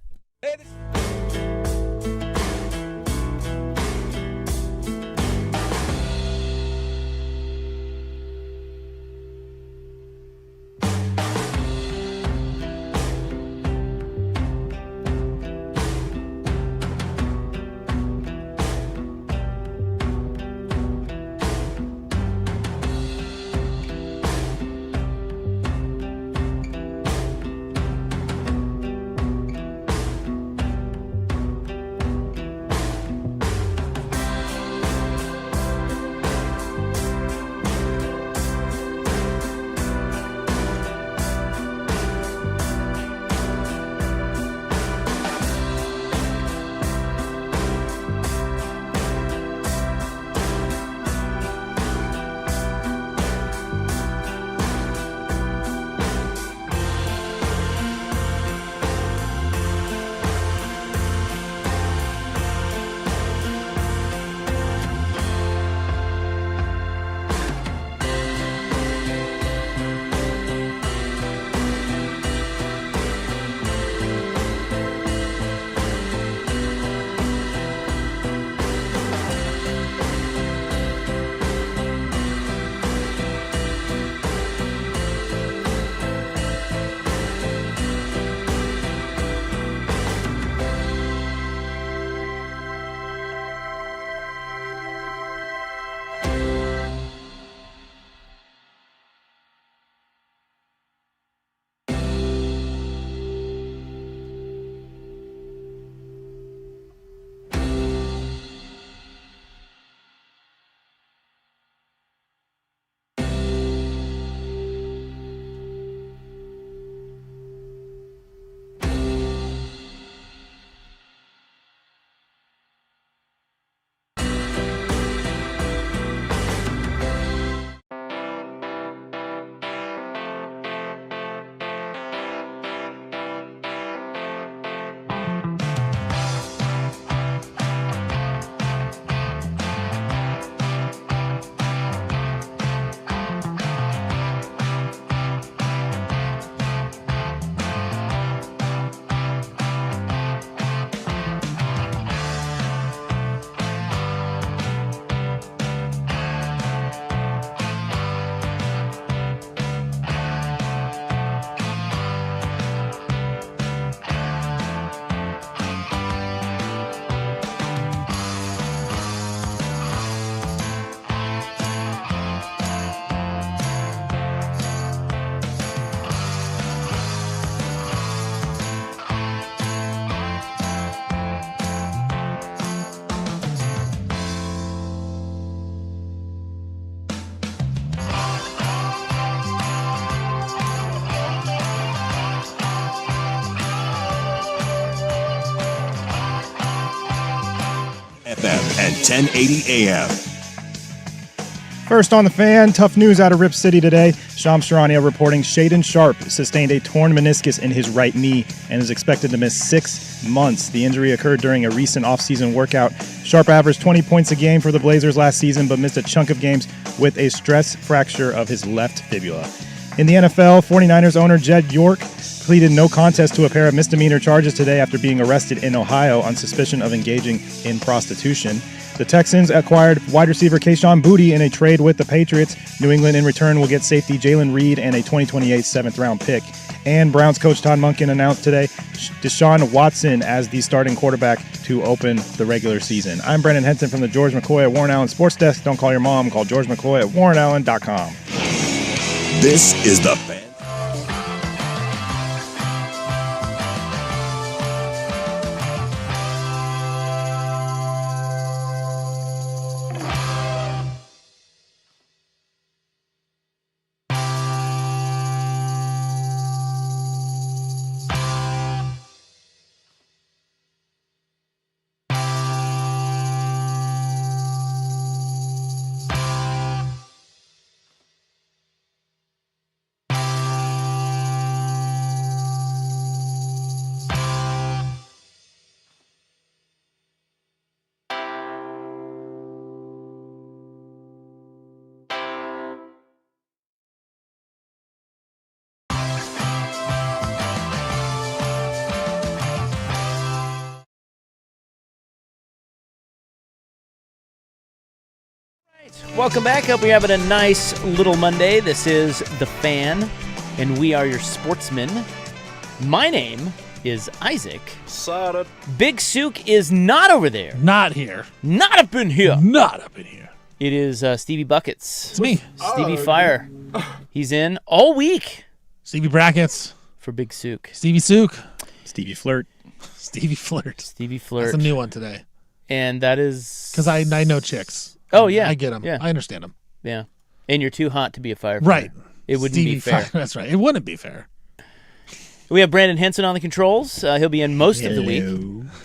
D: FM and 1080 AM.
C: First on the Fan, tough news out of Rip City today. Shams Charania reporting Shaden Sharp sustained a torn meniscus in his right knee and is expected to miss 6 months. The injury occurred during a recent offseason workout. Sharp averaged 20 points a game for the Blazers last season, but missed a chunk of games with a stress fracture of his left fibula. In the NFL, 49ers owner Jed York pleaded no contest to a pair of misdemeanor charges today after being arrested in Ohio on suspicion of engaging in prostitution. The Texans acquired wide receiver Kayshon Boutte in a trade with the Patriots. New England in return will get safety Jalen Reed and a 2028 7th-round pick. And Browns coach Todd Monken announced today Deshaun Watson as the starting quarterback to open the regular season. I'm Brendan Henson from the George McCoy at Warren Allen Sports Desk. Don't call your mom. Call George McCoy at warrenallen.com.
D: This is the Fan.
A: Welcome back. Hope you're having a nice little Monday. This is The Fan, and we are your sportsmen. My name is Isaac. Big Sook is not over there.
B: Not here.
A: Not up in here.
B: Not up in here.
A: It is Stevie Buckets.
B: It's me.
A: Stevie Fire. He's in all week
B: Stevie Brackets.
A: for Big Sook.
B: Stevie Sook.
C: Stevie Flirt.
B: Stevie Flirt.
A: Stevie Flirt.
B: That's a new one today.
A: And that is...
B: Because I know chicks.
A: Oh, yeah.
B: I get them.
A: Yeah.
B: I understand them.
A: Yeah. And you're too hot to be a firefighter.
B: Right.
A: It wouldn't
B: Stevie
A: be fair.
B: That's right. It wouldn't be fair.
A: We have Brandon Henson on the controls. He'll be in most of the week.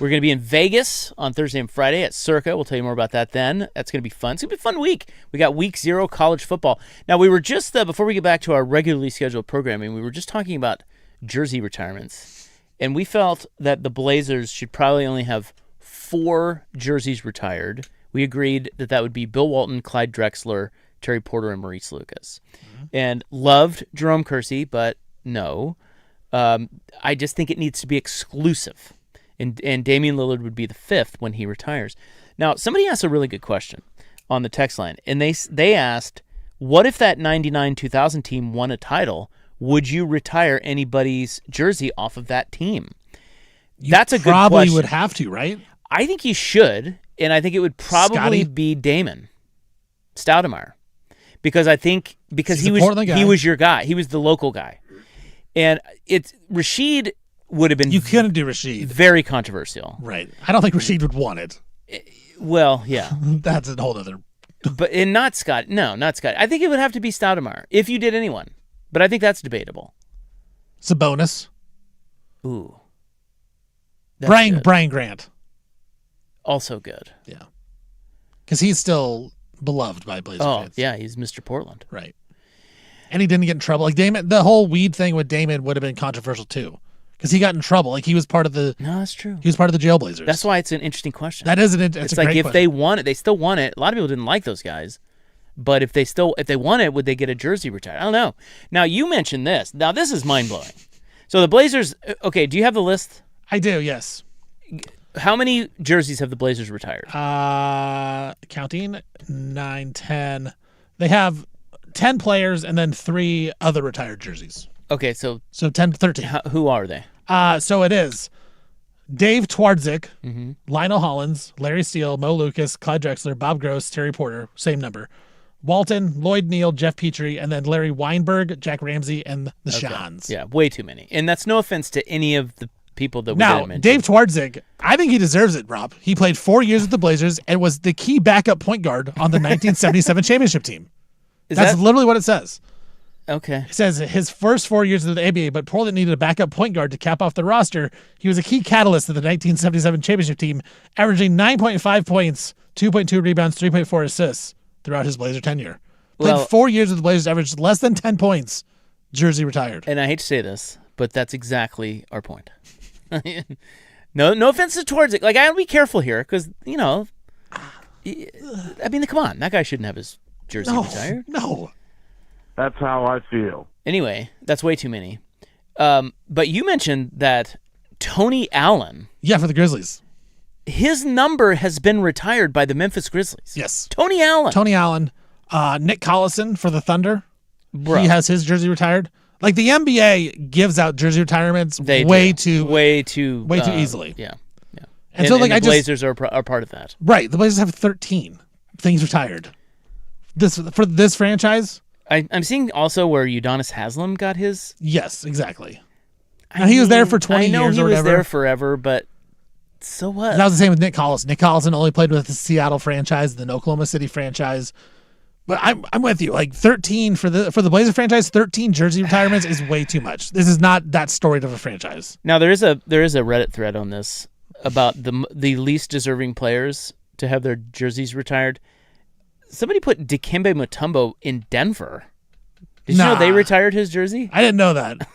A: We're going to be in Vegas on Thursday and Friday at Circa. We'll tell you more about that then. That's going to be fun. It's going to be a fun week. We got week 0 college football. Now, we were just, before we get back to our regularly scheduled programming, we were just talking about jersey retirements. And we felt that the Blazers should probably only have 4 jerseys retired. We agreed that that would be Bill Walton, Clyde Drexler, Terry Porter, and Maurice Lucas. Mm-hmm. And loved Jerome Kersey, but no. I just think it needs to be exclusive. And Damian Lillard would be the 5th when he retires. Now, somebody asked a really good question on the text line. And they asked, what if that 99-2000 team won a title? Would you retire anybody's jersey off of that team? That's a good question.
B: Probably would have to, right?
A: I think you should. And I think it would probably be Damon Stoudemire, because he was your guy. He was the local guy, and Rasheed would have been.
B: You couldn't do Rasheed.
A: Very controversial,
B: right? I don't think Rasheed would want it.
A: Well, yeah,
B: that's a whole other.
A: And not Scott. No, not Scott. I think it would have to be Stoudemire if you did anyone, but I think that's debatable.
B: Sabonis.
A: Ooh,
B: Brian Grant.
A: Also good.
B: Yeah. Because he's still beloved by Blazer fans.
A: Yeah, he's Mr. Portland.
B: Right. And he didn't get in trouble. Like Damon, the whole weed thing with Damon would have been controversial too. Because he got in trouble. Like he was part of the...
A: No, that's true.
B: He was part of the Jailblazers.
A: That's why it's an interesting question.
B: That is
A: it's like if they won it, they still won it. A lot of people didn't like those guys. But if they won it, would they get a jersey retired? I don't know. Now, you mentioned this. Now, this is mind-blowing. So the Blazers... Okay, do you have the list?
B: I do, yes.
A: How many jerseys have the Blazers retired?
B: Counting 9, 10. They have 10 players and then 3 other retired jerseys.
A: Okay, so
B: 10 to 13.
A: Who are they?
B: So it is Dave Twardzik,
A: mm-hmm.
B: Lionel Hollins, Larry Steele, Mo Lucas, Clyde Drexler, Bob Gross, Terry Porter, same number. Walton, Lloyd Neal, Jeff Petrie, and then Larry Weinberg, Jack Ramsey, and the Shans.
A: Yeah, way too many. And that's no offense to any of the people that we
B: now,
A: didn't mention.
B: Dave Twardzik, I think he deserves it, Rob. He played 4 years with the Blazers and was the key backup point guard on the 1977 championship team. That's literally what it says.
A: Okay.
B: It says his first 4 years of the ABA, but Portland needed a backup point guard to cap off the roster. He was a key catalyst of the 1977 championship team, averaging 9.5 points, 2.2 rebounds, 3.4 assists throughout his Blazer tenure. Played 4 years with the Blazers, averaged less than 10 points. Jersey retired.
A: And I hate to say this, but that's exactly our point. No offense towards it. Like, I gotta be careful here because, I mean, come on. That guy shouldn't have his jersey retired.
B: No.
F: That's how I feel.
A: Anyway, that's way too many. But you mentioned that Tony Allen.
B: Yeah, for the Grizzlies.
A: His number has been retired by the Memphis Grizzlies.
B: Yes.
A: Tony Allen.
B: Nick Collison for the Thunder.
A: Bro.
B: He has his jersey retired. Like, the NBA gives out jersey retirements way too easily.
A: Yeah.
B: And so, like,
A: the Blazers are part of that.
B: Right. The Blazers have 13 things retired. For this franchise.
A: I'm seeing also where Udonis Haslem got his.
B: Yes, exactly. Now, he was there for 20 years or whatever.
A: I know he was there forever, but so what?
B: That was the same with Nick Collison. Nick Collison only played with the Seattle franchise, the Oklahoma City franchise. But I'm with you. Like, 13 for the Blazer franchise, 13 jersey retirements is way too much. This is not that storied of a franchise.
A: Now there is a Reddit thread on this about the least deserving players to have their jerseys retired. Somebody put Dikembe Mutombo in Denver. Did you know they retired his jersey?
B: I didn't know that.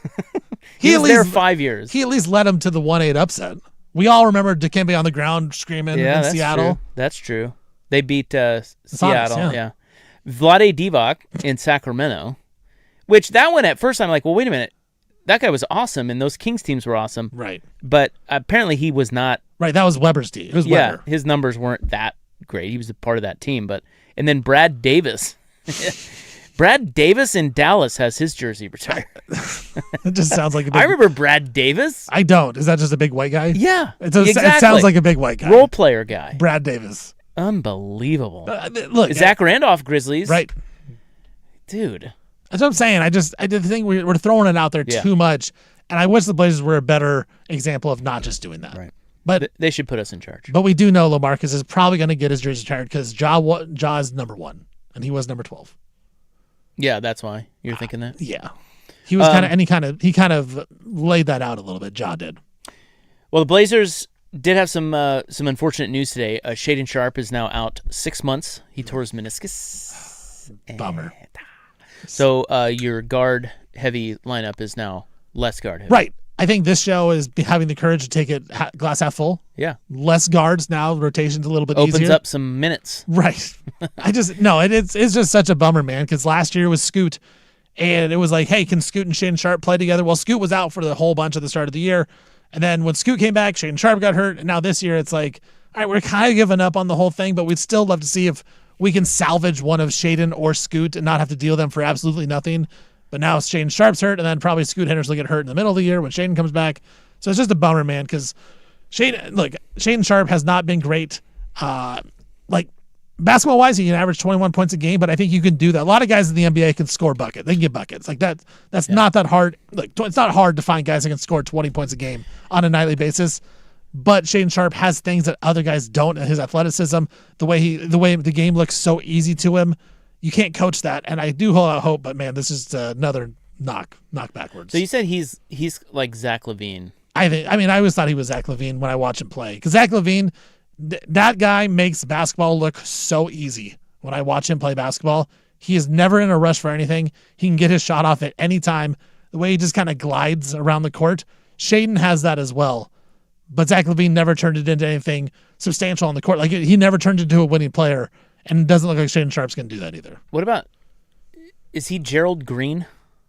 A: he was there 5 years.
B: He at least led him to the 1-8 upset. We all remember Dikembe on the ground screaming in Seattle.
A: True. That's true. They beat Seattle. Yeah. Vlade Divac in Sacramento, which that one at first I'm like, well, wait a minute. That guy was awesome, and those Kings teams were awesome.
B: Right.
A: But apparently he was not.
B: Right, that was Weber's team. It was Weber.
A: His numbers weren't that great. He was a part of that team. And then Brad Davis. Brad Davis in Dallas has his jersey retired.
B: It just sounds like a big...
A: I remember Brad Davis.
B: I don't. Is that just a big white guy?
A: Yeah,
B: exactly. It sounds like a big white guy.
A: Role player guy.
B: Brad Davis.
A: Unbelievable.
B: Look,
A: Zach Randolph, Grizzlies.
B: Right.
A: Dude.
B: That's what I'm saying. I did think we're throwing it out there too much, and I wish the Blazers were a better example of not just doing that.
A: Right.
B: But
A: they should put us in charge.
B: But we do know LaMarcus is probably going to get his jersey retired because Ja is number 1, and he was number 12.
A: Yeah, that's why you're thinking that.
B: Yeah, he was he kind of laid that out a little bit. Ja did.
A: Well, the Blazers did have some unfortunate news today. Shaedon Sharpe is now out 6 months. He tore his meniscus.
B: Bummer.
A: So your guard-heavy lineup is now less guard-heavy.
B: Right. I think this show is having the courage to take it glass half full.
A: Yeah.
B: Less guards now. Rotation's a little bit easier.
A: Opens up some minutes.
B: Right. It's just such a bummer, man, because last year was Scoot, and it was like, hey, can Scoot and Shaedon Sharpe play together? Well, Scoot was out for the whole bunch at the start of the year, and then when Scoot came back, Shaedon Sharpe got hurt, and now this year it's like, all right, we're kind of giving up on the whole thing, but we'd still love to see if we can salvage one of Shaedon or Scoot and not have to deal with them for absolutely nothing. But now Shaedon Sharpe's hurt, and then probably Scoot Henderson will get hurt in the middle of the year when Shaedon comes back. So it's just a bummer, man, because Shaedon Sharpe has not been great. Basketball-wise, he can average 21 points a game, but I think you can do that. A lot of guys in the NBA can score buckets. They can get buckets. Like that. That's not that hard. Like, it's not hard to find guys that can score 20 points a game on a nightly basis. But Shaedon Sharpe has things that other guys don't. His athleticism, the way the game looks so easy to him. You can't coach that, and I do hold out hope, but man, this is another knock backwards.
A: So you said he's like Zach LaVine.
B: I always thought he was Zach LaVine when I watch him play, because Zach LaVine, that guy makes basketball look so easy. When I watch him play basketball, he is never in a rush for anything. He can get his shot off at any time. The way he just kind of glides around the court, Shaedon has that as well. But Zach LaVine never turned it into anything substantial on the court. Like, he never turned into a winning player. And it doesn't look like Shaedon Sharpe's going to do that either.
A: What about, is he Gerald Green?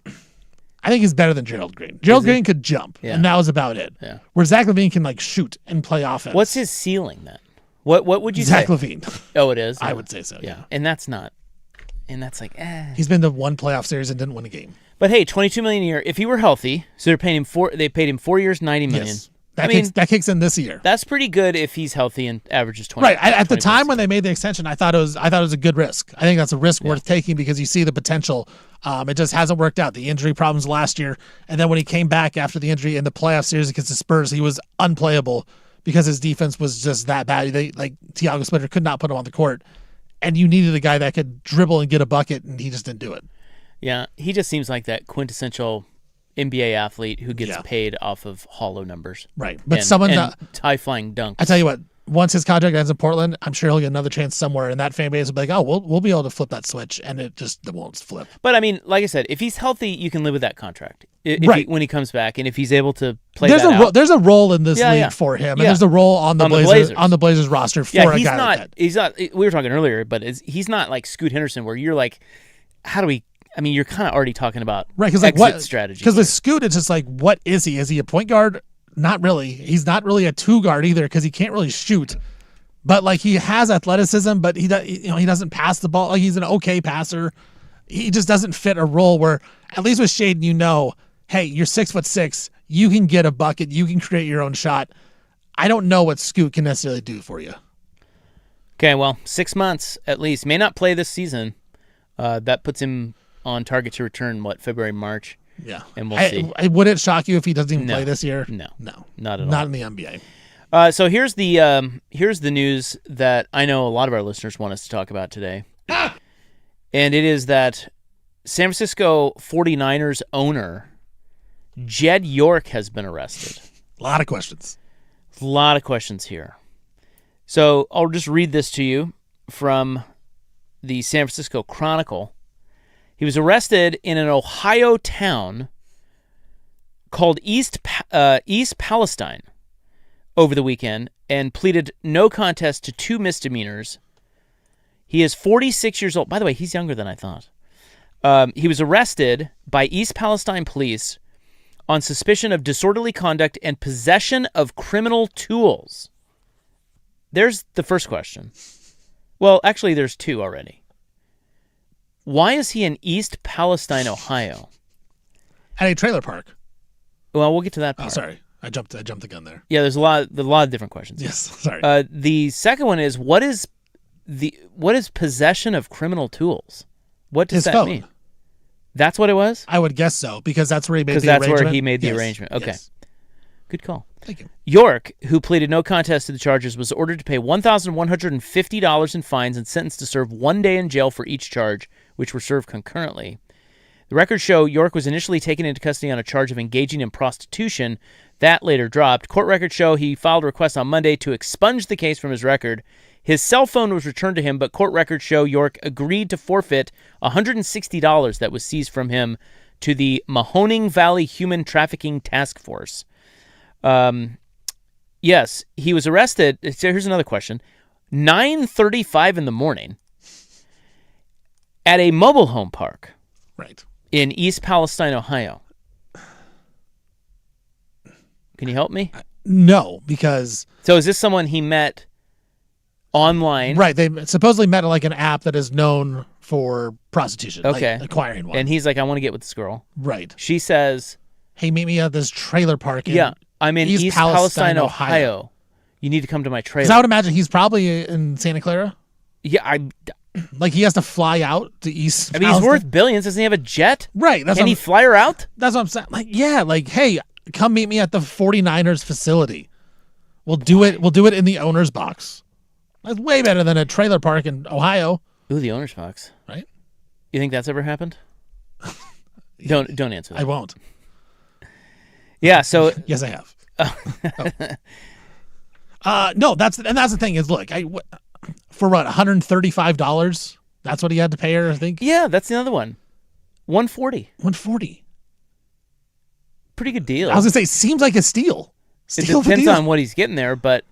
B: I think he's better than Gerald Green. Gerald Green could jump, and that was about it.
A: Yeah.
B: Where Zach LaVine can shoot and play offense.
A: What's his ceiling then? What would you say?
B: Zach LaVine.
A: Oh, it is?
B: I would say so, yeah.
A: And that's like,
B: He's been to one playoff series and didn't win a game.
A: But hey, $22 million a year. If he were healthy, so they paid him 4 years, $90 million.
B: Yes. That kicks in this year.
A: That's pretty good if he's healthy and averages 20.
B: Right. At the time when they made the extension, I thought it was a good risk. I think that's a risk worth taking because you see the potential. It just hasn't worked out. The injury problems last year, and then when he came back after the injury in the playoff series against the Spurs, he was unplayable because his defense was just that bad. Thiago Splitter could not put him on the court, and you needed a guy that could dribble and get a bucket, and he just didn't do it.
A: Yeah, he just seems like that quintessential NBA athlete who gets paid off of hollow numbers.
B: Right. But
A: and high-flying dunks.
B: I tell you what, once his contract ends in Portland, I'm sure he'll get another chance somewhere, and that fan base will be like, oh, we'll be able to flip that switch, and it won't flip.
A: But, I mean, like I said, if he's healthy, you can live with that contract when he comes back, and if he's able to play
B: there's a role in this league for him, and there's a role on the Blazers roster for a guy like that.
A: He's not. We were talking earlier, but he's not like Scoot Henderson, where you're like, how do we? I mean, you're kind of already talking about exit strategy.
B: Because with Scoot, it's just like, what is he? Is he a point guard? Not really. He's not really a two guard either because he can't really shoot. But like he has athleticism, but he doesn't pass the ball. Like he's an okay passer. He just doesn't fit a role where, at least with Shaedon, hey, you're 6'6", you can get a bucket, you can create your own shot. I don't know what Scoot can necessarily do for you.
A: Okay, well, 6 months at least. May not play this season. That puts him on target to return, February, March?
B: Yeah.
A: And we'll see.
B: Would it shock you if he doesn't even play this year?
A: No,
B: not at all. Not in the NBA.
A: So here's the news that I know a lot of our listeners want us to talk about today. And it is that San Francisco 49ers owner Jed York has been arrested.
B: A lot of questions.
A: A lot of questions here. So I'll just read this to you from the San Francisco Chronicle. He was arrested in an Ohio town called East Palestine over the weekend and pleaded no contest to 2 misdemeanors. He is 46 years old. By the way, he's younger than I thought. He was arrested by East Palestine police on suspicion of disorderly conduct and possession of criminal tools. There's the first question. Well, actually, there's 2 already. Why is he in East Palestine, Ohio?
B: At a trailer park.
A: Well, we'll get to that part.
B: Oh, sorry. I jumped the gun there.
A: Yeah, there's a lot of different questions.
B: Yes, sorry.
A: The second one is what is possession of criminal tools? What does that mean? That's what it was?
B: I would guess so, because that's where he made the arrangement.
A: Because that's where he made the arrangement. Okay.
B: Yes.
A: Good call.
B: Thank you.
A: York, who pleaded no contest to the charges, was ordered to pay $1,150 in fines and sentenced to serve 1 day in jail for each charge, which were served concurrently. The records show York was initially taken into custody on a charge of engaging in prostitution. That later dropped. Court records show he filed a request on Monday to expunge the case from his record. His cell phone was returned to him, but court records show York agreed to forfeit $160 that was seized from him to the Mahoning Valley Human Trafficking Task Force. Yes, he was arrested. So here's another question. 9:35 in the morning at a mobile home park.
B: Right.
A: In East Palestine, Ohio. Can you help me?
B: No, because...
A: So is this someone he met online?
B: Right. They supposedly met at like an app that is known for prostitution.
A: Okay.
B: Like acquiring one.
A: And he's like, I want to get with this girl.
B: Right.
A: She says...
B: Hey, meet me at this trailer park
A: I'm in East Palestine, Ohio. You need to come to my trailer.
B: Because I would imagine he's probably in Santa Clara.
A: Yeah,
B: Like he has to fly out to East.
A: I mean, he's worth billions. Doesn't he have a jet?
B: Right.
A: Can he fly her out?
B: That's what I'm saying. Like, yeah. Like, hey, come meet me at the 49ers facility. We'll do it. We'll do it in the owner's box. That's way better than a trailer park in Ohio.
A: Ooh, the owner's box.
B: Right.
A: You think that's ever happened? Don't answer that.
B: I won't.
A: Yeah. So
B: yes, I have. No, that's the thing is, look, for what, $135? That's what he had to pay her, I think.
A: Yeah, that's another one.
B: $140.
A: Pretty good deal.
B: I was gonna say, seems like a steal.
A: It depends on what he's getting there, but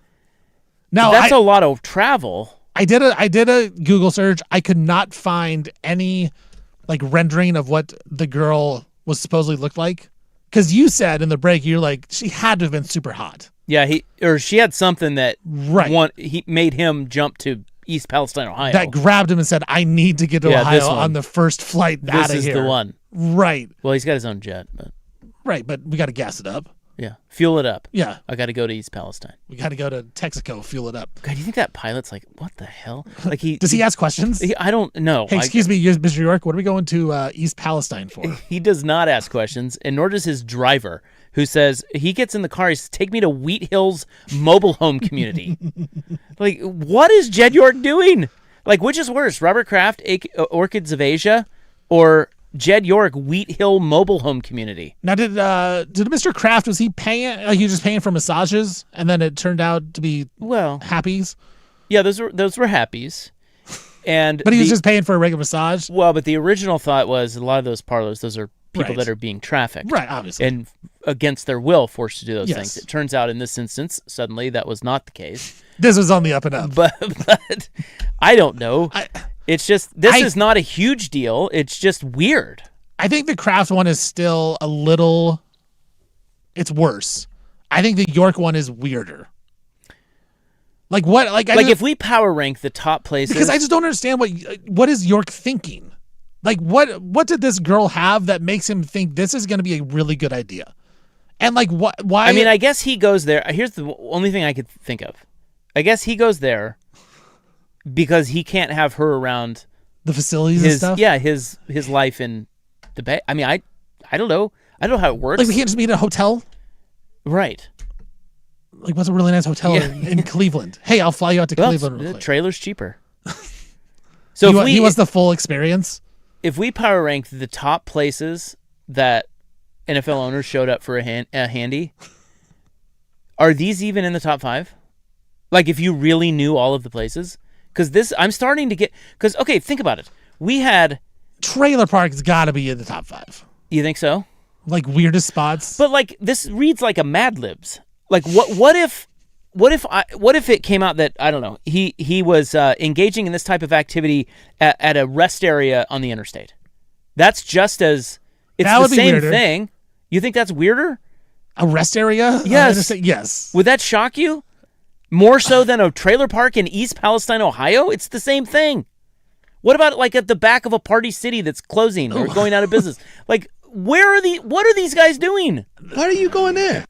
B: now
A: that's a lot of travel.
B: I did a Google search. I could not find any like rendering of what the girl was supposedly looked like. Because you said in the break, you're like, she had to have been super hot.
A: Yeah, she had something that he made him jump to East Palestine, Ohio.
B: That grabbed him and said, I need to get to Ohio on the first flight out of here.
A: This is the one.
B: Right.
A: Well, he's got his own jet. But
B: right, but we got to gas it up.
A: Yeah, fuel it up.
B: Yeah.
A: I got to go to East Palestine.
B: We got to go to Texaco, fuel it up.
A: God, do you think that pilot's like, what the hell? Like
B: Does he ask questions?
A: I don't know.
B: Hey, excuse me, Mr. York, what are we going to East Palestine for?
A: He does not ask questions, and nor does his driver, who says, he gets in the car, he says, take me to Wheat Hills Mobile Home Community. Like, what is Jed York doing? Like, which is worse, Robert Kraft, Orchids of Asia, or Jed York Wheat Hill Mobile Home Community.
B: Now, did Mr. Kraft, was he paying? Like, he was just paying for massages, and then it turned out to be happies.
A: Yeah, those were happies,
B: but he was just paying for a regular massage.
A: Well, but the original thought was a lot of those parlors, those are people that are being trafficked,
B: right? Obviously,
A: and against their will, forced to do those things. It turns out in this instance, suddenly that was not the case.
B: This was on the up and up.
A: But I don't know. It's just this is not a huge deal. It's just weird.
B: I think the Kraft one is still a little. It's worse. I think the York one is weirder. Like what? Like
A: if we power rank the top places,
B: because I just don't understand what is York thinking. Like what did this girl have that makes him think this is going to be a really good idea? And like what? Why?
A: I mean, I guess he goes there. Here's the only thing I could think of. I guess he goes there because he can't have her around
B: the facilities and stuff.
A: Yeah, his life in the Bay. I mean, I don't know. I don't know how it works.
B: Like we can't just meet at a hotel,
A: right?
B: Like what's a really nice hotel in Cleveland? Hey, I'll fly you out to Cleveland.
A: The trailer's cheaper. So
B: he wants the full experience.
A: If we power rank the top places that NFL owners showed up for a handy, are these even in the top 5? Like if you really knew all of the places? Because I'm starting to get, okay, think about it. We had
B: trailer park's got to be in the top 5.
A: You think so?
B: Like weirdest spots.
A: But like this reads like a Mad Libs. Like what if it came out that, I don't know, he was engaging in this type of activity at a rest area on the interstate? That's just as it's the same thing. You think that's weirder?
B: A rest area?
A: Yes.
B: Yes.
A: Would that shock you? More so than a trailer park in East Palestine, Ohio? It's the same thing. What about like at the back of a party city that's closing or going out of business? Like what are these guys doing?
E: Why are you going there?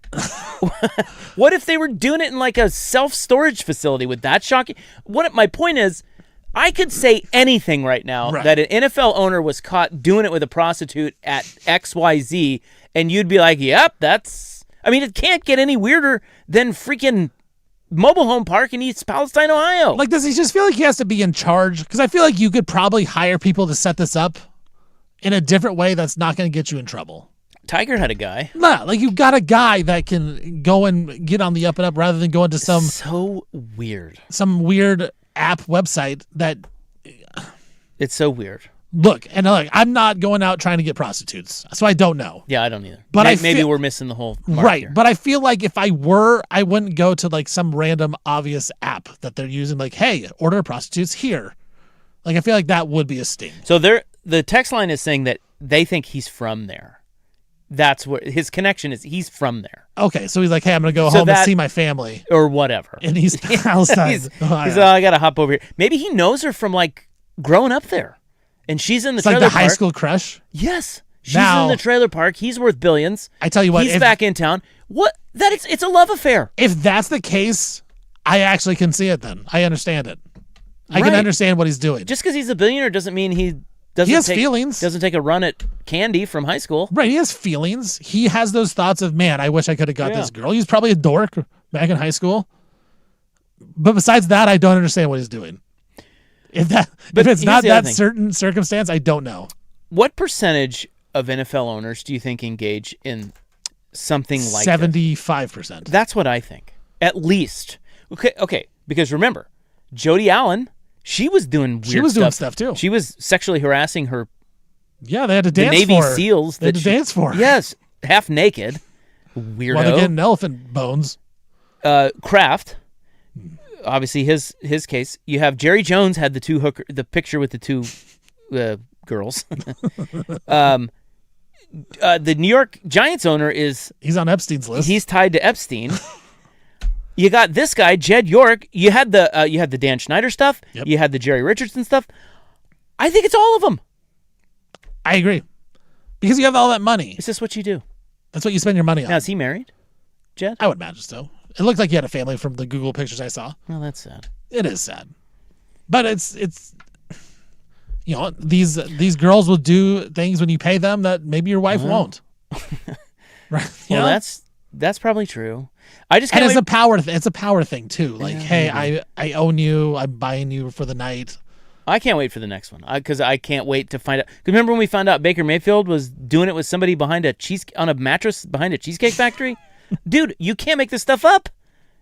A: What if they were doing it in like a self-storage facility? Would that shock you? My point is, I could say anything right now that an NFL owner was caught doing it with a prostitute at XYZ, and you'd be like, yep, it can't get any weirder than freaking mobile home park in East Palestine, Ohio.
B: Like, does he just feel like he has to be in charge? Because I feel like you could probably hire people to set this up in a different way that's not going to get you in trouble.
A: Tiger had a guy.
B: Nah, like you've got a guy that can go and get on the up and up rather than going to some weird app website that.
A: It's so weird.
B: Look, I'm not going out trying to get prostitutes, so I don't know.
A: Yeah, I don't either.
B: But
A: maybe we're missing the whole mark here.
B: But I feel like if I were, I wouldn't go to like some random obvious app that they're using. Like, hey, order prostitutes here. Like, I feel like that would be a sting.
A: So the text line is saying that they think he's from there. That's what his connection is. He's from there.
B: Okay, so he's like, hey, I'm going to go home and see my family.
A: Or whatever.
B: In East Palestine.
A: he's like, I got to hop over here. Maybe he knows her from like growing up there. And she's in the trailer park.
B: Like the high school crush?
A: Yes. She's in the trailer park. He's worth billions.
B: I tell you what.
A: He's back in town. It's a love affair.
B: If that's the case, I actually can see it then. I understand it. I can understand what he's doing.
A: Just because he's a billionaire doesn't mean he
B: has feelings.
A: Doesn't take a run at candy from high school.
B: Right, he has feelings. He has those thoughts of, man, I wish I could have got this girl. He's probably a dork back in high school. But besides that, I don't understand what he's doing. If it's not that certain circumstance, I don't know.
A: What percentage of NFL owners do you think engage in something like
B: 75%.
A: That's what I think. At least. Okay. Because remember, Jody Allen, she was doing weird
B: stuff too.
A: She was sexually harassing her.
B: Yeah, they had to dance
A: the Navy
B: for her.
A: SEALs.
B: They had to dance for her.
A: Yes, half naked. Weirdo.
B: While they're getting elephant bones.
A: Kraft. Obviously, his case. You have Jerry Jones had the picture with the two girls. The New York Giants owner
B: he's on Epstein's list.
A: He's tied to Epstein. You got this guy, Jed York. You had the Dan Schneider stuff.
B: Yep.
A: You had the Jerry Richardson stuff. I think it's all of them.
B: I agree, because you have all that money.
A: Is this what you do?
B: That's what you spend your money on.
A: Now, is he married, Jed?
B: I would imagine so. It looked like he had a family from the Google pictures I saw.
A: Well, that's sad.
B: It is sad, but it's these girls will do things when you pay them that maybe your wife won't. Right?
A: Well, that's probably true. I just can't
B: it's a power thing too. Like, hey, I own you. I'm buying you for the night.
A: I can't wait for the next one because I can't wait to find out. 'Cause remember when we found out Baker Mayfield was doing it with somebody on a mattress behind a cheesecake factory? Dude, you can't make this stuff up.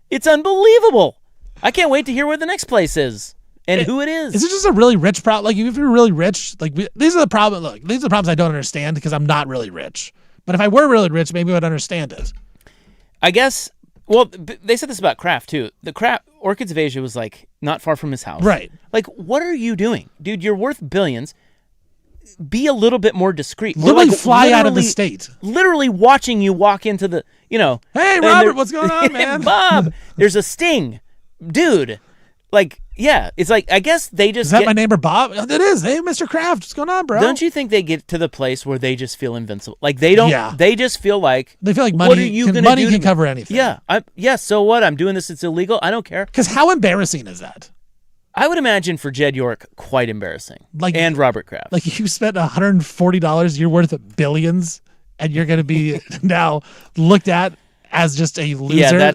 A: It's unbelievable. I can't wait to hear where the next place is and who it is.
B: Is it just a really rich problem? Like, if you're really rich, like these are the problem. Look, these are the problems I don't understand because I'm not really rich. But if I were really rich, maybe I would understand it.
A: I guess. Well, they said this about Kraft too. Orchids of Asia was like not far from his house.
B: Right.
A: Like, what are you doing, dude? You're worth billions. Be a little bit more discreet.
B: Literally fly out of the state.
A: Literally watching you walk into the,
B: Hey, Robert, what's going on, man?
A: Bob, there's a sting, dude. Like, yeah, it's like I guess they just.
B: Is that my neighbor Bob? It is. Hey, Mr. Kraft, what's going on, bro?
A: Don't you think they get to the place where they just feel invincible? Like they don't.
B: Yeah.
A: They just feel like.
B: They feel like
A: what are you gonna
B: money
A: do
B: can cover anything.
A: Yeah. So what? I'm doing this. It's illegal. I don't care.
B: Because how embarrassing is that?
A: I would imagine for Jed York, quite embarrassing. And Robert Kraft.
B: Like you spent $140, you're worth billions, and you're going to be now looked at as just a loser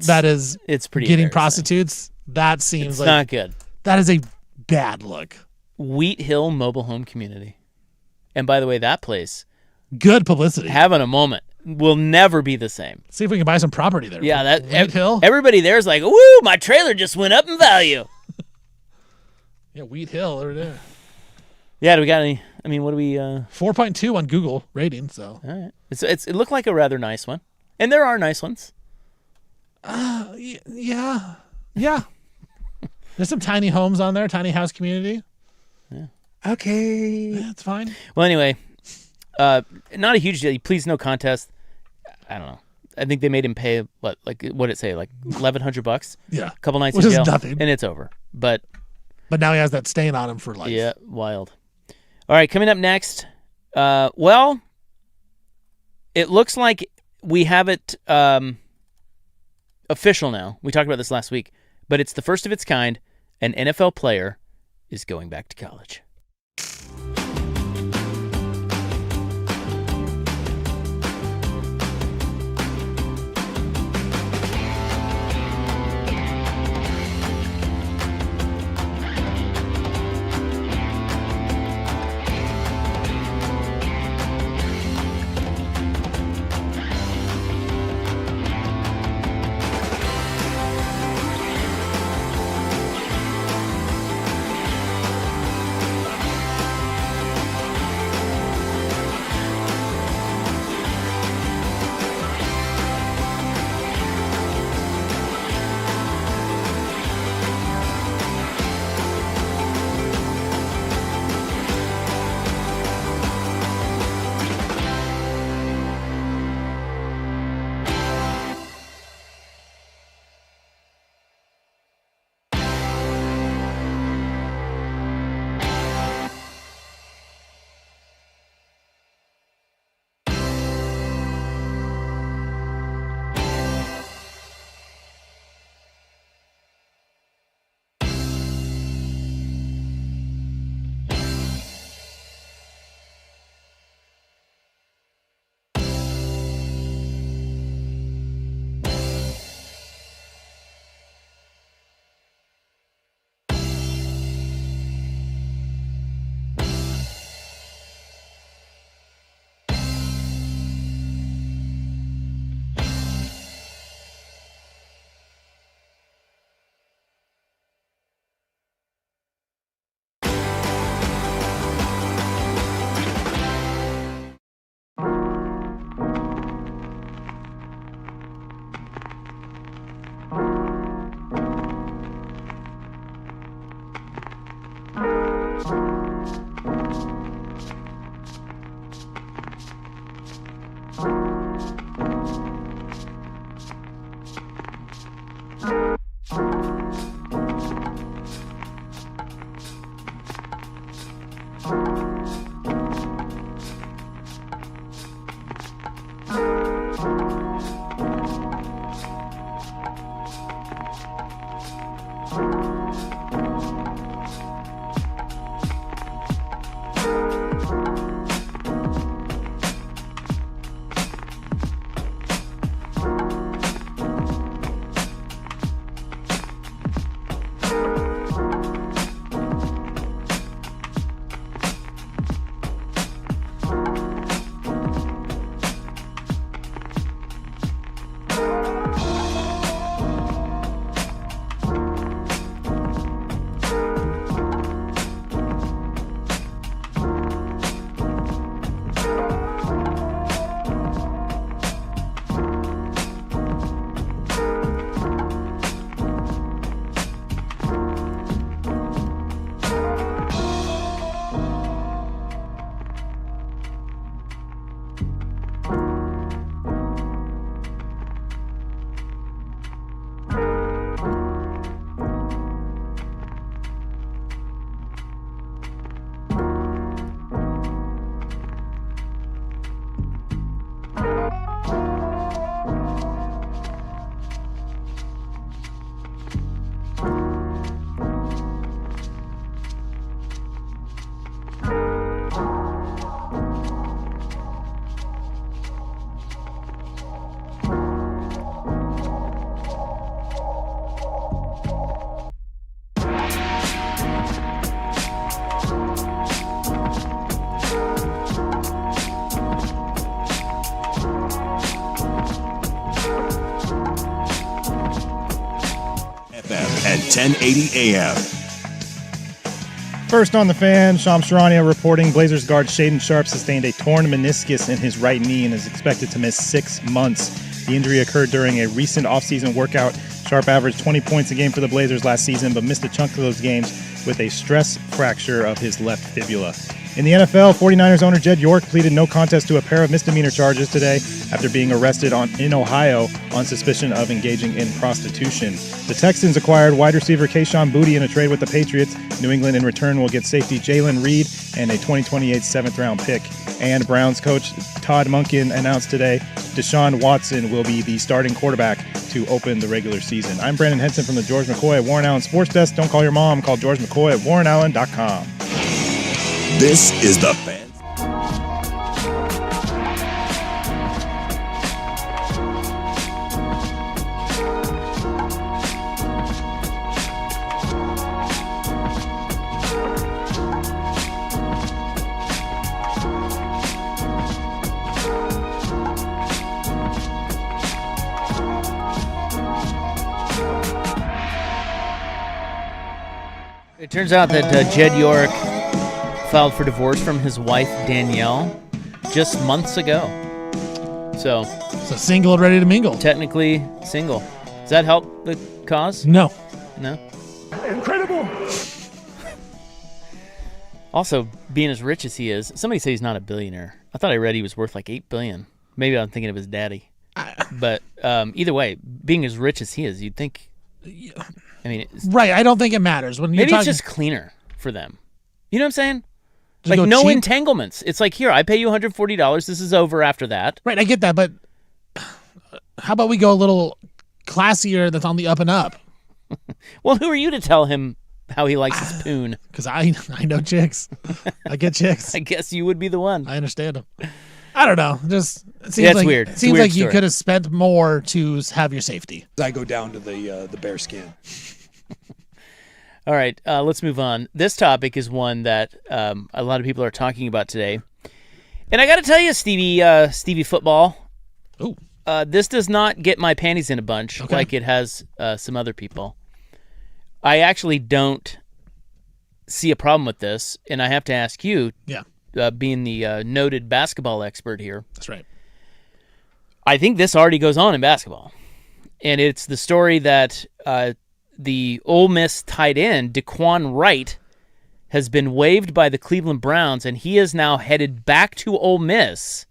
A: it's pretty
B: getting prostitutes. That seems
A: it's not good.
B: That is a bad look.
A: Wheat Hill Mobile Home Community. And by the way, that place.
B: Good publicity.
A: Having a moment. Will never be the same.
B: See if we can buy some property there.
A: Yeah,
B: Wheat Hill.
A: Everybody there is like, woo, my trailer just went up in value.
B: Yeah, Wheat Hill over there.
A: Yeah, do we got any? I mean, what do we?
B: 4.2 on Google rating. So.
A: All right. It looked like a rather nice one, and there are nice ones.
B: Yeah. There's some tiny homes on there, tiny house community.
A: Yeah.
B: Okay, that's fine.
A: Well, anyway, not a huge deal. Please no contest. I don't know. I think they made him pay what did it say? Like $1,100.
B: Yeah,
A: a couple nights
B: which
A: in jail,
B: is nothing,
A: and it's over. But
B: now he has that stain on him for life.
A: Yeah, wild. All right, coming up next. Well, it looks like we have it official now. We talked about this last week, but it's the first of its kind. An NFL player is going back to college.
D: FM and 1080 AM.
C: First on the Fan, Shams Charania reporting Blazers guard Shaedon Sharpe sustained a torn meniscus in his right knee and is expected to miss 6 months. The injury occurred during a recent offseason workout. Sharpe averaged 20 points a game for the Blazers last season, but missed a chunk of those games with a stress fracture of his left fibula. In the NFL, 49ers owner Jed York pleaded no contest to a pair of misdemeanor charges today after being arrested in Ohio on suspicion of engaging in prostitution. The Texans acquired wide receiver Kayshon Boutte in a trade with the Patriots. New England in return will get safety Jalen Reed and a 2028 7th-round pick. And Browns coach Todd Monken announced today Deshaun Watson will be the starting quarterback to open the regular season. I'm Brandon Henson from the George McCoy at Warren Allen Sports Desk. Don't call your mom. Call George McCoy at warrenallen.com.
D: This is the Fan.
A: It turns out that Jed York filed for divorce from his wife, Danielle, just months ago. So
B: single and ready to mingle.
A: Technically single. Does that help the cause?
B: No.
A: No?
C: Incredible!
A: Also, being as rich as he is, somebody said he's not a billionaire. I thought I read he was worth like $8 billion. Maybe I'm thinking of his daddy. But either way, being as rich as he is, you'd think... I mean,
B: right. I don't think it matters when you're
A: maybe
B: talking.
A: It's just cleaner for them. You know what I'm saying?
B: Just
A: like no
B: cheap?
A: entanglements. It's like, here, I pay you $140. This is over after that.
B: Right. I get that, but how about we go a little classier? That's on the up and up.
A: Well, who are you to tell him how he likes his poon?
B: Because I know chicks. I get chicks.
A: I guess you would be the one.
B: I understand them. I don't know. Just it seems
A: It's
B: like
A: weird.
B: It
A: It's
B: seems
A: a weird
B: like you
A: story.
B: could have spent more to have your safety.
E: I go down to the bear skin.
A: All right, let's move on. This topic is one that a lot of people are talking about today. And I got to tell you, Stevie Football,
B: Ooh.
A: This does not get my panties in a bunch like it has some other people. I actually don't see a problem with this, and I have to ask you, being the noted basketball expert here.
B: That's right.
A: I think this already goes on in basketball. And it's the story that the Ole Miss tight end, DeQuan Wright, has been waived by the Cleveland Browns, and he is now headed back to Ole Miss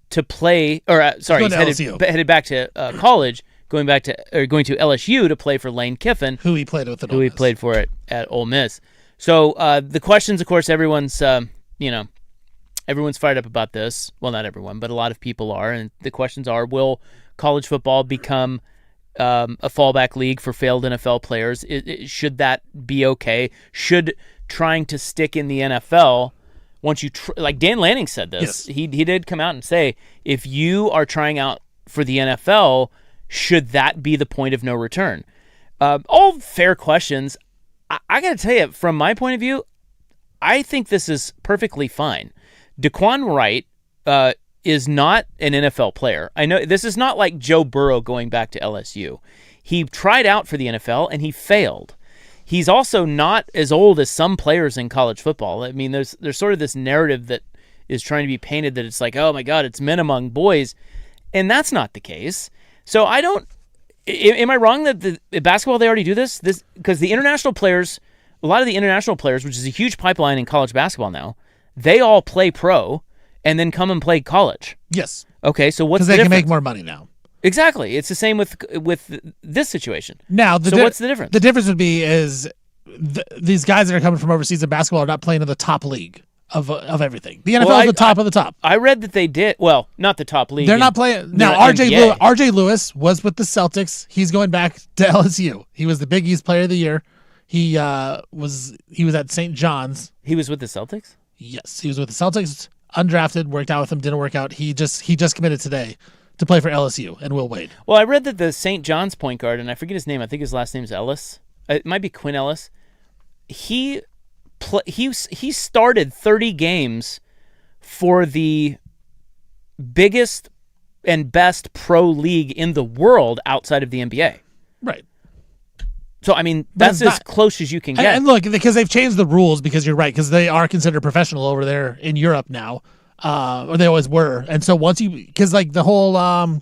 A: to play, he's headed back to college, going to LSU to play for Lane Kiffin,
B: who he played with at
A: Ole Miss. He played for it at Ole Miss. So the questions, of course, everyone's fired up about this. Well, not everyone, but a lot of people are, and the questions are: will college football become a fallback league for failed NFL players? Should that be okay? Should trying to stick in the NFL, once you like Dan Lanning said this, he did come out and say, if you are trying out for the NFL, should that be the point of no return? All fair questions. I got to tell you, from my point of view, I think this is perfectly fine. DeQuan Wright is not an NFL player. I know this is not like Joe Burrow going back to LSU. He tried out for the NFL and he failed. He's also not as old as some players in college football. I mean, there's sort of this narrative that is trying to be painted that it's like, oh my God, it's men among boys, and that's not the case. So I don't. Am I wrong that the basketball they already do this? Because the international players, a lot of the international players, which is a huge pipeline in college basketball now, they all play pro and then come and play college.
B: Yes.
A: Okay, so what's the
B: difference? Because they can make
A: difference?
B: more money now.
A: Exactly. It's the same with this situation.
B: Now,
A: what's the difference?
B: The difference would be is these guys that are coming from overseas in basketball are not playing in the top league of everything. The NFL is the top of the top.
A: I read that they did. Well, not the top league.
B: They're not playing. Now, RJ Lewis was with the Celtics. He's going back to LSU. He was the Big East Player of the Year. He was at St. John's.
A: He was with the Celtics?
B: Yes, he was with the Celtics. Undrafted, worked out with him, didn't work out. He just committed today to play for LSU and Will Wade.
A: Well, I read that the St. John's point guard, and I forget his name. I think his last name's Ellis. It might be Quinn Ellis. He started 30 games for the biggest and best pro league in the world outside of the NBA.
B: Right.
A: So, I mean, that's as close as you can get.
B: And look, because they've changed the rules, because you're right, because they are considered professional over there in Europe now, or they always were. And so once because like the whole, don't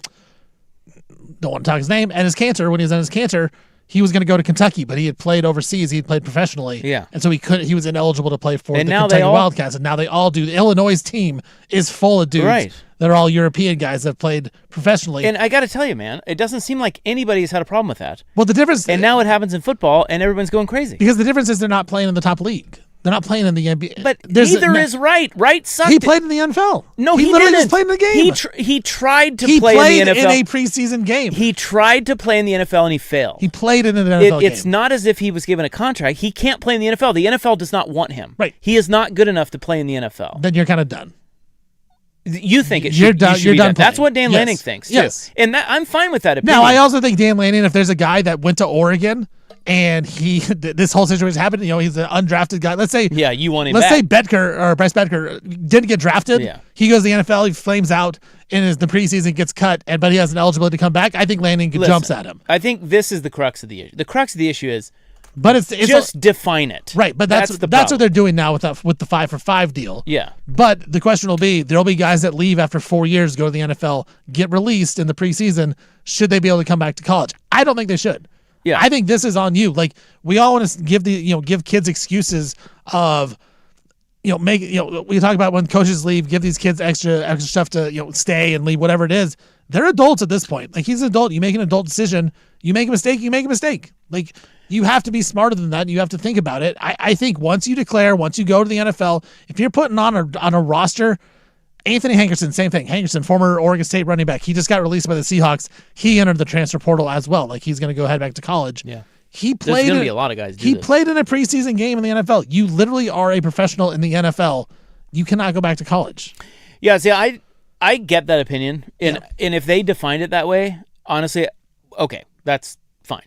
B: want to talk his name, and his cancer, when he was on his cancer, he was going to go to Kentucky, but he had played overseas. He had played professionally.
A: Yeah.
B: And so he was ineligible to play for the Kentucky Wildcats. And now they all do. The Illinois team is full of dudes.
A: Right.
B: They're all European guys that played professionally.
A: And I got to tell you, man, it doesn't seem like anybody's had a problem with that.
B: Well, the difference...
A: And now it happens in football, and everyone's going crazy.
B: Because the difference is they're not playing in the top league. They're not playing in the NBA.
A: But neither is Wright. Wright sucked.
B: He played in the NFL.
A: No,
B: he
A: didn't.
B: literally just played in the game.
A: He tried to
B: he
A: play in the NFL.
B: He played in a preseason game.
A: He tried to play in the NFL, and he failed.
B: He played in an NFL game.
A: It's not as if he was given a contract. He can't play in the NFL. The NFL does not want him.
B: Right.
A: He is not good enough to play in the NFL.
B: Then you're kind of done.
A: You think it should,
B: you're done.
A: You're
B: done.
A: That's what Dan Lanning thinks, too.
B: Yes.
A: And I'm fine with that opinion.
B: Now, I also think Dan Lanning, if there's a guy that went to Oregon and this whole situation happened, he's an undrafted guy. Let's say,
A: you want him
B: let's
A: back.
B: say Bryce Betker didn't get drafted.
A: Yeah.
B: He goes to the NFL, he flames out in the preseason, gets cut, but he has an eligibility to come back. I think Lanning jumps at him.
A: I think this is the crux of the issue. The crux of the issue is,
B: but it's
A: just define it.
B: Right, but that's what they're doing now with the 5-for-5 deal.
A: Yeah.
B: But the question will be, there'll be guys that leave after 4 years, go to the NFL, get released in the preseason. Should they be able to come back to college? I don't think they should.
A: Yeah.
B: I think this is on you. Like, we all want to give kids excuses of, we talk about when coaches leave, give these kids extra stuff to, stay and leave, whatever it is. They're adults at this point. Like, he's an adult. You make an adult decision. You make a mistake, you make a mistake. Like, you have to be smarter than that. And you have to think about it. I think once you go to the NFL, if you're putting on a roster, Anthony Hankerson, same thing. Hankerson, former Oregon State running back, he just got released by the Seahawks. He entered the transfer portal as well. Like, he's going to go head back to college.
A: Yeah.
B: There's
A: going to be a lot of guys do this.
B: Played in a preseason game in the NFL. You literally are a professional in the NFL. You cannot go back to college.
A: Yeah, see, I get that opinion. And if they defined it that way, honestly, okay, that's fine.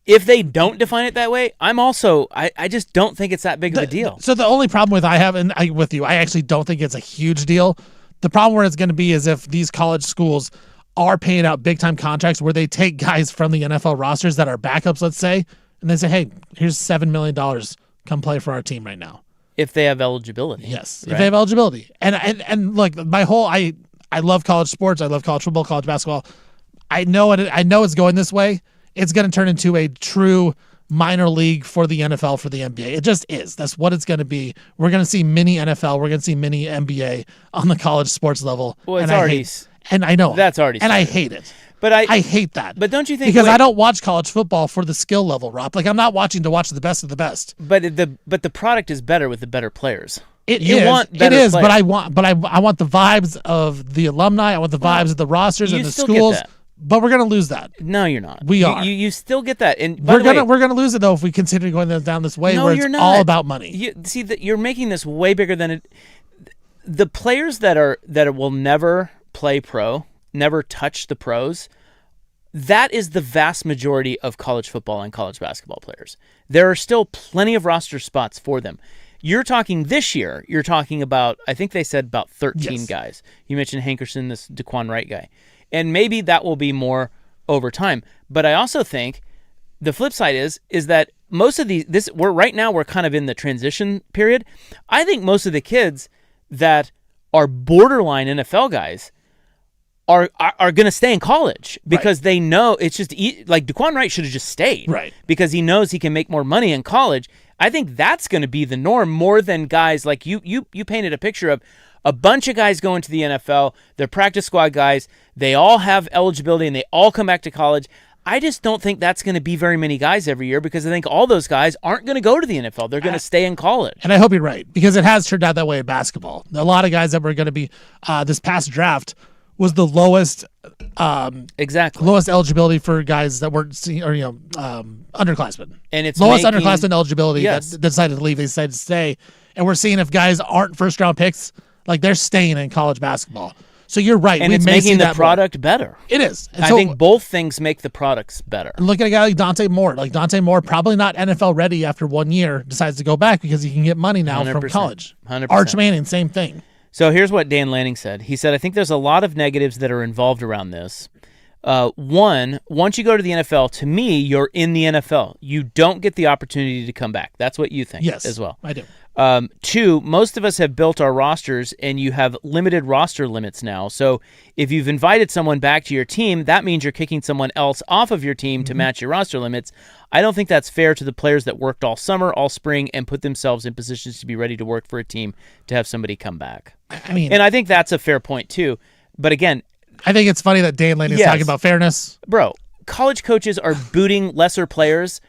A: If they don't define it that way, I just don't think it's that big of a deal.
B: So the only problem I actually don't think it's a huge deal. The problem where it's going to be is if these college schools are paying out big time contracts where they take guys from the NFL rosters that are backups, let's say, and they say, hey, here's $7 million. Come play for our team right now.
A: If they have eligibility.
B: Yes,
A: right?
B: If they have eligibility. And look, I love college sports. I love college football, college basketball. I know it's going this way. It's going to turn into a true minor league for the NFL, for the NBA. It just is. That's what it's going to be. We're going to see mini NFL. We're going to see mini NBA on the college sports level.
A: Well, it's already...
B: And I know.
A: That's already started.
B: And I hate it.
A: But
B: I hate that.
A: But don't you think...
B: Because I don't watch college football for the skill level, Rob. Like, I'm not watching to watch the best of the best.
A: But the product is better with the better players.
B: It is, but I want the vibes of the alumni. I want the vibes of the rosters and the schools. But we're going to lose that.
A: No, you're not.
B: We are.
A: You still get that. And
B: we're going to lose it though if we continue going down this way where it's all about money.
A: You're making this way bigger than it. The players that will never play pro, never touch the pros. That is the vast majority of college football and college basketball players. There are still plenty of roster spots for them. You're talking this year. You're talking about, I think they said about 13 guys. You mentioned Hankerson, this Daquan Wright guy. And maybe that will be more over time. But I also think the flip side is that most of we're kind of in the transition period. I think most of the kids that are borderline NFL guys are going to stay in college because they know it's just like Daquan Wright should have just stayed,
B: right? Because
A: he knows he can make more money in college. I think that's going to be the norm more than guys like you painted a picture of a bunch of guys going to the NFL. They're practice squad guys. They all have eligibility and they all come back to college. I just don't think that's going to be very many guys every year because I think all those guys aren't going to go to the NFL. They're going to stay in college.
B: And I hope you're right because it has turned out that way in basketball. A lot of guys that were going to be this past draft was the lowest lowest eligibility for guys that weren't underclassmen.
A: And it's
B: lowest underclassmen eligibility that decided to leave. They decided to stay. And we're seeing if guys aren't first round picks, like they're staying in college basketball. So you're right.
A: And it's making the product better.
B: It is. And
A: I think both things make the products better.
B: Look at a guy like Dante Moore. Like Dante Moore, probably not NFL ready after 1 year, decides to go back because he can get money now
A: 100%,
B: from college.
A: 100%.
B: Arch Manning, same thing.
A: So here's what Dan Lanning said. He said, I think there's a lot of negatives that are involved around this. Once you go to the NFL, to me, you're in the NFL. You don't get the opportunity to come back. That's what you think as well.
B: I do.
A: 2, most of us have built our rosters, and you have limited roster limits now. So if you've invited someone back to your team, that means you're kicking someone else off of your team to match your roster limits. I don't think that's fair to the players that worked all summer, all spring, and put themselves in positions to be ready to work for a team to have somebody come back. And I think that's a fair point too. But again,
B: I think it's funny that Dan Lanning is talking about fairness.
A: Bro, college coaches are booting lesser players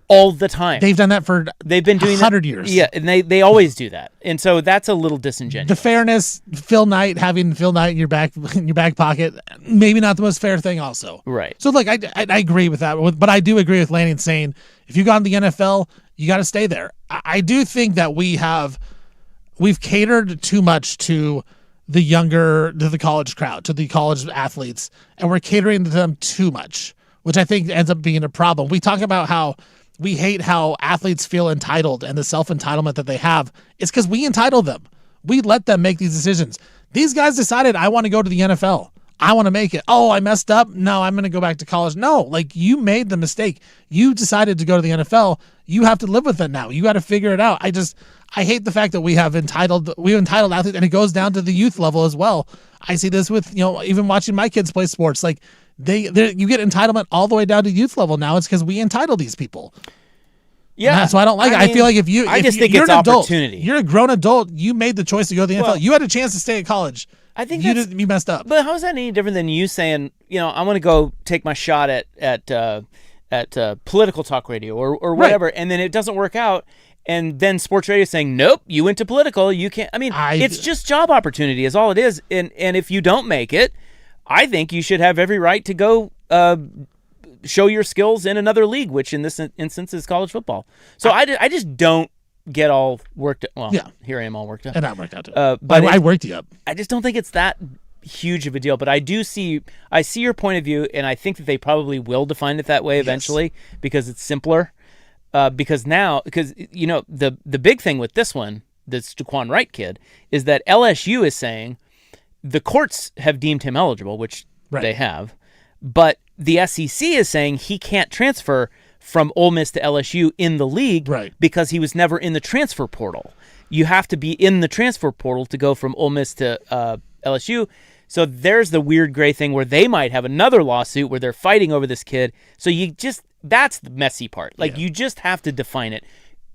A: all the time.
B: They've done that for
A: They've been doing
B: 100 years.
A: Yeah, and they always do that. And so that's a little disingenuous.
B: The fairness, having Phil Knight in your back pocket, maybe not the most fair thing also.
A: Right.
B: So look, I agree with that, but I do agree with Lanning saying if you got in the NFL, you got to stay there. I do think that we've catered too much to the college crowd, to the college athletes, and we're catering to them too much, which I think ends up being a problem. We talk about how we hate how athletes feel entitled and the self-entitlement that they have. It's because we entitle them. We let them make these decisions. These guys decided, I want to go to the NFL. I want to make it. Oh, I messed up. No, I'm going to go back to college. No, like you made the mistake. You decided to go to the NFL. You have to live with it now. You got to figure it out. I hate the fact that we have entitled athletes, and it goes down to the youth level as well. I see this with, even watching my kids play sports. Like you get entitlement all the way down to youth level now. It's because we entitle these people.
A: Yeah,
B: and that's why I don't like it. I feel like if you're
A: it's
B: an adult,
A: opportunity.
B: You're a grown adult. You made the choice to go to the NFL. You had a chance to stay at college.
A: I think
B: you messed up.
A: But how is that any different than you saying, I want to go take my shot at political talk radio or whatever, and then it doesn't work out, and then sports radio saying, nope, you went to political, you can't. I mean, it's just job opportunity is all it is, and if you don't make it, I think you should have every right to go show your skills in another league, which in this instance is college football. So I just don't get all worked up. Well, here I am all worked up.
B: And I'm worked out too.
A: But
B: I worked you up.
A: I just don't think it's that huge of a deal. But I see your point of view, and I think that they probably will define it that way eventually because it's simpler. Because the big thing with this one, this Daquan Wright kid, is that LSU is saying the courts have deemed him eligible, which they have, but the SEC is saying he can't transfer from Ole Miss to LSU in the league because he was never in the transfer portal. You have to be in the transfer portal to go from Ole Miss to LSU. So there's the weird gray thing where they might have another lawsuit where they're fighting over this kid. So that's the messy part. Like you just have to define it.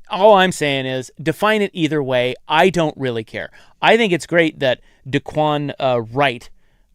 A: All I'm saying is define it either way. I don't really care. I think it's great that Daquan Wright,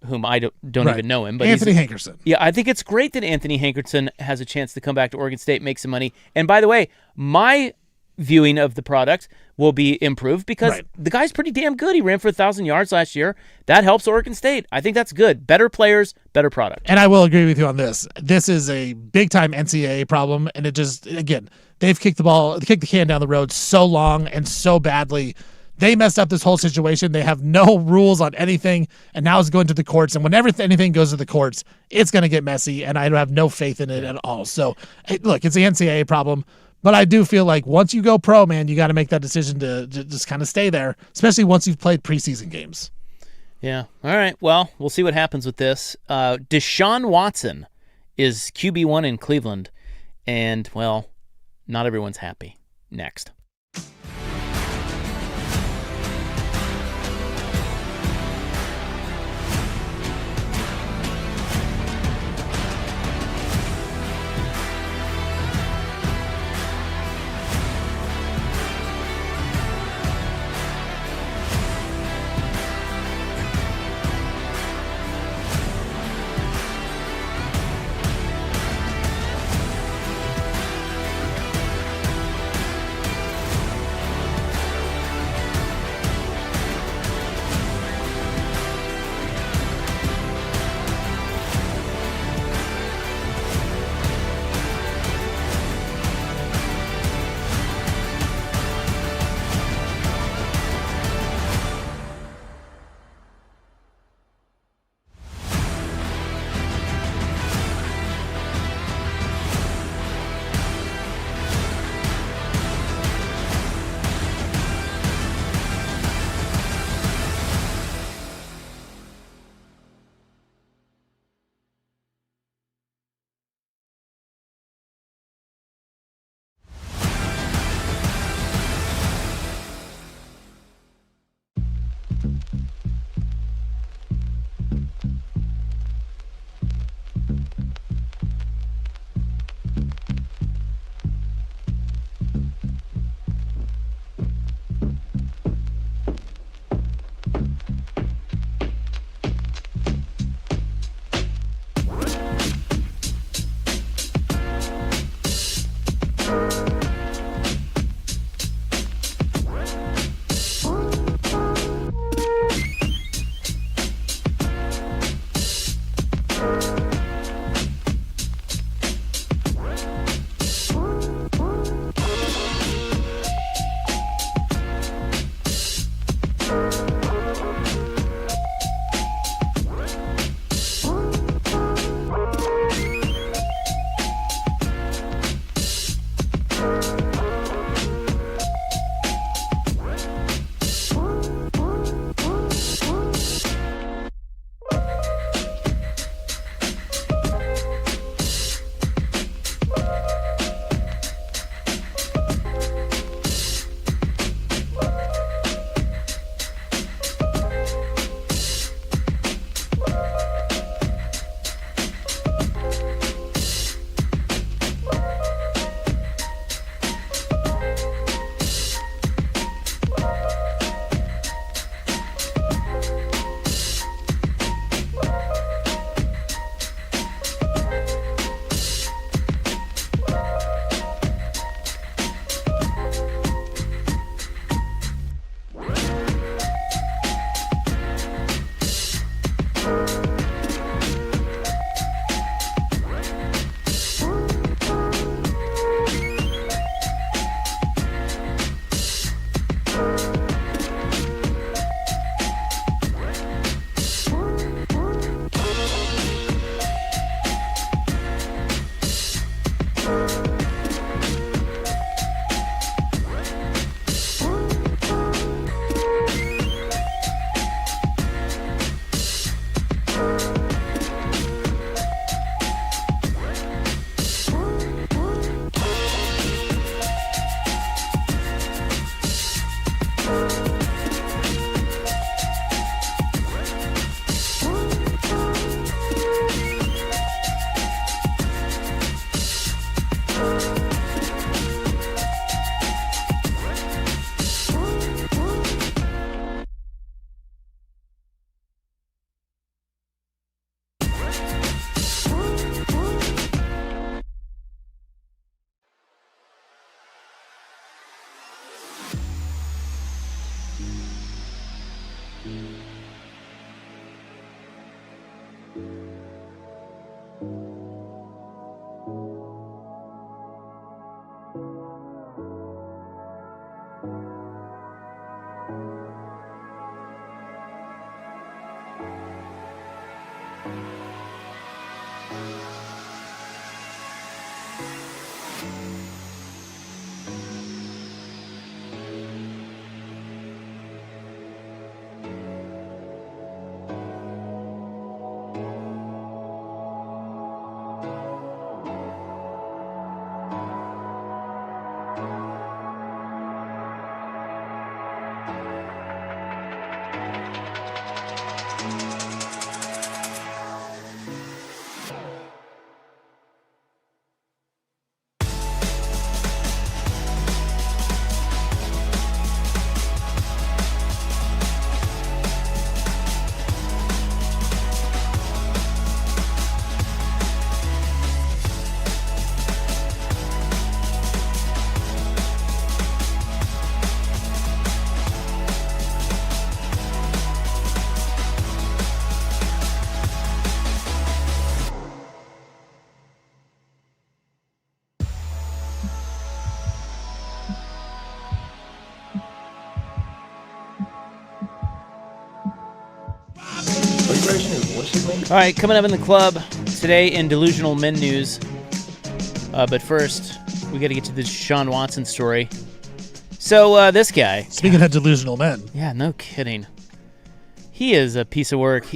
A: whom I don't even know him, but
B: Anthony Hankerson.
A: Yeah, I think it's great that Anthony Hankerson has a chance to come back to Oregon State, make some money. And by the way, my viewing of the product will be improved because the guy's pretty damn good. He ran for 1,000 yards last year. That helps Oregon State. I think that's good. Better players, better product.
B: And I will agree with you on this. This is a big-time NCAA problem, and it just, again, they've kicked the can down the road so long and so badly. They messed up this whole situation. They have no rules on anything, and now it's going to the courts. And whenever anything goes to the courts, it's going to get messy, and I have no faith in it at all. So, look, it's the NCAA problem, but I do feel like once you go pro, man, you got to make that decision to just kind of stay there, especially once you've played preseason games.
A: Yeah. All right. Well, we'll see what happens with this. Deshaun Watson is QB1 in Cleveland, and, well, not everyone's happy. Next. All right, coming up in the club today in Delusional Men news. But first, we got to get to the Deshaun Watson story. So this guy.
B: Speaking of delusional men.
A: Yeah, no kidding. He is a piece of work.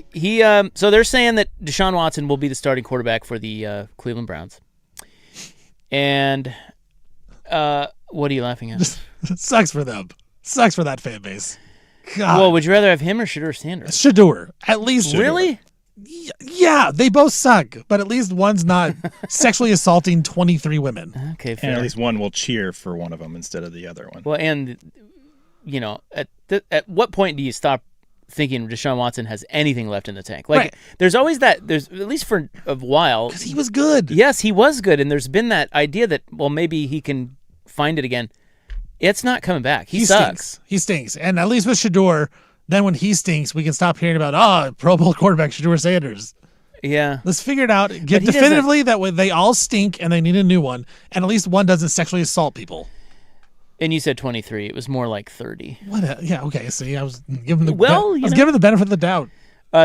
A: So they're saying that Deshaun Watson will be the starting quarterback for the Cleveland Browns. And what are you laughing at?
B: It sucks for them. Sucks for that fan base. God.
A: Well, would you rather have him or Shedeur Sanders?
B: Shedeur. At least Shedeur.
A: Really?
B: Yeah, they both suck, but at least one's not sexually assaulting 23 women.
A: Okay, fair.
C: And at least one will cheer for one of them instead of the other one.
A: Well, and, at what point do you stop thinking Deshaun Watson has anything left in the tank? Like,
B: right.
A: There's always that, at least for a while.
B: Because he was good.
A: Yes, he was good, and there's been that idea that, well, maybe he can find it again. It's not coming back. He sucks.
B: He stinks. And at least with Shedeur, then when he stinks, we can stop hearing about, Pro Bowl quarterback Shedeur Sanders.
A: Yeah.
B: Let's figure it out. Get definitively that way they all stink and they need a new one, and at least one doesn't sexually assault people.
A: And you said 23. It was more like 30.
B: What? Yeah, okay. See, I was giving the
A: giving
B: the benefit of the doubt.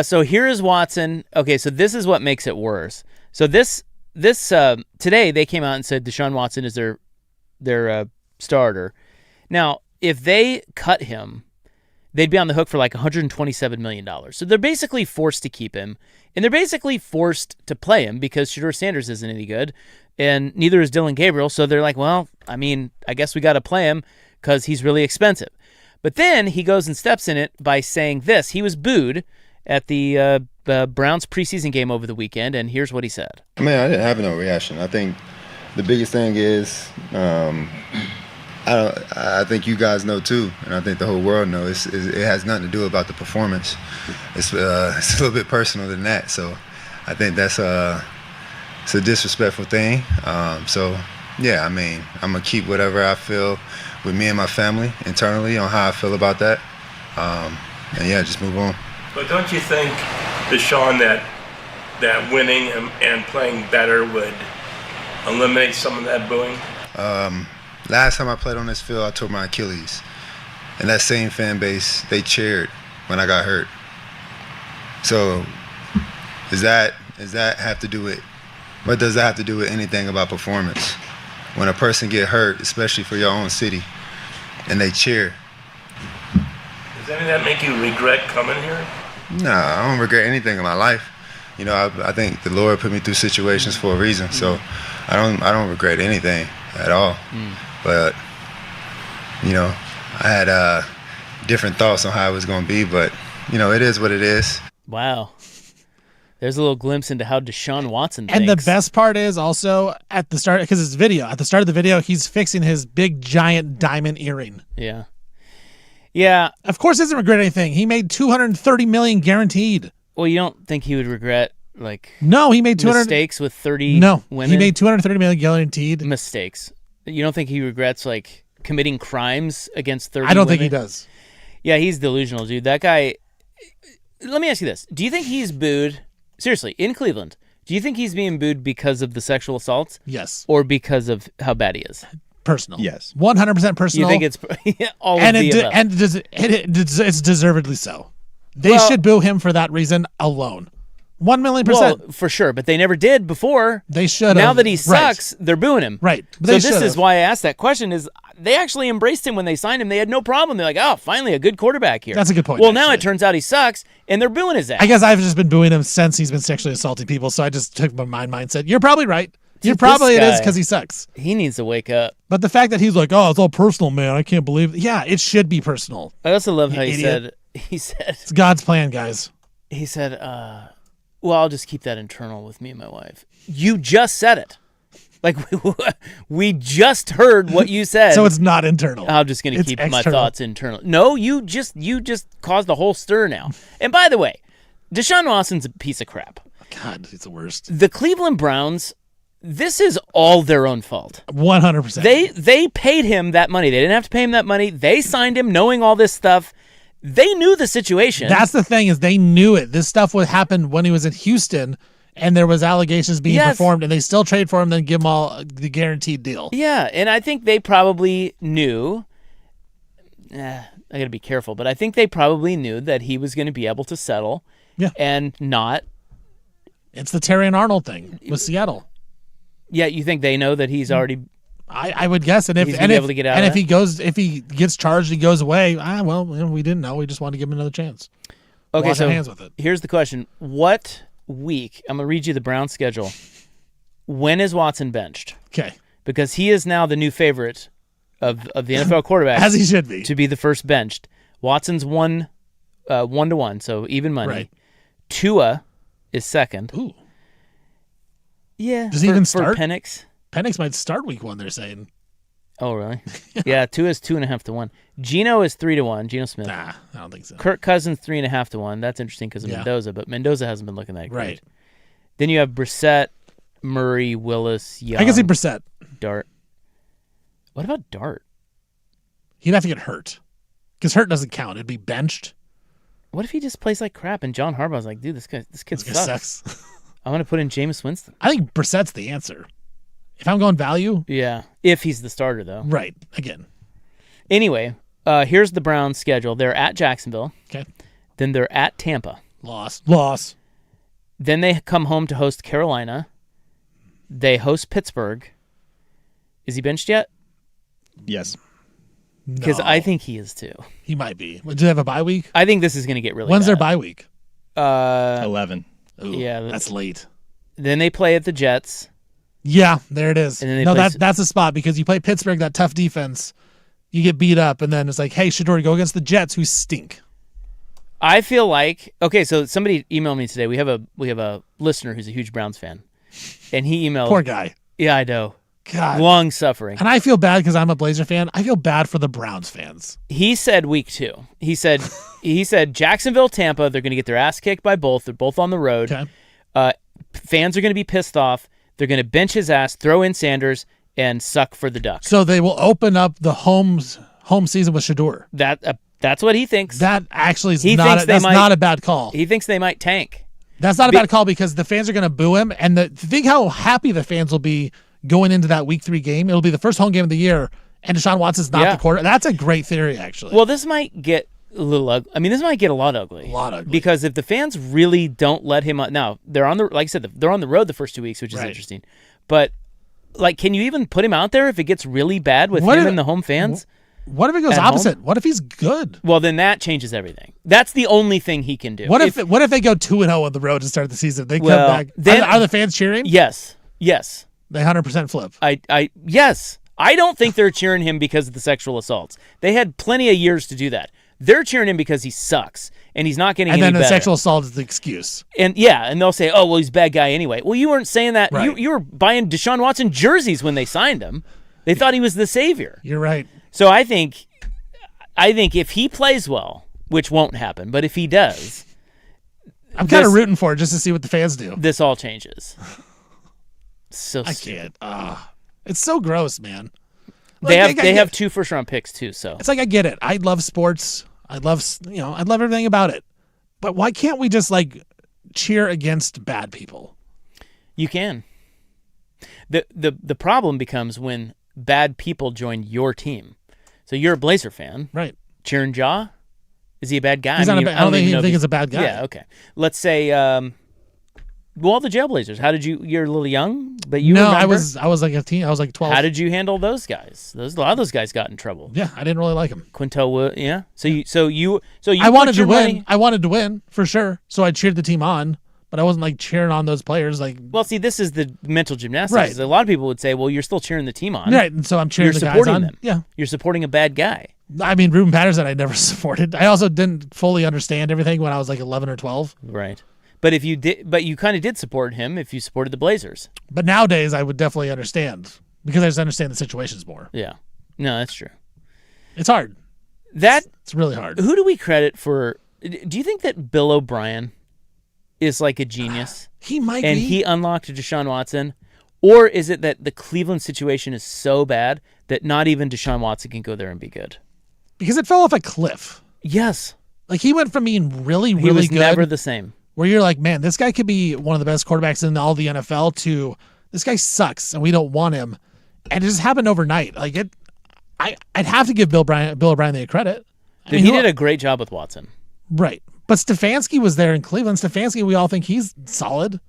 A: So here is Watson. Okay, so this is what makes it worse. So this today they came out and said Deshaun Watson is their starter. Now, if they cut him, they'd be on the hook for like $127 million. So they're basically forced to keep him, and they're basically forced to play him because Shedeur Sanders isn't any good, and neither is Dylan Gabriel. So they're like, well, I mean, I guess we got to play him because he's really expensive. But then he goes and steps in it by saying this. He was booed at the Browns preseason game over the weekend, and here's what he said.
G: I mean, I didn't have no reaction. I think the biggest thing is I think you guys know too, and I think the whole world knows. It has nothing to do about the performance. It's a little bit personal than that. So I think that's it's a disrespectful thing. So yeah, I mean, I'm gonna keep whatever I feel with me and my family internally on how I feel about that, and yeah, just move on.
H: But don't you think, Deshaun, that winning and playing better would eliminate some of that booing?
G: Last time I played on this field, I tore my Achilles. And that same fan base, they cheered when I got hurt. So does that have to do with, what does that have to do with anything about performance? When a person get hurt, especially for your own city, and they cheer.
H: Does any of that make you regret coming here?
G: No, I don't regret anything in my life. You know, I think the Lord put me through situations for a reason, so I don't regret anything at all. But, you know, I had different thoughts on how it was going to be, but, you know, it is what it is.
A: Wow. There's a little glimpse into how Deshaun Watson
B: thinks. And the best part is also at the start, because it's video. At the start of the video, he's fixing his big, giant diamond earring.
A: Yeah. Yeah.
B: Of course he doesn't regret anything. He made $230 million guaranteed.
A: Well, you don't think he would regret, like...
B: No, he made
A: mistakes with 30 women?
B: He made $230 million guaranteed.
A: Mistakes. You don't think he regrets, like, committing crimes against 30
B: I don't
A: women?
B: think he does.
A: Yeah, he's delusional, dude. That guy... Let me ask you this. Do you think he's booed... Seriously, in Cleveland, do you think he's being booed because of the sexual assaults?
B: Yes.
A: Or because of how bad he is?
B: Personal.
C: Yes.
B: 100% personal.
A: You think it's all of the above?
B: And it's deservedly so. They should boo him for that reason alone. 1,000,000%.
A: Well, for sure, but they never did before.
B: They should have.
A: Now that he sucks, they're booing him.
B: Right.
A: So this is why I asked that question, is they actually embraced him when they signed him. They had no problem. They're like, oh, finally a good quarterback here.
B: That's a good point.
A: Well, now it turns out he sucks, and they're booing his ass.
B: I guess I've just been booing him since he's been sexually assaulting people, so I just took my mindset. You're probably right. It is because he sucks.
A: He needs to wake up.
B: But the fact that he's like, oh, it's all personal, man. I can't believe it. Yeah, it should be personal.
A: I also love how he said,
B: it's God's plan, guys.
A: He said, well, I'll just keep that internal with me and my wife. You just said it. Like, we just heard what you said.
B: So it's not internal.
A: I'm just going to keep my thoughts internal. No, you just caused a whole stir now. And by the way, Deshaun Watson's a piece of crap.
B: God, he's the worst.
A: The Cleveland Browns, this is all their own fault.
B: 100%.
A: They paid him that money. They didn't have to pay him that money. They signed him knowing all this stuff. They knew the situation.
B: That's the thing, is they knew it. This stuff would happen when he was in Houston, and there was allegations being performed, and they still trade for him, then give him all the guaranteed deal.
A: Yeah, and I think they probably knew. I got to be careful, but I think they probably knew that he was going to be able to settle and not
B: It's the Terry and Arnold thing with Seattle.
A: Yeah, you think they know that he's already?
B: I would guess, and if
A: he's gonna be able to get out.
B: And
A: of
B: if he gets charged, he goes away. We didn't know. We just wanted to give him another chance.
A: Okay,
B: Wash
A: so
B: our hands with it.
A: Here's the question: what week? I'm gonna read you the Browns schedule. When is Watson benched?
B: Okay,
A: because he is now the new favorite of the NFL quarterbacks,
B: as he should be,
A: to be the first benched. Watson's 1-1, so even money.
B: Right.
A: Tua is second.
B: Ooh.
A: Yeah.
B: Does he even start?
A: For Penix?
B: Penix might start week 1, they're saying.
A: Oh, really? Yeah, Tua is 2.5 to 1. Geno is 3 to 1. Geno Smith.
B: Nah, I don't think so.
A: Kirk Cousins 3.5 to 1. That's interesting because of Mendoza, but Mendoza hasn't been looking that great.
B: Right.
A: Then you have Brissett, Murray, Willis, Young.
B: I can see Brissett.
A: Dart. What about Dart?
B: He'd have to get hurt because hurt doesn't count. It'd be benched.
A: What if he just plays like crap and John Harbaugh's like, dude, this kid sucks. I'm going to put in Jameis Winston.
B: I think Brissett's the answer. If I'm going value.
A: Yeah, if he's the starter, though.
B: Right, again.
A: Anyway, here's the Browns' schedule. They're at Jacksonville.
B: Okay.
A: Then they're at Tampa.
B: Loss.
A: Then they come home to host Carolina. They host Pittsburgh. Is he benched yet?
C: Yes.
A: Because I think he is too.
B: He might be. Do they have a bye week?
A: I think this is going to get really
B: When's
A: bad.
B: their bye week?
C: 11.
B: Ooh,
A: yeah.
B: That's late.
A: Then they play at the Jets.
B: Yeah, there it is.
A: And then
B: that's a spot because you play Pittsburgh, that tough defense. You get beat up, and then it's like, hey, Shador, go against the Jets, who stink.
A: I feel like so somebody emailed me today. We have a listener who's a huge Browns fan, and he emailed.
B: Poor guy.
A: Yeah, I know.
B: God,
A: long suffering.
B: And I feel bad because I'm a Blazer fan. I feel bad for the Browns fans.
A: He said week 2. He said Jacksonville, Tampa. They're going to get their ass kicked by both. They're both on the road.
B: Okay.
A: Fans are going to be pissed off. They're going to bench his ass, throw in Sanders, and suck for the Ducks.
B: So they will open up the home season with Shador.
A: That's what he thinks.
B: That actually is not a bad call.
A: He thinks they might tank.
B: That's not a bad call because the fans are going to boo him. And think how happy the fans will be going into that week 3 game. It'll be the first home game of the year, and Deshaun Watson's not the quarterback. That's a great theory, actually.
A: Well, this might get a little ugly. I mean, this might get a lot ugly. Because if the fans really don't let him now, they're on like I said, they're on the road the first 2 weeks, which is interesting. But can you even put him out there if it gets really bad with him and the home fans?
B: What if it goes opposite? What if he's good?
A: Well, then that changes everything. That's the only thing he can do.
B: What if they go 2-0 on the road to start the season? They come back. Then, are the fans cheering?
A: Yes.
B: They 100% flip.
A: Yes. I don't think they're cheering him because of the sexual assaults. They had plenty of years to do that. They're cheering him because he sucks and he's not getting any better.
B: And then the sexual assault is the excuse.
A: And they'll say, "Oh, well, he's a bad guy anyway." Well, you weren't saying that. Right. You were buying Deshaun Watson jerseys when they signed him. They thought he was the savior.
B: You're right.
A: So I think if he plays well, which won't happen, but if he does,
B: I'm kind of rooting for it just to see what the fans do.
A: This all changes. So
B: I can't. It's so gross, man.
A: They have 2 first-round picks too, so
B: it's like I get it. I love sports. I love everything about it. But why can't we just cheer against bad people?
A: You can. The problem becomes when bad people join your team. So you're a Blazer fan,
B: right?
A: Cheering Ja, is he a bad guy?
B: I don't think he's a bad guy.
A: Yeah, okay. Let's say, the Jailblazers. How did you? You're a little young, but you.
B: No,
A: remember?
B: I was like a teen. I was like 12.
A: How did you handle those guys? A lot of those guys got in trouble.
B: Yeah, I didn't really like them.
A: Quintel Wood. Yeah. So you.
B: I wanted to win. I wanted to win for sure. So I cheered the team on. But I wasn't cheering on those players. Well,
A: see, this is the mental gymnastics.
B: Right.
A: A lot of people would say, "Well, you're still cheering the team on."
B: Right, and so I'm cheering the guys on. Them. Yeah,
A: you're supporting a bad guy.
B: I mean, Ruben Patterson, I never supported. I also didn't fully understand everything when I was 11 or 12.
A: Right, but you kind of did support him if you supported the Blazers.
B: But nowadays, I would definitely understand because I just understand the situations more.
A: Yeah, no, that's true.
B: It's hard. It's really hard.
A: Who do we credit for? Do you think that Bill O'Brien is a genius?
B: He might
A: be. And he unlocked Deshaun Watson? Or is it that the Cleveland situation is so bad that not even Deshaun Watson can go there and be good?
B: Because it fell off a cliff.
A: Yes.
B: He went from being really, really good.
A: He was never the same.
B: Where you're like, man, this guy could be one of the best quarterbacks in all the NFL to this guy sucks and we don't want him. And it just happened overnight. I'd have to give Bill O'Brien the credit.
A: He did a great job with Watson.
B: Right. But Stefanski was there in Cleveland. Stefanski, we all think he's solid.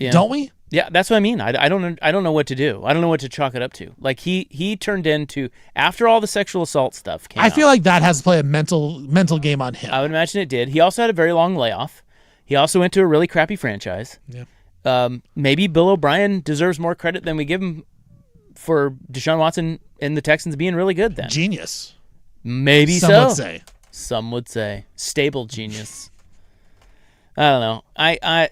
A: Yeah.
B: Don't we?
A: Yeah, that's what I mean. I don't know what to do. I don't know what to chalk it up to. Like he turned into, after all the sexual assault stuff came
B: I feel like that has to play a mental game on him.
A: I would imagine it did. He also had a very long layoff. He also went to a really crappy franchise.
B: Yeah.
A: Maybe Bill O'Brien deserves more credit than we give him for Deshaun Watson and the Texans being really good then.
B: Genius.
A: Maybe
B: Some would say.
A: Some would say. Stable genius. I don't know.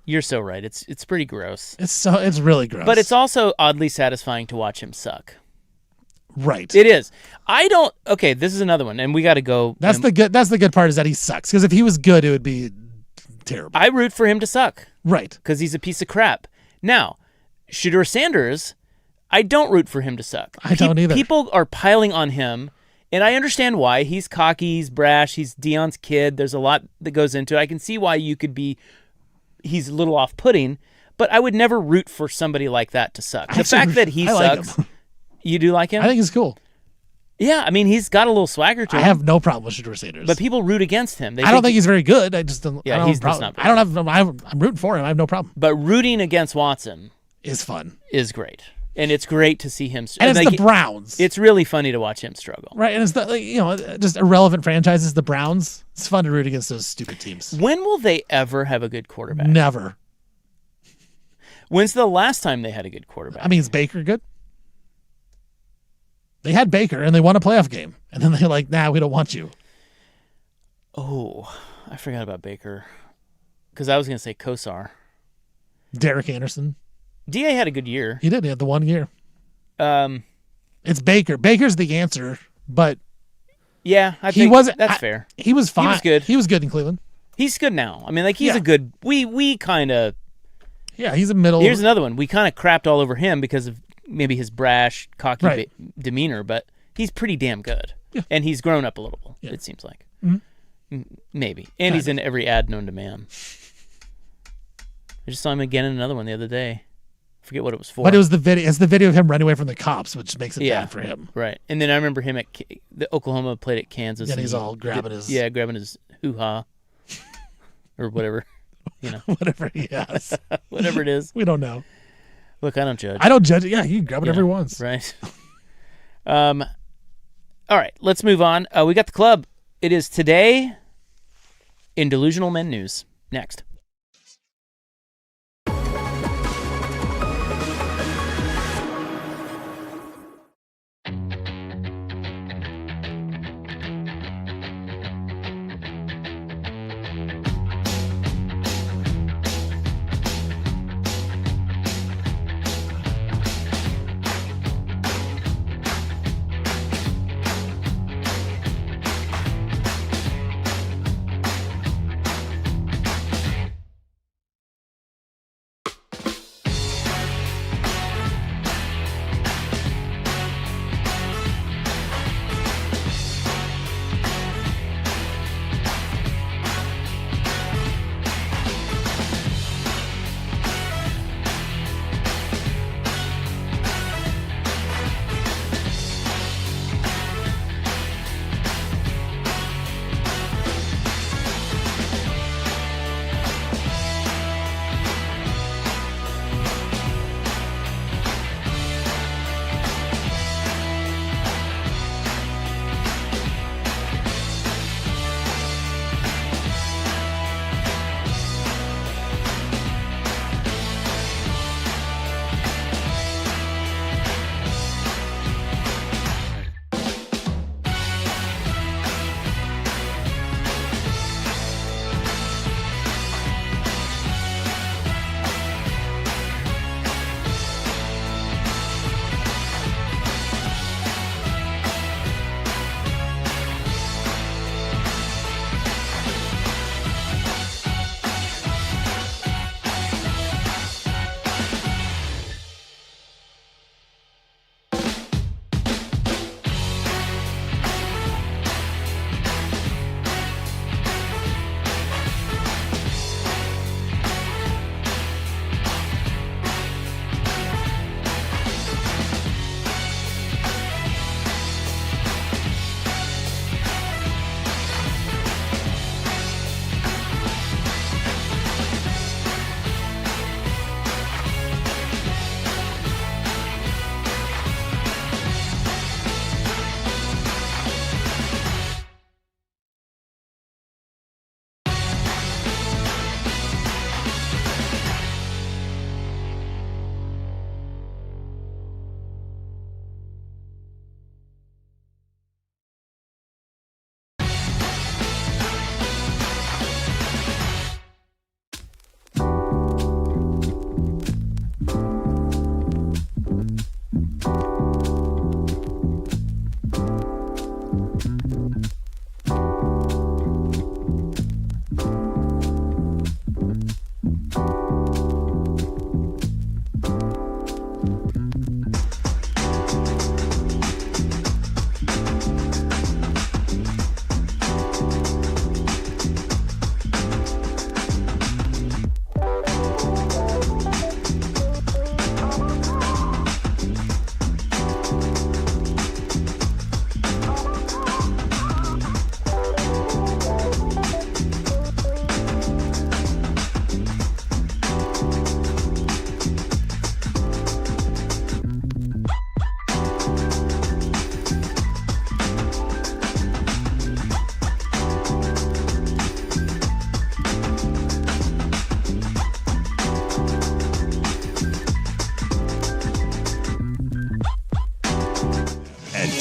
A: You're so right. It's pretty gross.
B: It's really gross.
A: But it's also oddly satisfying to watch him suck.
B: Right.
A: It is. Okay, this is another one, and we got to go.
B: That's the good part, is that he sucks. Because if he was good, it would be terrible.
A: I root for him to suck.
B: Right.
A: Because he's a piece of crap. Now, Shedeur Sanders, I don't root for him to suck.
B: I don't either.
A: People are piling on him, and I understand why. He's cocky, he's brash, he's Deion's kid. There's a lot that goes into it. I can see why he's a little off-putting, but I would never root for somebody like that to suck. The fact that he sucks,
B: like
A: you do like him?
B: I think he's cool.
A: Yeah, I mean, he's got a little swagger to him.
B: I have no problem with Shedeur Sanders.
A: But people root against him.
B: I don't think he's very good. I just don't.
A: Yeah,
B: I
A: he's
B: don't
A: not
B: I don't have. I'm rooting for him. I have no problem.
A: But rooting against Watson
B: is fun.
A: Is great, and it's great to see him.
B: And it's the Browns.
A: It's really funny to watch him struggle.
B: Right, and it's just irrelevant franchises. The Browns. It's fun to root against those stupid teams.
A: When will they ever have a good quarterback?
B: Never.
A: When's the last time they had a good quarterback?
B: I mean, is Baker good? They had Baker, and they won a playoff game. And then they're like, nah, we don't want you.
A: Oh, I forgot about Baker. Because I was going to say Kosar.
B: Derek Anderson.
A: D.A. had a good year.
B: He did. He had the 1 year. It's Baker. Baker's the answer, but...
A: Yeah, I think that's fair.
B: He was fine.
A: He was good.
B: He was good in Cleveland.
A: He's good now. I mean, like, he's a good... We kind of...
B: Yeah, he's a middle...
A: Here's another one. We kind of crapped all over him because of maybe his brash, cocky demeanor, but he's pretty damn good. Yeah. And he's grown up a little, it seems like. Mm-hmm. Maybe. And he's in every ad known to man. I just saw him again in another one the other day. I forget what it was for.
B: But it was the video. It's the video of him running away from the cops, which makes it bad for him.
A: Right. And then I remember him at the Oklahoma played at Kansas.
B: And he's all grabbing his...
A: Yeah, grabbing his hoo-ha. Or whatever. You know.
B: Whatever he has.
A: Whatever it is.
B: We don't know.
A: Look, I don't judge.
B: I don't judge it. Yeah, he can grab whatever he wants.
A: Right. All right, let's move on. We got the club. It is today in Delusional Men News. Next.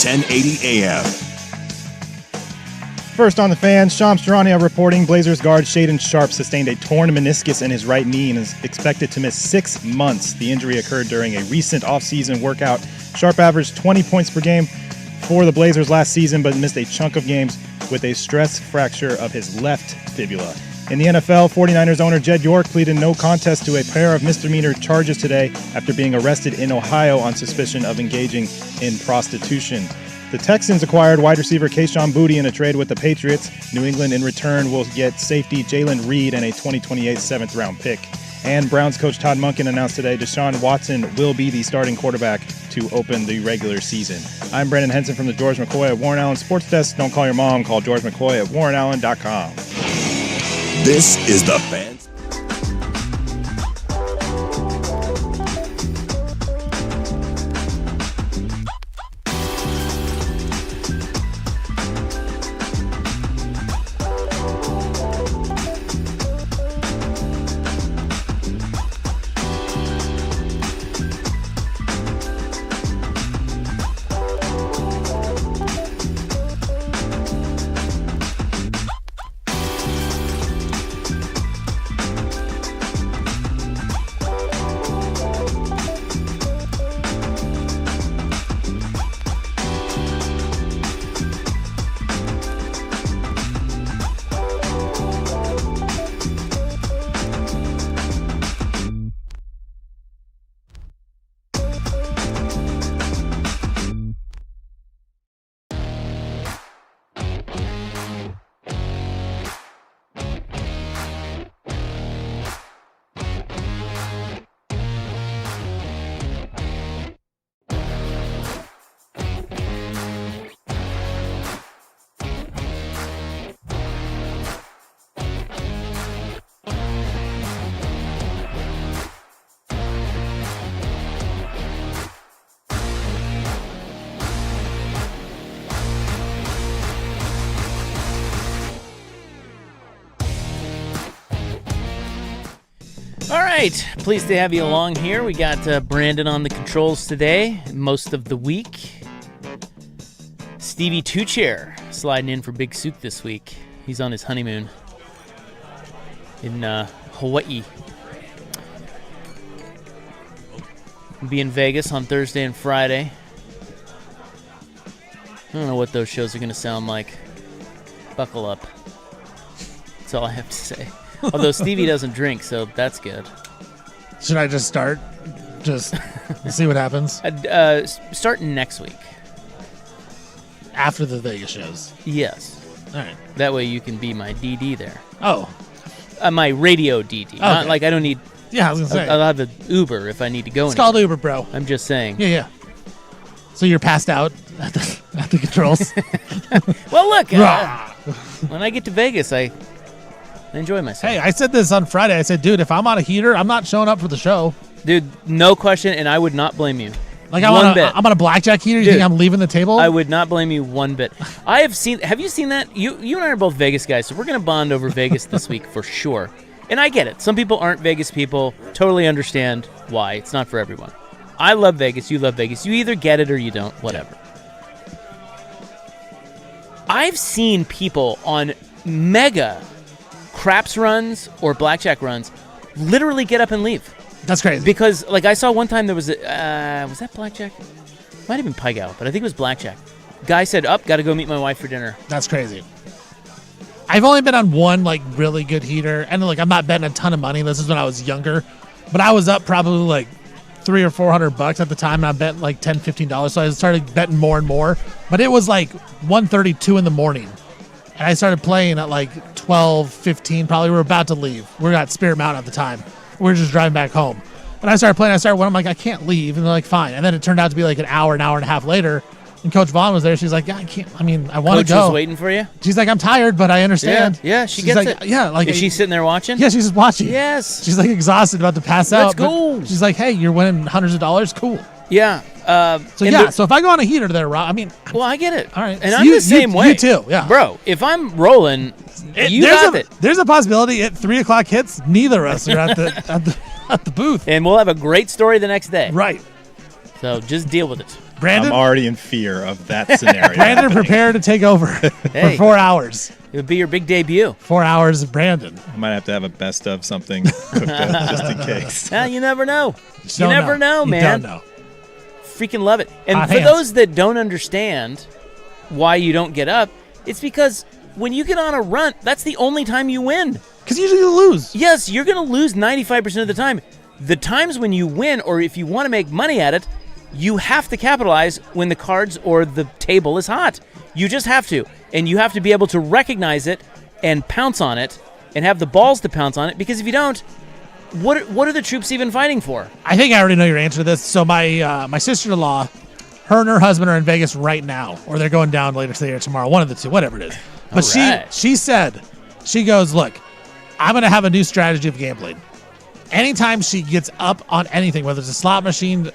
D: 1080 AM.
C: First on the Fan, Shams Charania reporting Blazers guard Shaedon Sharpe sustained a torn meniscus in his right knee and is expected to miss 6 months. The injury occurred during a recent offseason workout. Sharpe averaged 20 points per game for the Blazers last season, but missed a chunk of games with a stress fracture of his left fibula. In the NFL, 49ers owner Jed York pleaded no contest to a pair of misdemeanor charges today after being arrested in Ohio on suspicion of engaging in prostitution. The Texans acquired wide receiver Kayshon Boutte in a trade with the Patriots. New England, in return, will get safety Jalen Reed and a 2028 seventh-round pick. And Browns coach Todd Monken announced today Deshaun Watson will be the starting quarterback to open the regular season. I'm Brandon Henson from the George McCoy at Warren Allen Sports Desk. Don't call your mom. Call George McCoy at warrenallen.com.
D: This is the Fan.
A: All right, pleased to have you along here. We got Brandon on the controls today, most of the week. Stevie Two Chair sliding in for Big Souk this week. He's on his honeymoon in Hawaii. We'll be in Vegas on Thursday and Friday. I don't know what those shows are going to sound like. Buckle up. That's all I have to say. Although Stevie doesn't drink, so that's good.
B: Should I just start? Just see what happens?
A: Starting next week.
B: After the Vegas shows?
A: Yes.
B: All right.
A: That way you can be my DD there.
B: Oh.
A: My radio DD. Okay. Not like I don't need...
B: Yeah, I was going to say.
A: I'll have the Uber if I need to go.
B: It's called Uber, bro.
A: I'm just saying.
B: Yeah. So you're passed out at the controls?
A: Well, look. When I get to Vegas, I enjoy myself.
B: Hey, I said this on Friday. I said, dude, if I'm on a heater, I'm not showing up for the show.
A: Dude, no question, and I would not blame you.
B: Like I'm on a blackjack heater. You think I'm leaving the table?
A: I would not blame you one bit. Have you seen that? You and I are both Vegas guys, so we're going to bond over Vegas this week for sure. And I get it. Some people aren't Vegas people. Totally understand why. It's not for everyone. I love Vegas. You love Vegas. You either get it or you don't. Whatever. I've seen people on mega craps runs or blackjack runs literally get up and leave.
B: That's crazy.
A: Because, like, I saw one time there was was that blackjack? Might have been pie gow, but I think it was blackjack. Guy said, got to go meet my wife for dinner.
B: That's crazy. I've only been on one, like, really good heater, and, like, I'm not betting a ton of money. This is when I was younger, but I was up probably, like, $300 or $400 at the time, and I bet, like, $10, $15, so I started betting more and more, but it was, like, 1:32 in the morning, and I started playing at, like, 12, 15, probably. We were about to leave. We were at Spirit Mountain at the time. We were just driving back home, and I started playing. I'm like, I can't leave, and they're like, fine, and then it turned out to be, like, an hour and a half later. And Coach Vaughn was there. She's like, yeah, I can't. I mean, I want to go.
A: Coach was waiting for you?
B: She's like, I'm tired, but I understand.
A: Yeah, she gets
B: like,
A: it.
B: Yeah, like,
A: is she sitting there watching?
B: Yeah, she's just watching.
A: Yes.
B: She's like exhausted, about to pass out.
A: Let's go.
B: She's like, hey, you're winning hundreds of dollars. Cool.
A: Yeah.
B: So if I go on a heater there, Rob, I mean.
A: Well, I get it.
B: All right.
A: And I'm the same way.
B: You too, yeah.
A: Bro, if I'm rolling, you got it.
B: There's a possibility at 3 o'clock hits, neither of us are at the booth.
A: And we'll have a great story the next day.
B: Right.
A: So just deal with it.
B: Brandon,
C: I'm already in fear of that scenario.
B: Brandon, prepare to take over for 4 hours.
A: It would be your big debut.
B: 4 hours of Brandon.
C: I might have to have a best of something cooked up just in case.
A: You never know.
B: You
A: never know, man.
B: You don't know.
A: Freaking love it. And
B: Hot
A: for
B: hands.
A: those that don't understand why you don't get up, it's because when you get on a run, that's the only time you win.
B: Because usually you lose.
A: Yes, you're going to lose 95% of the time. The times when you win, or if you want to make money at it, you have to capitalize when the cards or the table is hot. You just have to. And you have to be able to recognize it and pounce on it and have the balls to pounce on it, because if you don't, what are the troops even fighting for?
B: I think I already know your answer to this. So my sister-in-law, her and her husband are in Vegas right now, or they're going down later today or tomorrow, one of the two, whatever it is. But she said, she goes, look, I'm going to have a new strategy of gambling. Anytime she gets up on anything, whether it's a slot machine,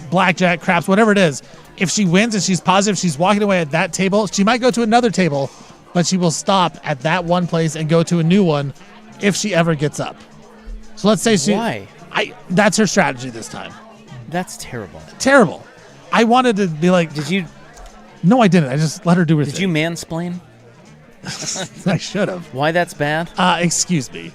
B: blackjack, craps, whatever it is, if she wins and she's positive, she's walking away at that table, she might go to another table, but she will stop at that one place and go to a new one if she ever gets up. So let's say
A: Why?
B: That's her strategy this time.
A: That's terrible.
B: Terrible. I wanted to be like,
A: Did you
B: no, I didn't. I just let her do her thing.
A: Did you mansplain?
B: I should have.
A: Why that's bad?
B: Excuse me.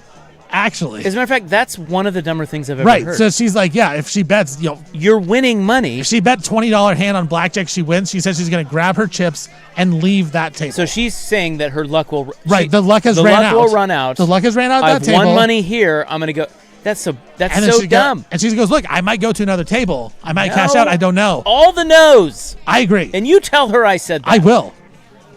B: Actually.
A: As a matter of fact, that's one of the dumber things I've ever
B: Right.
A: heard.
B: So she's like, yeah, if she bets,
A: You're winning money.
B: if she bet $20 hand on blackjack, she wins. She says she's going to grab her chips and leave that table.
A: So she's saying that her luck will
B: Right. The luck has ran out.
A: The luck will run out.
B: The luck has ran out
A: I've
B: that table.
A: won money here. I'm going to go. That's so
B: then
A: so dumb.
B: and she goes, look, I might go to another table. I might cash out. I don't know.
A: All the no's.
B: I agree.
A: And you tell her I said that.
B: I will.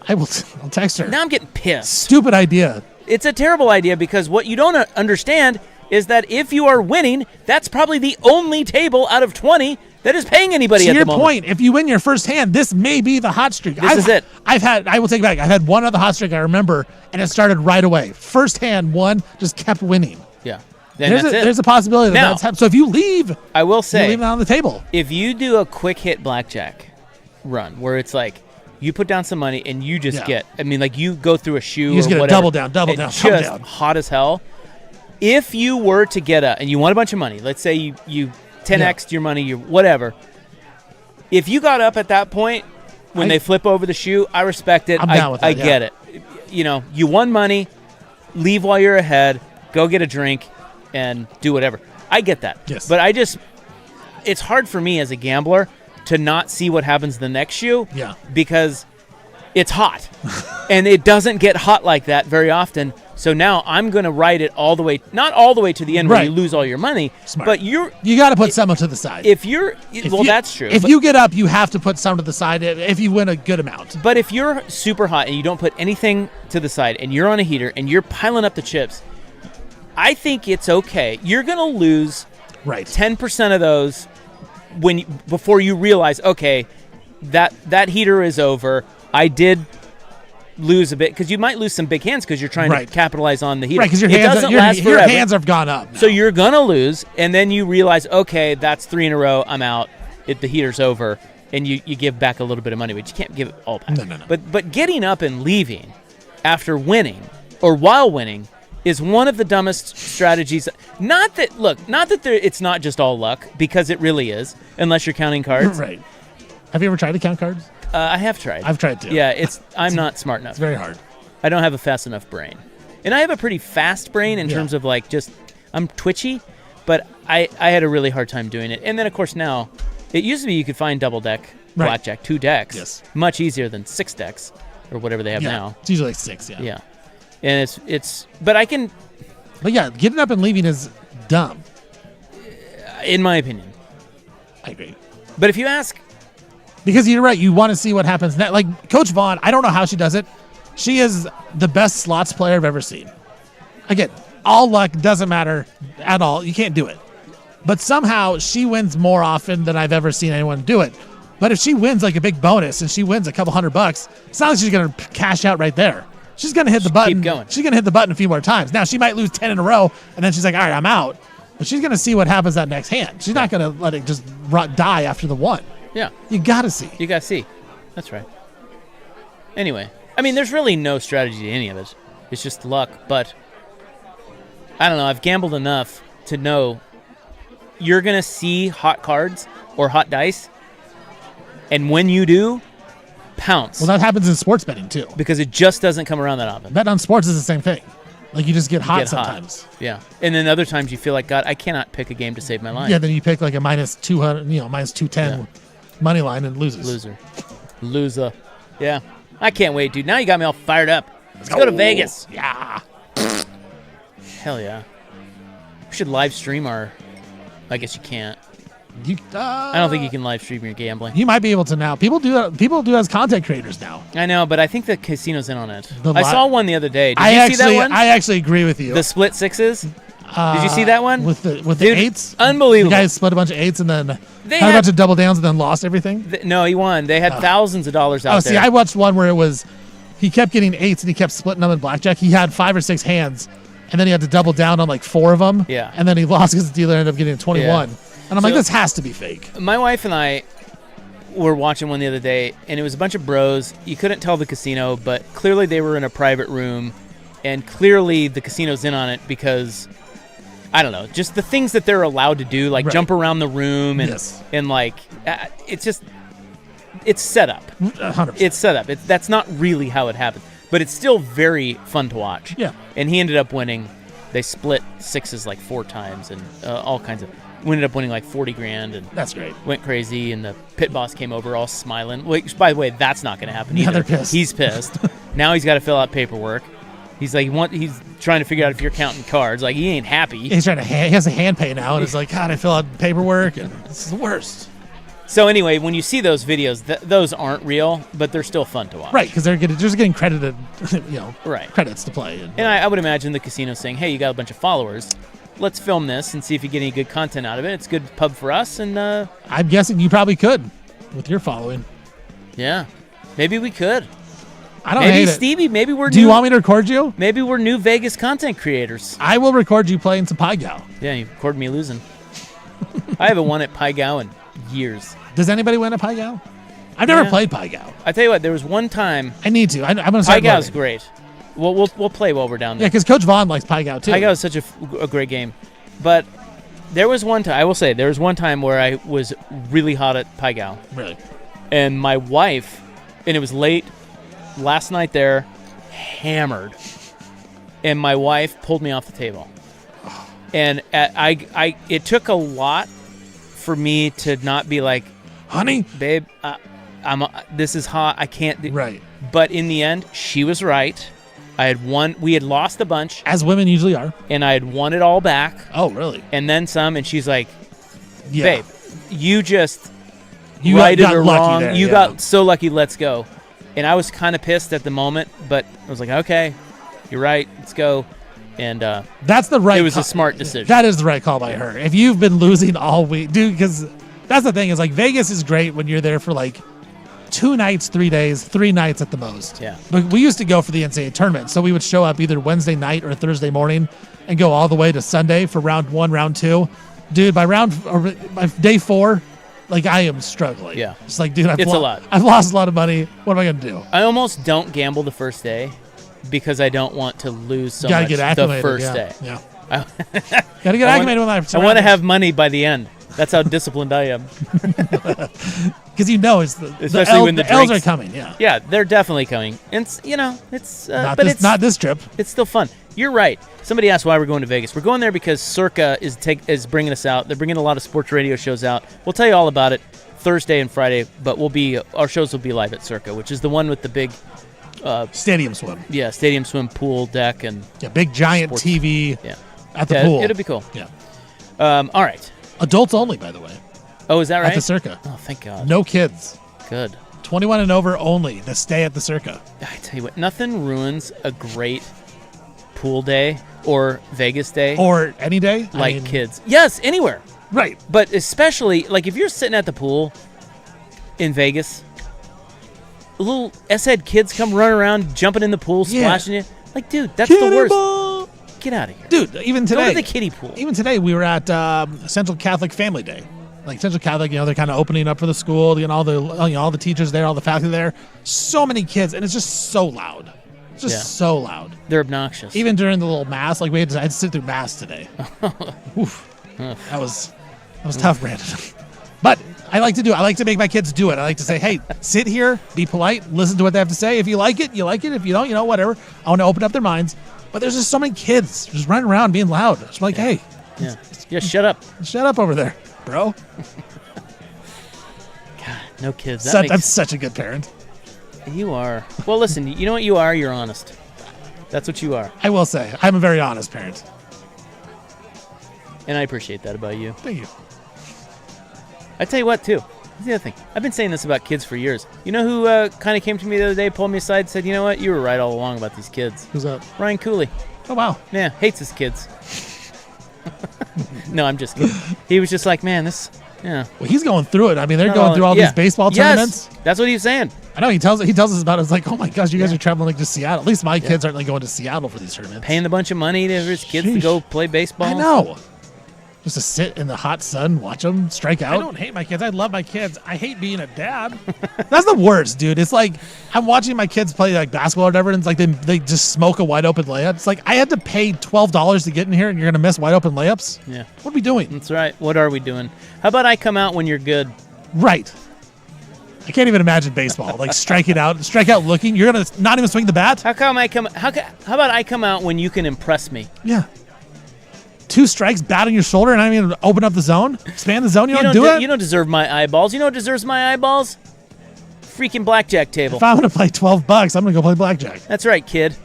B: I'll text her.
A: Now I'm getting pissed.
B: Stupid idea.
A: It's a terrible idea, because what you don't understand is that if you are winning, that's probably the only table out of 20 that is paying anybody
B: To
A: at
B: your
A: the moment.
B: point, if you win your first hand, this may be the hot streak.
A: This is it.
B: I will take it back. I've had one other hot streak I remember, and it started right away. First hand, one, just kept winning.
A: Yeah. And that's it.
B: There's a possibility that
A: Now,
B: that's happened. So if you leave,
A: I will
B: you
A: say,
B: leave it on the table.
A: if you do a quick hit blackjack run where it's like you put down some money and you just get, I mean, like you go through a shoe
B: You just
A: or
B: get a
A: whatever,
B: double down, double
A: and
B: down,
A: just
B: double down.
A: hot as hell. If you were to get and you won a bunch of money, let's say you 10x'd your money, you whatever. If you got up at that point when they flip over the shoe, I respect it.
B: I'm down with that,
A: I get it. You know, you won money, leave while you're ahead, go get a drink, and do whatever. I get that.
B: Yes.
A: But it's hard for me as a gambler to not see what happens the next shoe.
B: Yeah.
A: Because it's hot. And it doesn't get hot like that very often. So now I'm going to ride it all the way, not all the way to the end where
B: Right.
A: you lose all your money,
B: Smart.
A: but
B: You got to put some to the side.
A: That's true.
B: If you get up, you have to put some to the side if you win a good amount.
A: But if you're super hot and you don't put anything to the side and you're on a heater and you're piling up the chips, I think it's okay. You're going to lose 10% of those before you realize, okay, that heater is over. I did lose a bit, because you might lose some big hands because you're trying to capitalize on the heater.
B: Right, because your hands have gone up now.
A: So you're going to lose, and then you realize, okay, that's 3 in a row. I'm out. The heater's over, and you give back a little bit of money, but you can't give it all back.
B: No.
A: But getting up and leaving after winning or while winning is one of the dumbest strategies. Not that it's not just all luck, because it really is, unless you're counting cards.
B: Right. Have you ever tried to count cards?
A: I have tried.
B: I've tried too.
A: Yeah, I'm not smart enough.
B: It's very hard.
A: I don't have a fast enough brain. And I have a pretty fast brain in terms of I'm twitchy, but I had a really hard time doing it. And then, of course, now, it used to be you could find double deck blackjack, 2 decks.
B: Yes.
A: Much easier than 6 decks or whatever they have now.
B: It's usually like 6, yeah.
A: Yeah. And but I can.
B: But yeah, getting up and leaving is dumb.
A: In my opinion.
B: I agree.
A: But if you ask.
B: Because you're right, you want to see what happens next. Like Coach Vaughn, I don't know how she does it. She is the best slots player I've ever seen. Again, all luck doesn't matter at all. You can't do it. But somehow she wins more often than I've ever seen anyone do it. But if she wins like a big bonus and she wins a couple $100, it's not like she's going to cash out right there. She's going to hit the button.
A: Keep going.
B: She's going to hit the button a few more times. Now, she might lose 10 in a row, and then she's like, all right, I'm out. But she's going to see what happens that next hand. She's not going to let it just die after the one.
A: Yeah.
B: You got to see.
A: You got to see. That's right. Anyway, I mean, there's really no strategy to any of it. It's just luck. But I don't know. I've gambled enough to know you're going to see hot cards or hot dice And when you do, pounce.
B: Well, that happens in sports betting too.
A: Because it just doesn't come around that often.
B: Betting on sports is the same thing. Like you just get hot sometimes.
A: Yeah. And then other times you feel like, God, I cannot pick a game to save my life.
B: Yeah, then you pick like a minus 200, minus 210 money line and loses.
A: Loser. Yeah. I can't wait, dude. Now you got me all fired up. Let's go to Vegas.
B: Yeah.
A: Hell yeah. We should live stream our... I guess you can't. I don't think you can live stream your gambling.
B: You might be able to now. People do as content creators now.
A: I know, but I think the casino's in on it. I saw one the other day. Did you see that one?
B: I actually agree with you.
A: The split sixes? Did you see that one?
B: With the eights?
A: Unbelievable.
B: The guys split a bunch of eights and then had a bunch of double downs and then lost everything?
A: No, he won. They had thousands of dollars out there.
B: See, I watched one where it was he kept getting eights and he kept splitting them in blackjack. He had 5 or 6 hands, and then he had to double down on like 4 of them.
A: Yeah.
B: And then he lost because the dealer ended up getting 21. Yeah. And I'm like, this has to be fake.
A: My wife and I were watching one the other day, and it was a bunch of bros. You couldn't tell the casino, but clearly they were in a private room, and clearly the casino's in on it because, I don't know, just the things that they're allowed to do, like jump around the room and like, it's just, it's set up.
B: 100%.
A: It's set up. That's not really how it happens, but it's still very fun to watch.
B: Yeah.
A: And he ended up winning. They split sixes like 4 times and all kinds of. We ended up winning like $40,000 and
B: that's great.
A: Went crazy, and the pit boss came over all smiling. Which, by the way, that's not going to happen either.
B: They're pissed.
A: He's pissed. Now he's got to fill out paperwork. He's like, he's trying to figure out if you're counting cards. Like he ain't happy.
B: He's trying to. He has a hand pay now, and he's like, God, I fill out paperwork, and this is the worst.
A: So anyway, when you see those videos, those aren't real, but they're still fun to watch.
B: Right, because they're just getting credited,
A: right,
B: credits to play.
A: And I would imagine the casino saying, hey, you got a bunch of followers. Let's film this and see if you get any good content out of it. It's a good pub for us. And
B: I'm guessing you probably could with your following.
A: Yeah. Maybe we could.
B: I don't
A: maybe
B: hate
A: Stevie,
B: it.
A: Maybe we're
B: Do you want me to record you?
A: Maybe we're new Vegas content creators.
B: I will record you playing some Pai Gow.
A: Yeah, you record me losing. I haven't won at Pai Gow in years.
B: Does anybody win at Pai Gow? I've never played Pai Gow.
A: I tell you what, there was one time.
B: I need to. I'm going to start
A: Pai Gow's great. We'll play while we're down there.
B: Yeah, because Coach Vaughn likes Pai Gow too.
A: Pai Gow is such a great game. But there was one time, I will say, there was one time where I was really hot at Pai Gow.
B: Really?
A: And my wife, and it was late, last night there, hammered. And my wife pulled me off the table. And it took a lot for me to not be like,
B: honey,
A: babe, this is hot. I can't do.
B: Right.
A: But in the end, she was right. We had lost a bunch.
B: As women usually are.
A: And I had won it all back.
B: Oh, really?
A: And then some, and she's like,
B: yeah.
A: babe, you righted
B: got
A: or
B: lucky
A: wrong.
B: there,
A: You got so lucky, let's go. And I was kind of pissed at the moment, but I was like, okay, you're right, let's go. And
B: that's the right
A: it was a smart decision.
B: That is the right call by her. If you've been losing all week, dude, because that's the thing is like Vegas is great when you're there for like 2 nights, 3 days, 3 nights at the most.
A: Yeah.
B: But we used to go for the NCAA tournament, so we would show up either Wednesday night or Thursday morning and go all the way to Sunday for round 1, round 2. Dude, by day 4, like I am struggling.
A: Yeah.
B: It's like, dude,
A: it's a lot.
B: I've lost a lot of money. What am I going to do?
A: I almost don't gamble the first day because I don't want to lose so much the first day.
B: Yeah. Got to get acclimated with my surroundings.
A: I want to have money by the end. That's how disciplined I am.
B: Because especially when the L's are coming.
A: Yeah, they're definitely coming. And it's
B: not this trip.
A: It's still fun. You're right. Somebody asked why we're going to Vegas. We're going there because Circa is bringing us out. They're bringing a lot of sports radio shows out. We'll tell you all about it Thursday and Friday. But our shows will be live at Circa, which is the one with the big
B: stadium swim.
A: Yeah, stadium swim, pool deck, and
B: big giant sports. TV.
A: Yeah.
B: At the pool.
A: It'll be cool.
B: Yeah.
A: All right.
B: Adults only, by the way.
A: Oh, is that right?
B: At the Circa.
A: Oh, thank God.
B: No kids.
A: Good.
B: 21 and over only to stay at the Circa.
A: I tell you what, nothing ruins a great pool day or Vegas day.
B: Or any day.
A: Like kids. Yes, anywhere.
B: Right.
A: But especially, like, if you're sitting at the pool in Vegas, little S-head kids come running around, jumping in the pool, splashing you. Like, dude, that's the worst. Get out of here.
B: Dude, even today.
A: Go to the kiddie pool.
B: Even today, we were at Central Catholic Family Day. Like Central Catholic, they're kind of opening up for the school, all the teachers there, all the faculty there. So many kids, and it's just so loud. It's just so loud.
A: They're obnoxious.
B: Even during the little mass, like I had to sit through mass today. Oof. That was tough, Brandon. But I like to make my kids do it. I like to say, hey, sit here, be polite, listen to what they have to say. If you like it, you like it. If you don't, whatever. I want to open up their minds. But there's just so many kids just running around being loud. It's like, hey.
A: Yeah, shut up.
B: Shut up over there, bro.
A: God, no kids.
B: I'm such a good parent.
A: You are. Well, listen, you know what you are? You're honest. That's what you are.
B: I will say, I'm a very honest parent.
A: And I appreciate that about you.
B: Thank you.
A: I tell you what, too. Here's the other thing. I've been saying this about kids for years. You know who kind of came to me the other day, pulled me aside, and said, you know what? You were right all along about these kids.
B: Who's that?
A: Ryan Cooley.
B: Oh, wow.
A: Yeah, hates his kids. No, I'm just kidding. He was just like, man, this... Yeah.
B: Well, he's going through it. I mean, they're going through all these baseball tournaments.
A: Yes, that's what he was saying.
B: I know he tells us about it. It's like, oh my gosh, you guys are traveling like to Seattle. At least my kids aren't like going to Seattle for these tournaments.
A: Paying a bunch of money to his kids to go play baseball.
B: I know. Just to sit in the hot sun, watch them strike out.
I: I don't hate my kids. I love my kids. I hate being a dad.
B: That's the worst, dude. It's like I'm watching my kids play like basketball or whatever, and it's like they just smoke a wide open layup. It's like I had to pay $12 to get in here, and you're gonna miss wide open layups.
A: Yeah.
B: What are we doing?
A: That's right. What are we doing? How about I come out when you're good?
B: Right. I can't even imagine baseball like strike out looking. You're gonna not even swing the bat.
A: How about I come out when you can impress me?
B: Yeah. 2 strikes, bat on your shoulder, and I mean open up the zone, expand the zone. You don't do it.
A: You don't deserve my eyeballs. You know what deserves my eyeballs? Freaking blackjack table.
B: If I'm gonna play $12, I'm gonna go play blackjack.
A: That's right, kid.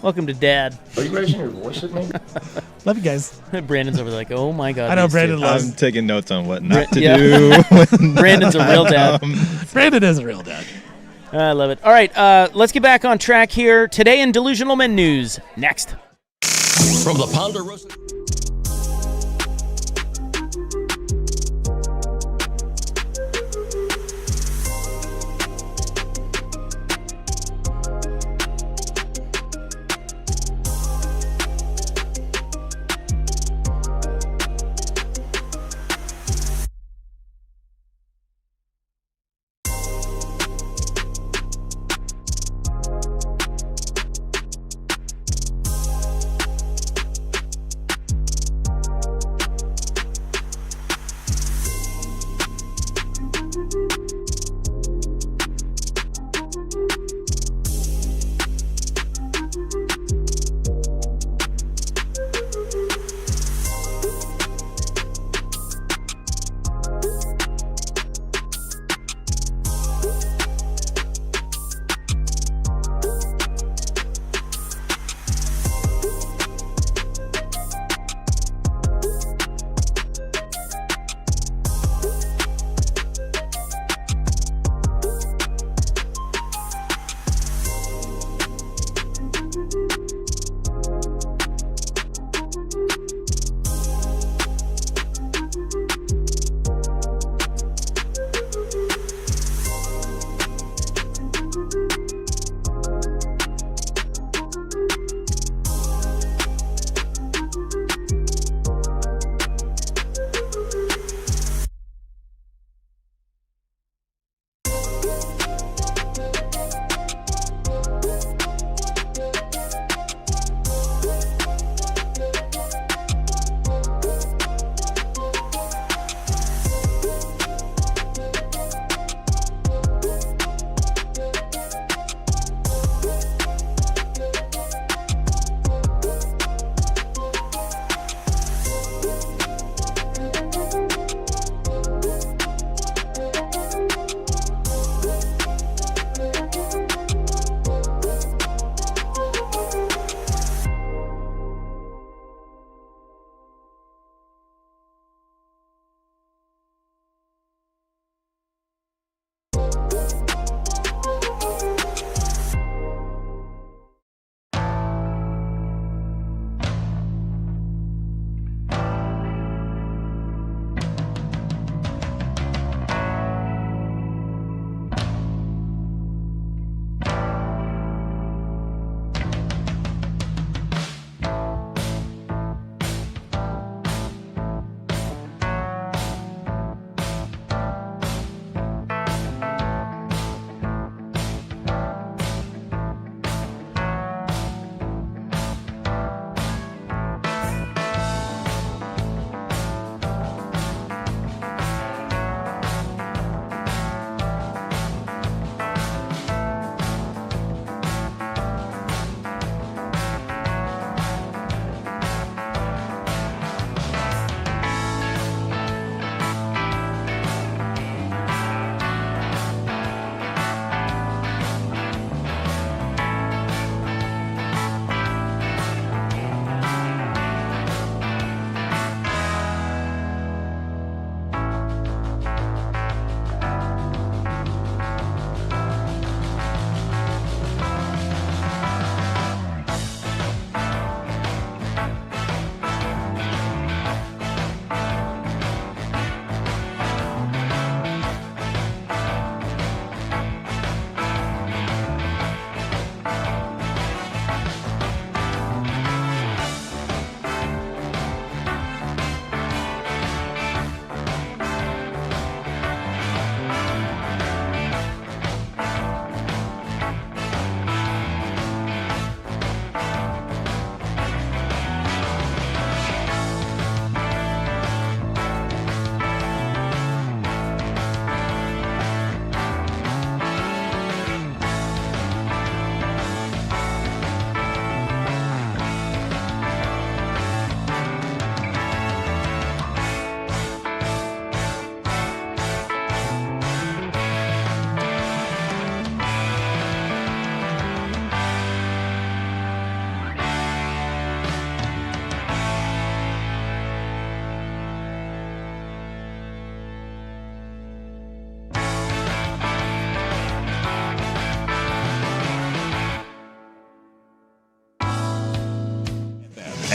A: Welcome to Dad.
J: Are you raising your voice at me?
B: Love you guys.
A: Brandon's over there like, oh my God.
B: I know Brandon loves.
C: I'm taking notes on what not to do.
A: Brandon's a real dad.
B: Brandon is a real dad.
A: I love it. All right, let's get back on track here. Today in Delusional Men News. Next.
D: From the Ponderosa.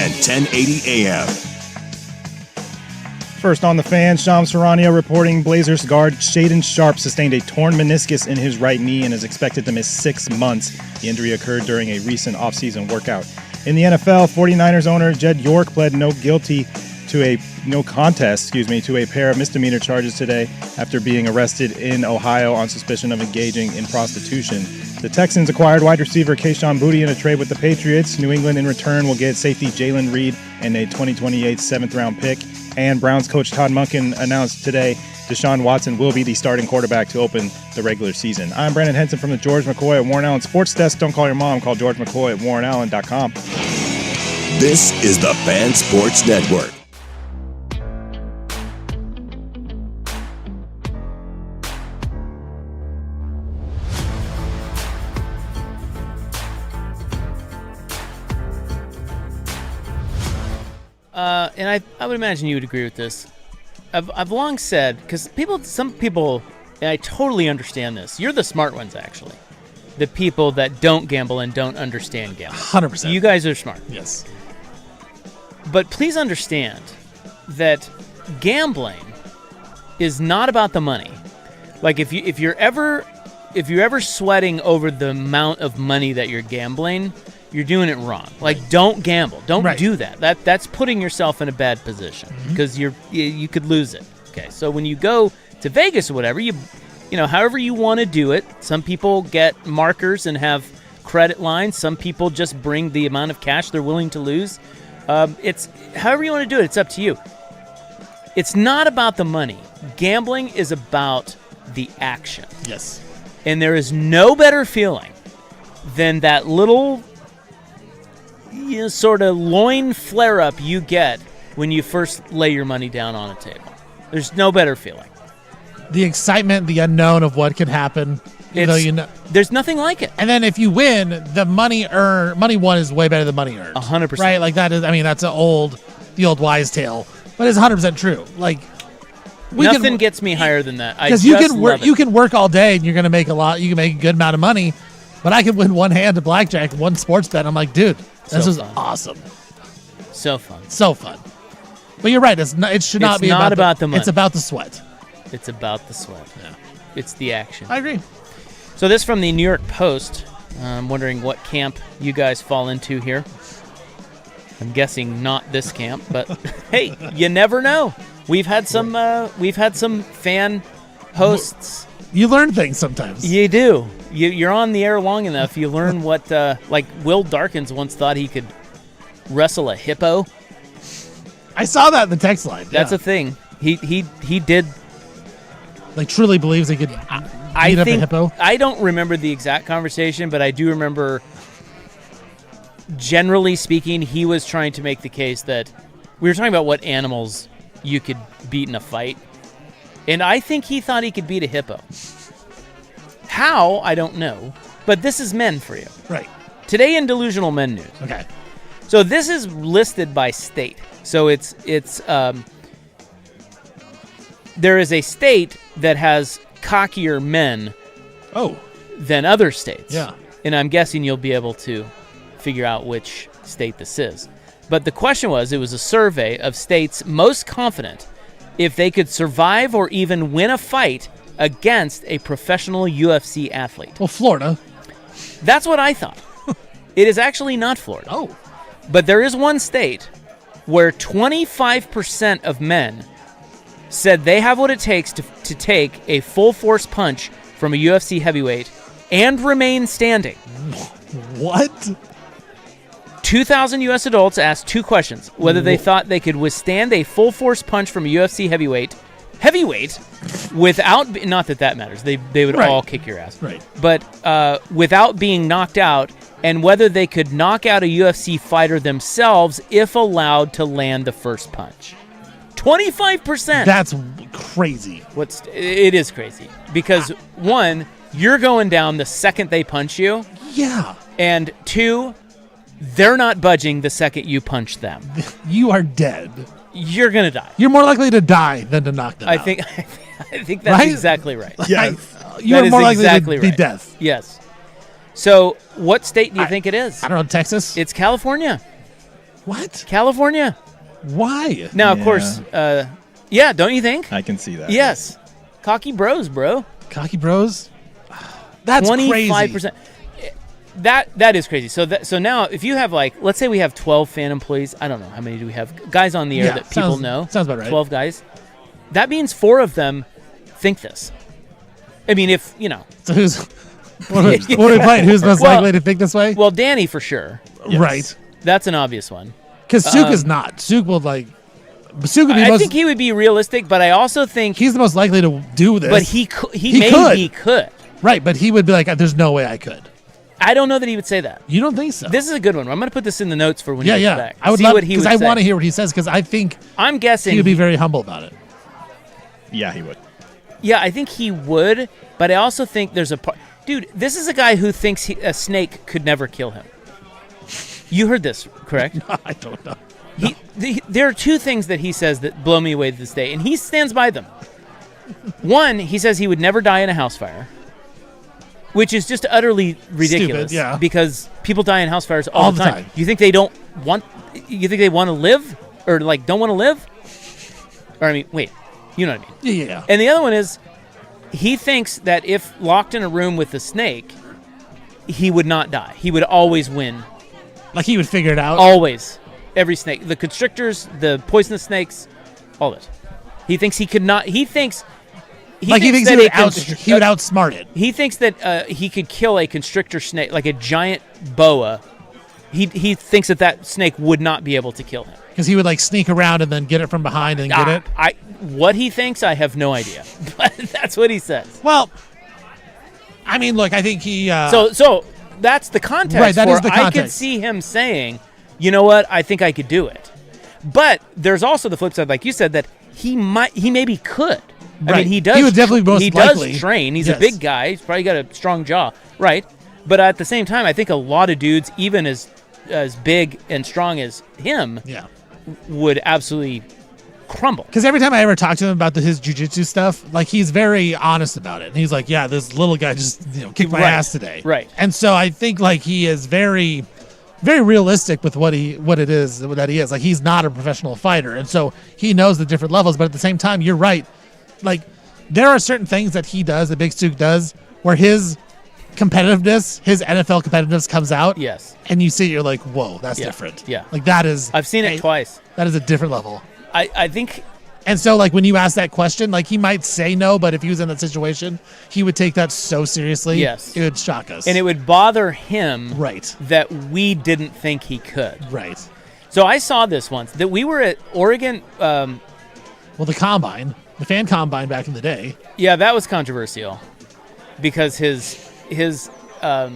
D: and 1080 AM.
C: First on the Fan, Shams Charania reporting Blazers guard Shaedon Sharpe sustained a torn meniscus in his right knee and is expected to miss 6 months. The injury occurred during a recent offseason workout. In the NFL, 49ers owner Jed York pled no contest to a pair of misdemeanor charges today after being arrested in Ohio on suspicion of engaging in prostitution. The Texans acquired wide receiver Kayshon Boutte in a trade with the Patriots. New England in return will get safety Jalen Reed and a 2028 7th-round pick. And Browns coach Todd Monken announced today Deshaun Watson will be the starting quarterback to open the regular season. I'm Brandon Henson from the George McCoy at Warren Allen Sports Desk. Don't call your mom. Call George McCoy at warrenallen.com.
D: This is the Fan Sports Network.
A: And I would imagine you would agree with this. I've long said, because some people, and I totally understand this. You're the smart ones, actually. The people that don't gamble and don't understand gambling.
B: 100%.
A: You guys are smart.
B: Yes.
A: But please understand that gambling is not about the money. Like if you're ever sweating over the amount of money that you're gambling, you're doing it wrong. Like, don't gamble. Don't do that. That's putting yourself in a bad position because you could lose it. Okay, so when you go to Vegas or whatever, you however you want to do it. Some people get markers and have credit lines. Some people just bring the amount of cash they're willing to lose. It's however you want to do it. It's up to you. It's not about the money. Gambling is about the action.
B: Yes.
A: And there is no better feeling than that little sort of loin flare-up you get when you first lay your money down on a table. There's no better feeling.
B: The excitement, the unknown of what could happen.
A: There's nothing like it.
B: And then if you win, the money won is way better than money earned.
A: 100%.
B: Right? Like that is, that's the old wise tale, but it's 100% true. Like
A: nothing gets me higher than that.
B: Because you can work all day and you're going to make a lot. You can make a good amount of money, but I can win one hand to blackjack, one sports bet. I'm like, dude, this is awesome.
A: So fun.
B: So fun. But you're right. It should not be
A: about the money.
B: It's about the sweat.
A: It's about the sweat. Yeah. It's the action.
B: I agree.
A: So this from the New York Post. I'm wondering what camp you guys fall into here. I'm guessing not this camp, but hey, you never know. We've had some fan hosts.
B: You learn things sometimes.
A: You do. You're on the air long enough. You learn what, like Will Darkins once thought he could wrestle a hippo.
B: I saw that in the text line.
A: That's a thing. He did.
B: Like truly believes he could beat up a hippo.
A: I don't remember the exact conversation, but I do remember. Generally speaking, he was trying to make the case that we were talking about what animals you could beat in a fight. And I think he thought he could beat a hippo. How? I don't know. But this is men for you.
B: Right.
A: Today in Delusional Men News.
B: Okay.
A: So this is listed by state. So it's there is a state that has cockier men than other states.
B: Yeah.
A: And I'm guessing you'll be able to figure out which state this is. But the question was, it was a survey of states most confident if they could survive or even win a fight against a professional UFC athlete.
B: Well, Florida.
A: That's what I thought. It is actually not Florida.
B: Oh.
A: But there is one state where 25% of men said they have what it takes to take a full-force punch from a UFC heavyweight and remain standing.
B: What?
A: 2,000 U.S. adults asked two questions: whether they thought they could withstand a full-force punch from a UFC heavyweight, without, not that matters, they would all kick your ass,
B: right?
A: But without being knocked out, and whether they could knock out a UFC fighter themselves if allowed to land the first punch. 25%.
B: That's crazy.
A: It is crazy because one, you're going down the second they punch you.
B: Yeah.
A: And two, they're not budging the second you punch them.
B: You are dead.
A: You're going to die.
B: You're more likely to die than to knock them out.
A: I think that's exactly right.
B: Yeah. You're more likely to be death.
A: Yes. So what state do you think it is?
B: I don't know, Texas?
A: It's California.
B: What?
A: California.
B: Why?
A: Now, of course, yeah, don't you think?
C: I can see that.
A: Yes. Cocky bros, bro.
B: Cocky bros? That's
A: 25%.
B: crazy.
A: That is crazy. So now, if you have like, let's say we have 12 fan employees. I don't know how many do we have guys on the air that people know.
B: Sounds about right.
A: 12 guys. That means 4 of them think this. I mean, if you know.
B: So what are we playing? Who's most likely to think this way?
A: Well, Danny for sure.
B: Yes. Right.
A: That's an obvious one.
B: Because Suk is not. Suk will like. Suk would be
A: I think he would be realistic, but I also think
B: he's the most likely to do this.
A: But he could.
B: Right, but he would be like, "There's no way I could."
A: I don't know that he would say that.
B: You don't think so?
A: This is a good one. I'm going to put this in the notes for when he gets back.
B: I would love because I want to hear what he says because I think
A: I'm guessing
B: he would be very humble about it.
C: Yeah, he would.
A: Yeah, I think he would, but I also think there's a part. Dude, this is a guy who thinks a snake could never kill him. You heard this, correct?
B: No, I don't know.
A: There are 2 things that he says that blow me away to this day, and he stands by them. One, he says he would never die in a house fire, which is just utterly ridiculous.
B: Stupid, yeah.
A: Because people die in house fires all the time. You think they don't want? You think they want to live, or like don't want to live? Or I mean, wait, you know what I mean?
B: Yeah.
A: And the other one is, he thinks that if locked in a room with a snake, he would not die. He would always win.
B: Like he would figure it out.
A: Always. Every snake. The constrictors, the poisonous snakes, all of it. He thinks he could not. He thinks he would
B: outsmart it.
A: He thinks that he could kill a constrictor snake, like a giant boa. He thinks that snake would not be able to kill him.
B: Because he would like sneak around and then get it from behind and get it.
A: What he thinks, I have no idea. But that's what he says.
B: Well, I mean, look, I think he...
A: So that's the context.
B: Right, that is the context.
A: I could see him saying, you know what, I think I could do it. But there's also the flip side, like you said, that he maybe could.
B: Right.
A: I mean, he does.
B: He would definitely most likely.
A: He does train. He's a big guy. He's probably got a strong jaw, right? But at the same time, I think a lot of dudes, even as big and strong as him, would absolutely crumble.
B: Because every time I ever talk to him about his jiu-jitsu stuff, like he's very honest about it. And he's like, yeah, this little guy just kicked my ass today.
A: Right.
B: And so I think like he is very, very realistic with what it is that he is. Like he's not a professional fighter. And so he knows the different levels. But at the same time, you're right. Like there are certain things that he does, that Big Suk does, where his competitiveness, his NFL competitiveness comes out.
A: Yes.
B: And you see it, you're like, whoa, that's different.
A: Yeah.
B: Like that is...
A: I've seen it twice.
B: That is a different level.
A: I think...
B: And so, like, when you ask that question, like, he might say no, but if he was in that situation, he would take that so seriously.
A: Yes.
B: It would shock us.
A: And it would bother him
B: right.
A: that we didn't think he could.
B: Right.
A: So I saw this once, that we were at Oregon...
B: well, the combine, the fan combine back in the day.
A: Yeah, that was controversial. Because his what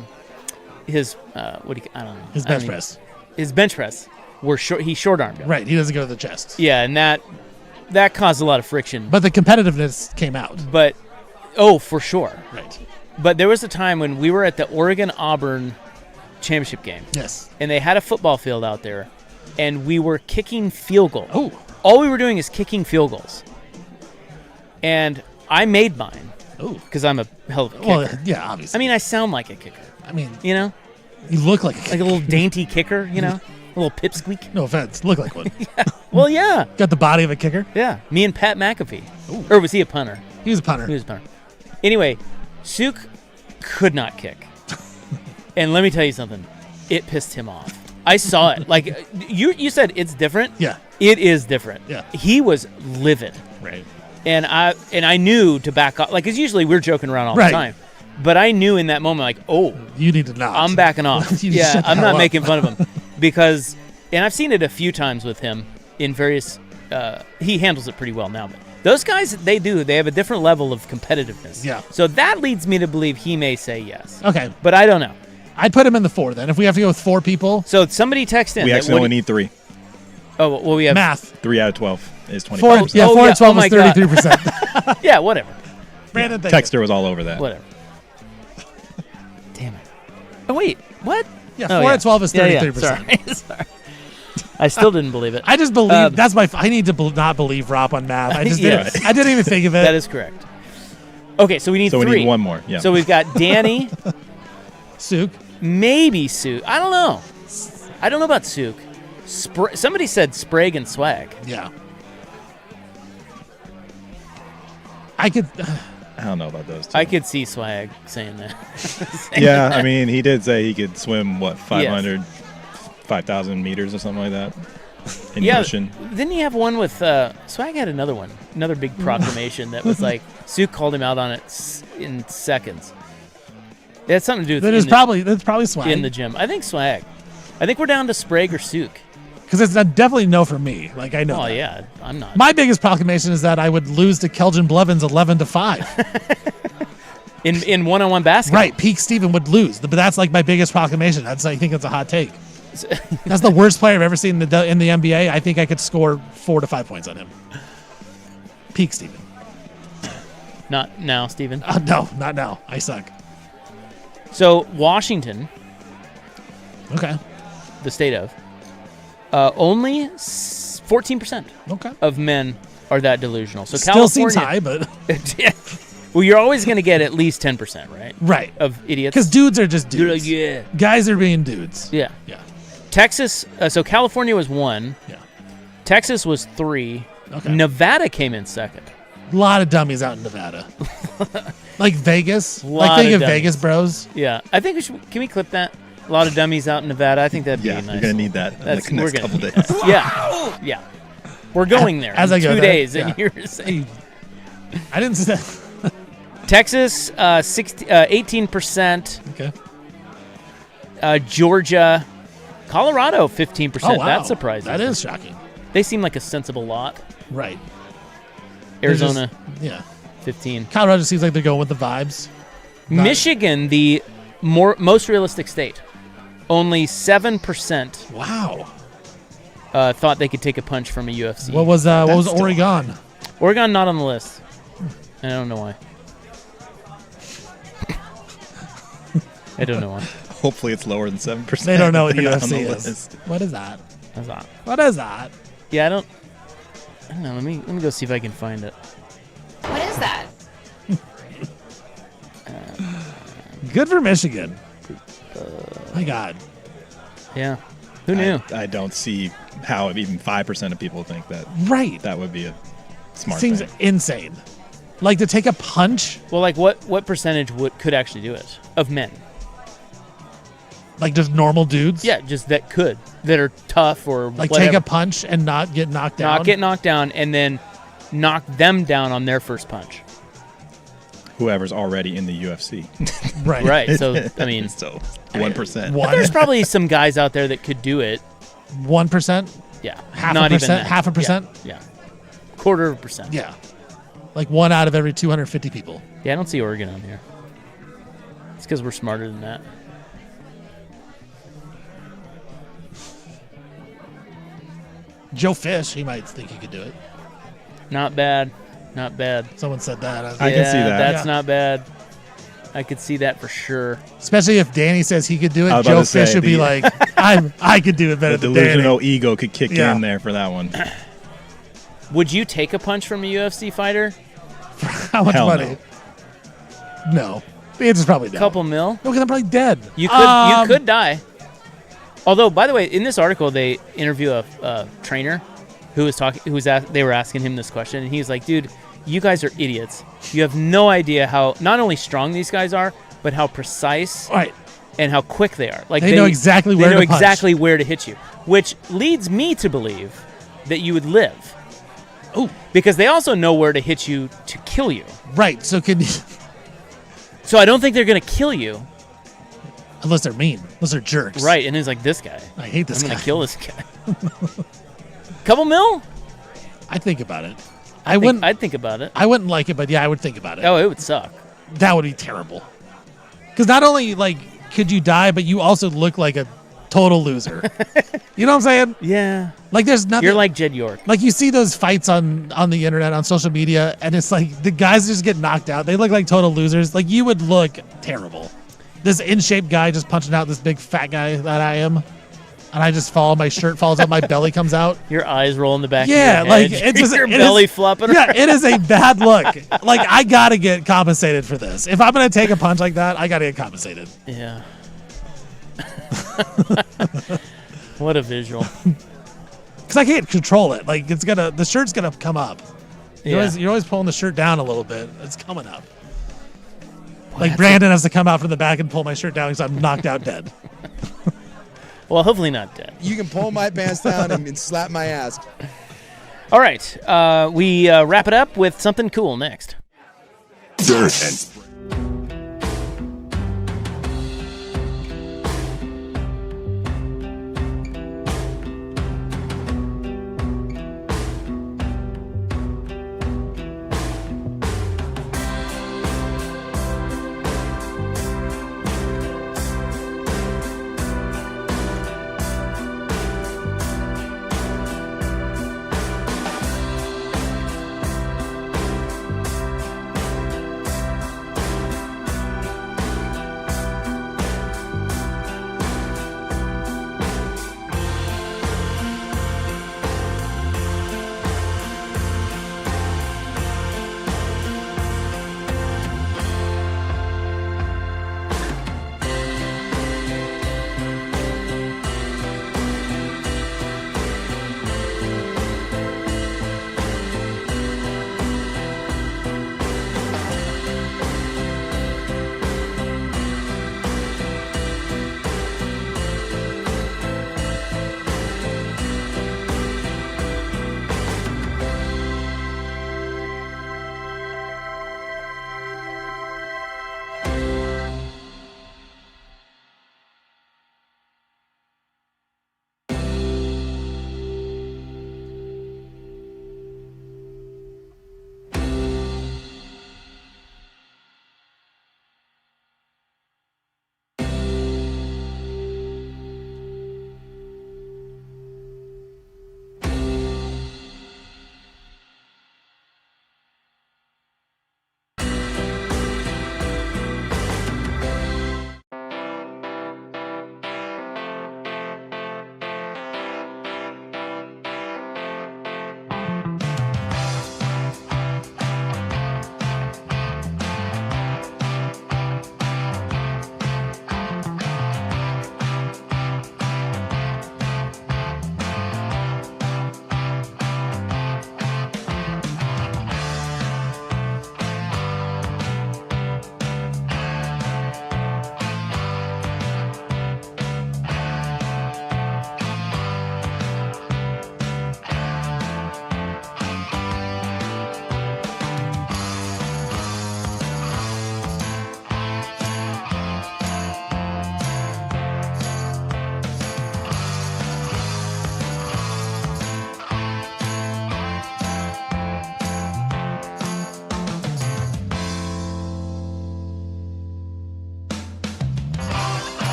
A: do you, I don't know.
B: His bench press.
A: His bench press were short. He short armed him.
B: Right. He doesn't go to the chest.
A: Yeah, and that caused a lot of friction.
B: But the competitiveness came out.
A: But for sure.
B: Right.
A: But there was a time when we were at the Oregon-Auburn championship game.
B: Yes.
A: And they had a football field out there, and we were kicking field goals.
B: Oh.
A: All we were doing is kicking field goals. And I made mine.
B: Oh.
A: Because I'm a hell of a kicker.
B: Well, yeah, obviously.
A: I mean, I sound like a kicker.
B: I mean,
A: you know?
B: You look like a kicker.
A: Like a little dainty kicker, you know? A little pipsqueak.
B: No offense. Look like one.
A: Yeah. Well, yeah.
B: Got the body of a kicker?
A: Yeah. Me and Pat McAfee.
B: Ooh.
A: Or was he a punter?
B: He was a punter.
A: He was a punter. Anyway, Suk could not kick. And let me tell you something. It pissed him off. I saw it. Like, you said it's different.
B: Yeah.
A: It is different.
B: Yeah.
A: He was livid.
B: Right.
A: And I knew to back off. Like, because usually we're joking around all the time. But I knew in that moment, like, oh.
B: You need to not.
A: I'm backing off. Yeah, I'm not making fun of him. Because, and I've seen it a few times with him in various, he handles it pretty well now. But those guys, they have a different level of competitiveness.
B: Yeah.
A: So that leads me to believe he may say yes.
B: Okay.
A: But I don't know.
B: I'd put him in the 4 then. If we have to go with 4 people.
A: So somebody text in.
C: We actually only need 3.
A: Oh, well, we have.
B: Math.
C: 3 out of 12 is 25%.
B: 4 and 12 is 33%.
A: Yeah, whatever.
B: Brandon,
C: Texter was all over that.
A: Whatever. Damn it. Oh, wait. What?
B: Yeah, 4 and 12 is 33%.
A: Yeah. Sorry. I still didn't believe it.
B: I just believe that's my. I need to not believe Rob on math. I just didn't. I didn't even think of it.
A: That is correct. Okay, so we need 3.
C: So we need one more. Yeah.
A: So we've got Danny,
B: Suk,
A: maybe Suk. I don't know. I don't know about Suk. Somebody said Sprague and Swag.
B: Yeah. I
C: don't know about those two.
A: I could see Swag saying that.
C: Yeah, I mean, he did say he could swim, 500, 5,000 meters or something like that in the ocean.
A: Didn't he have one with Swag had another big proclamation that was like Suk called him out on it in seconds. It had something to do with
B: that's probably Swag
A: in the gym. I think Swag. I think we're down to Sprague or Suk.
B: Because it's definitely no for me. Like, I know.
A: Oh,
B: that.
A: yeah. I'm not.
B: My biggest proclamation is that I would lose to Kelvin Blevins 11-5.
A: in one-on-one basketball.
B: Right. Peak Steven would lose. But that's like my biggest proclamation. I think it's a hot take. That's the worst player I've ever seen in the NBA. I think I could score 4 to 5 points on him. Peak Steven.
A: Not now, Steven.
B: No, not now. I suck.
A: So, Washington.
B: Okay.
A: The state of. Only 14% of men are that delusional. So
B: Still
A: California
B: seems high, but
A: well, you're always going to get at least 10%, right?
B: Right.
A: Of idiots.
B: Because dudes are just dudes.
A: Like, yeah.
B: Guys are being dudes.
A: Yeah.
B: Yeah.
A: Texas. So California was 1.
B: Yeah.
A: Texas was 3.
B: Okay.
A: Nevada came in 2nd.
B: A lot of dummies out in Nevada. Like Vegas.
A: Lot
B: think
A: of
B: of Vegas bros.
A: Yeah. I think can we clip that? A lot of dummies out in Nevada. I think that'd be nice.
C: You're going to need that in the next couple days.
A: Yeah. Yeah. We're going there
B: As
A: in
B: I go
A: 2
B: there,
A: days.
B: yeah.
A: And you're saying.
B: I didn't say that.
A: Texas, 18%.
B: Okay.
A: Georgia. Colorado, 15%.
B: Oh, wow.
A: That's surprising.
B: That is shocking.
A: They seem like a sensible lot.
B: Right.
A: Arizona,
B: 15.
A: 15.
B: Colorado seems like they're going with the vibes.
A: Michigan, the most realistic state, only 7%.
B: Wow.
A: Thought they could take a punch from a UFC.
B: What was Oregon?
A: Oregon not on the list. I don't know why. I don't know why.
C: Hopefully it's lower than 7%.
B: They don't know what
C: They're not
B: UFC
C: on the
B: is.
C: list.
B: What is that?
A: What's that?
B: What is that?
A: Yeah, I don't know. Let me go see if I can find it.
K: What is that?
B: Good for Michigan. My God.
A: Yeah. Who knew?
C: I don't see how even 5% of people think that.
B: Right.
C: That would be a smart
B: Seems
C: thing.
B: insane. Like to take a punch.
A: Well, like what percentage could actually do it of men?
B: Like just normal dudes?
A: Yeah, just that are tough or
B: like
A: whatever.
B: take a punch and not get knocked down.
A: Not get knocked down and then knock them down on their first punch.
C: Whoever's already in the UFC.
B: Right.
A: Right. So I mean,
C: so 1%.
A: There's probably some guys out there that could do it.
B: 1%.
A: Yeah.
B: Half
A: not
B: a
A: even
B: percent.
A: that.
B: Half a percent.
A: Yeah. Quarter of a percent.
B: Yeah. Like 1 out of every 250 people.
A: Yeah, I don't see Oregon on here. It's because we're smarter than that.
B: Joe Fish, he might think he could do it.
A: Not bad. Not bad.
B: Someone said that.
C: I can see that.
A: That's not bad. I could see that for sure.
B: Especially if Danny says he could do
C: I
B: it,
C: was about
B: Joe
C: to say,
B: Fish would be like, I could do it better
C: The
B: than Danny.
C: delusional ego could kick
B: Yeah.
C: in there for that one.
A: Would you take a punch from a UFC fighter?
B: How much
C: Hell
B: money? No. The answer's probably no.
A: Couple mil?
B: No, because I'm probably dead.
A: You could die. Although, by the way, in this article, they interview a trainer who was talking. They were asking him this question, and he's like, "Dude, you guys are idiots. You have no idea how not only strong these guys are, but how precise
B: Right.
A: and how quick they are. Like
B: They know exactly where to punch.
A: exactly where to hit you, which leads me to believe that you would live.
B: Ooh.
A: Because they also know where to hit you to kill you.
B: Right. So can
A: So I don't think they're going to kill you.
B: unless they're mean, unless they're jerks.
A: Right, and it's like this guy.
B: I hate this
A: I'm
B: guy.
A: going to kill this guy. Couple mil?
B: I'd think about it.
A: I'd think about it.
B: I wouldn't like it, but yeah, I would think about it.
A: Oh, it would suck.
B: That would be terrible. Because not only like could you die, but you also look like a total loser. You know what I'm saying?
A: Yeah.
B: Like there's nothing.
A: You're like Jed York.
B: Like you see those fights on the internet, on social media, and it's like the guys just get knocked out. They look like total losers. Like you would look terrible. This in shape guy just punching out this big fat guy that I am, and I just fall. My shirt falls out. My belly comes out.
A: Your eyes roll in the back.
B: Yeah,
A: of your
B: like
A: head.
B: it's just
A: your
B: it
A: belly
B: is-
A: flopping.
B: Yeah, it is a bad look. Like I gotta get compensated for this. If I'm gonna take a punch like that, I gotta get compensated.
A: Yeah. What a visual.
B: because I can't control it. Like the shirt's gonna come up.
A: Yeah.
B: You're always pulling the shirt down a little bit. It's coming up. Like Brandon has to come out from the back and pull my shirt down because I'm knocked out dead.
A: Well, hopefully not dead.
L: You can pull my pants down and slap my ass.
A: All right. We wrap it up with something cool next.
D: Dirt and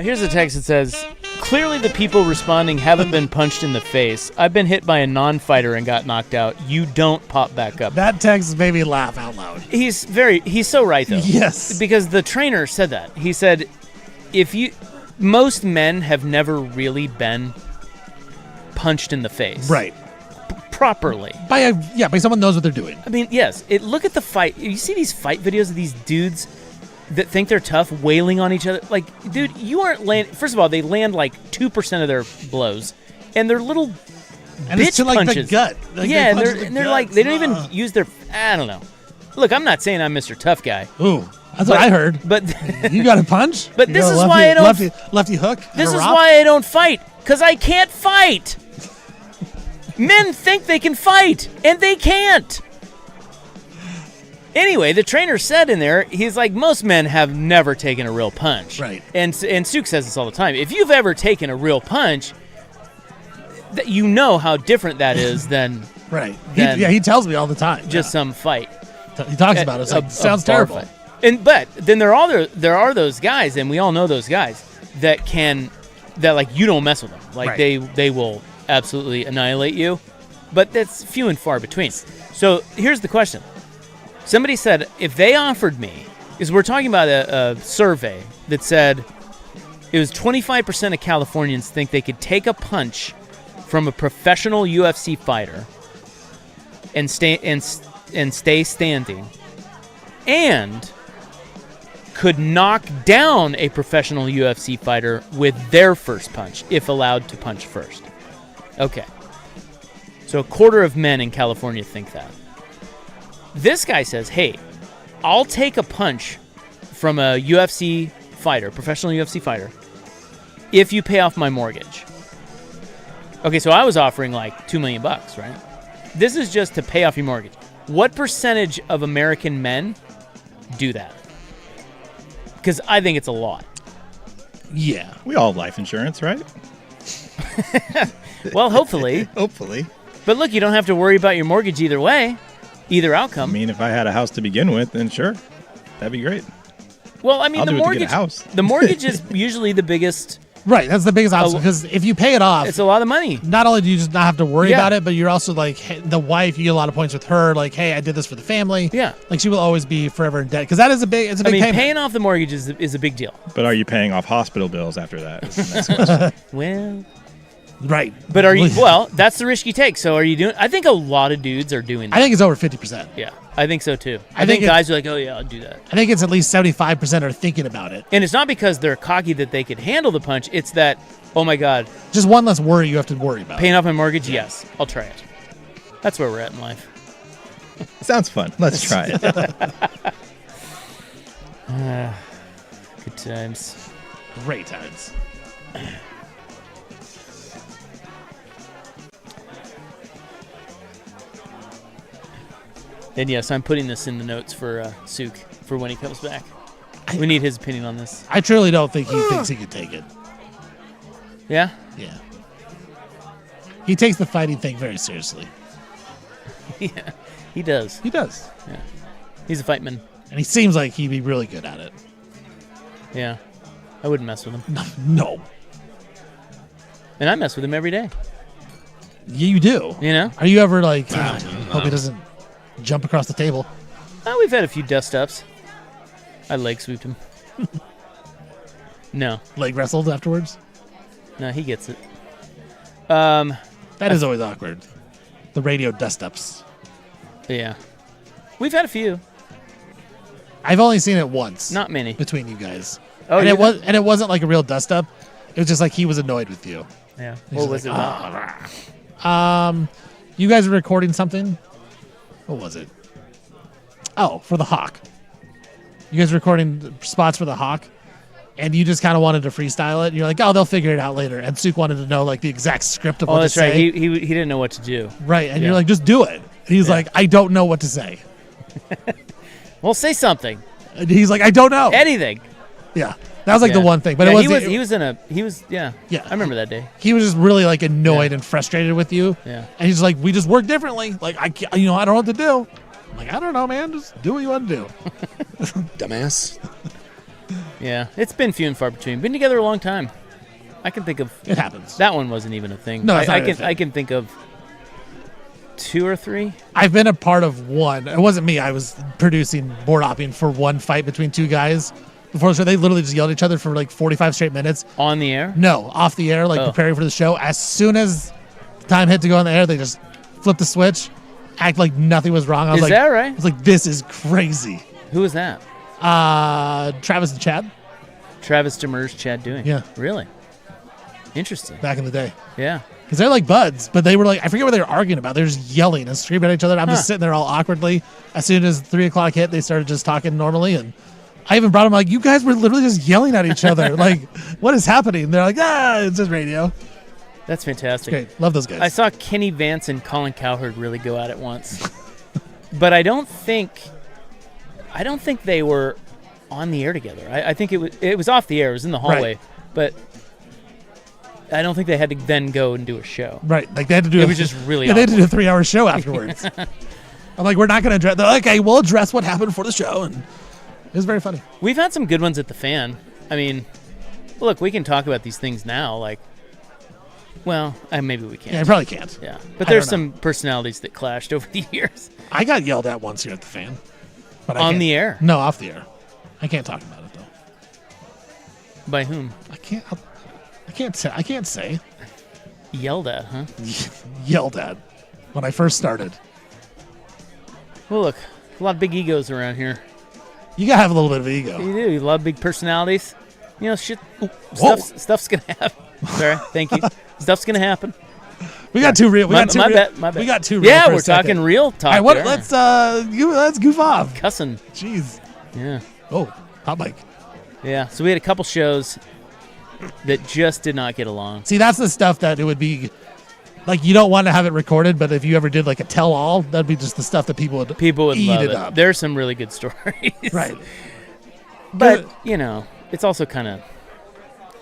A: Here's a text that says, clearly the people responding haven't been punched in the face. I've been hit by a non-fighter and got knocked out. You don't pop back up.
B: That text made me laugh out loud.
A: He's so right, though.
B: Yes.
A: Because the trainer said that. He said, if you most men have never really been punched in the face.
B: Right.
A: Properly.
B: By someone knows what they're doing.
A: I mean, yes. Look at the fight. You see these fight videos of these dudes that think they're tough wailing on each other. Like, dude, you aren't land. First of all, they land like 2% of their blows, and they're little
B: and
A: bitch
B: it's to, like,
A: punches.
B: The gut. Like,
A: yeah, they're like they don't even use their. I don't know. Look, I'm not saying I'm Mr. Tough Guy.
B: Ooh, that's what I heard.
A: But
B: you got a punch.
A: But this is why I don't.
B: Lefty hook.
A: This is why I don't fight, because I can't fight. Men think they can fight, and they can't. Anyway, the trainer said in there, he's like, most men have never taken a real punch.
B: Right.
A: And Suk says this all the time. If you've ever taken a real punch, you know how different that is than...
B: Right. He tells me all the time.
A: Just some fight.
B: He talks about it. It's like, sounds terrible.
A: Fight. But then there are those guys, and we all know those guys, that like, you don't mess with them. Like,
B: right.
A: they will absolutely annihilate you. But that's few and far between. So here's the question. Somebody said, if they offered me, because we're talking about a survey that said it was 25% of Californians think they could take a punch from a professional UFC fighter and stay standing, and could knock down a professional UFC fighter with their first punch, if allowed to punch first. Okay. So a quarter of men in California think that. This guy says, hey, I'll take a punch from a UFC fighter, professional UFC fighter, if you pay off my mortgage. Okay, so I was offering like $2 million, right? This is just to pay off your mortgage. What percentage of American men do that? Because I think it's a lot.
B: Yeah.
C: We all have life insurance, right?
A: Well, hopefully.
C: Hopefully.
A: But look, you don't have to worry about your mortgage either way, either outcome.
C: I mean, if I had a house to begin with, then sure, that'd be great.
A: Well, I mean,
C: I'll
A: the
C: do it to
A: mortgage.
C: get a house.
A: The mortgage is usually the biggest.
B: Right, that's the biggest obstacle, because if you pay it off,
A: it's a lot of money.
B: Not only do you just not have to worry about it, but you're also like, hey, the wife, you get a lot of points with her, like, hey, I did this for the family.
A: Yeah.
B: Like, she will always be forever in debt, because that is a big payment.
A: Paying off the mortgage is a big deal.
C: But are you paying off hospital bills after that? Is the next question.
A: Well,
B: right.
A: But are you, well, that's the risk you take. So are you doing, I think a lot of dudes are doing that.
B: I think it's over 50%.
A: Yeah, I think so too.
B: I
A: think
B: think
A: guys are like, oh yeah, I'll do that.
B: I think it's at least 75% are thinking about it.
A: And it's not because they're cocky that they could handle the punch. It's that, oh my God.
B: Just one less worry you have to worry about.
A: Paying off my mortgage? Yes, I'll try it. That's where we're at in life.
C: Sounds fun. Let's try it.
A: Good times.
B: Great times.
A: And yes, I'm putting this in the notes for Suk for when he comes back. We need his opinion on this.
B: I truly don't think he thinks he could take it.
A: Yeah?
B: Yeah. He takes the fighting thing very seriously.
A: Yeah, he does.
B: He does.
A: Yeah. He's a fightman.
B: And he seems like he'd be really good at it.
A: Yeah. I wouldn't mess with him.
B: No.
A: And I mess with him every day.
B: Yeah, you do.
A: You know?
B: Are you ever like, hope he doesn't jump across the table?
A: We've had a few dust-ups. I leg swooped him. No.
B: Leg wrestled afterwards?
A: No, he gets it.
B: That is always awkward. The radio dust-ups.
A: Yeah. We've had a few.
B: I've only seen it once.
A: Not many.
B: Between you guys.
A: Oh,
B: and it wasn't like a real dust-up. It was just like he was annoyed with you.
A: Yeah. What was it about?
B: You guys were recording something? What was it? Oh, for the Hawk. You guys were recording spots for the Hawk, and you just kind of wanted to freestyle it. And you're like, oh, they'll figure it out later. And Suk wanted to know like the exact script of what to say.
A: Oh, that's right. He didn't know what to do.
B: Right, and you're like, just do it. And he's like, I don't know what to say.
A: Well, say something.
B: And he's like, I don't know.
A: Anything.
B: Yeah. That was like the one thing. But
A: yeah,
B: he
A: was I remember that day.
B: He was just really like annoyed and frustrated with you.
A: Yeah.
B: And he's like, we just work differently. Like, I don't know what to do. I'm like, I don't know, man. Just do what you want to do.
L: Dumbass.
A: Yeah. It's been few and far between. Been together a long time. I can think of.
B: It happens.
A: That one wasn't even a thing.
B: No,
A: I can think of 2 or 3.
B: I've been a part of one. It wasn't me. I was producing board hopping for one fight between two guys before the show. They literally just yelled at each other for like 45 straight minutes.
A: On the air?
B: No, off the air, like preparing for the show. As soon as the time hit to go on the air, they just flipped the switch, act like nothing was wrong. I was
A: Is that right?
B: I was like, this is crazy.
A: Who was that?
B: Travis and Chad.
A: Travis Demers, Chad Doing.
B: Yeah.
A: Really? Interesting.
B: Back in the day.
A: Yeah.
B: Because they're like buds, but they were like, I forget what they were arguing about. They were just yelling and screaming at each other. I'm just sitting there all awkwardly. As soon as 3 o'clock hit, they started just talking normally. And I even brought them like, you guys were literally just yelling at each other. Like, what is happening? They're like, it's just radio.
A: That's fantastic.
B: Great. Love those guys.
A: I saw Kenny Vance and Colin Cowherd really go at it once. But I don't think they were on the air together. I think it was off the air. It was in the hallway.
B: Right.
A: But I don't think they had to then go and do a show.
B: Right. Like they had to do
A: it was just really
B: they had to do a 3-hour show afterwards. I'm like, we're not going to address. They're like, okay, we'll address what happened before the show. And it was very funny.
A: We've had some good ones at the Fan. I mean, look, we can talk about these things now. Like, well, maybe we can't.
B: Yeah, I probably can't.
A: Yeah. But there's some personalities that clashed over the years.
B: I got yelled at once here at the Fan. But
A: on the air?
B: No, off the air. I can't talk about it, though.
A: By whom?
B: I can't say.
A: Yelled at, huh?
B: Yelled at when I first started.
A: Well, look, a lot of big egos around here.
B: You gotta have a little bit of ego.
A: You do. You love big personalities. You know, stuff's gonna happen. Sorry, thank you. Stuff's gonna happen.
B: We got too real.
A: My bad.
B: We got too real.
A: Yeah, we're talking real talk.
B: All right, let's goof off.
A: Cussing.
B: Jeez.
A: Yeah.
B: Oh, hot mic.
A: Yeah. So we had a couple shows that just did not get along.
B: See, that's the stuff that it would be like you don't want to have it recorded, but if you ever did like a tell-all, that'd be just the stuff that people would
A: eat
B: love
A: it
B: up.
A: There's some really good stories.
B: Right.
A: But, you know, it's also kind of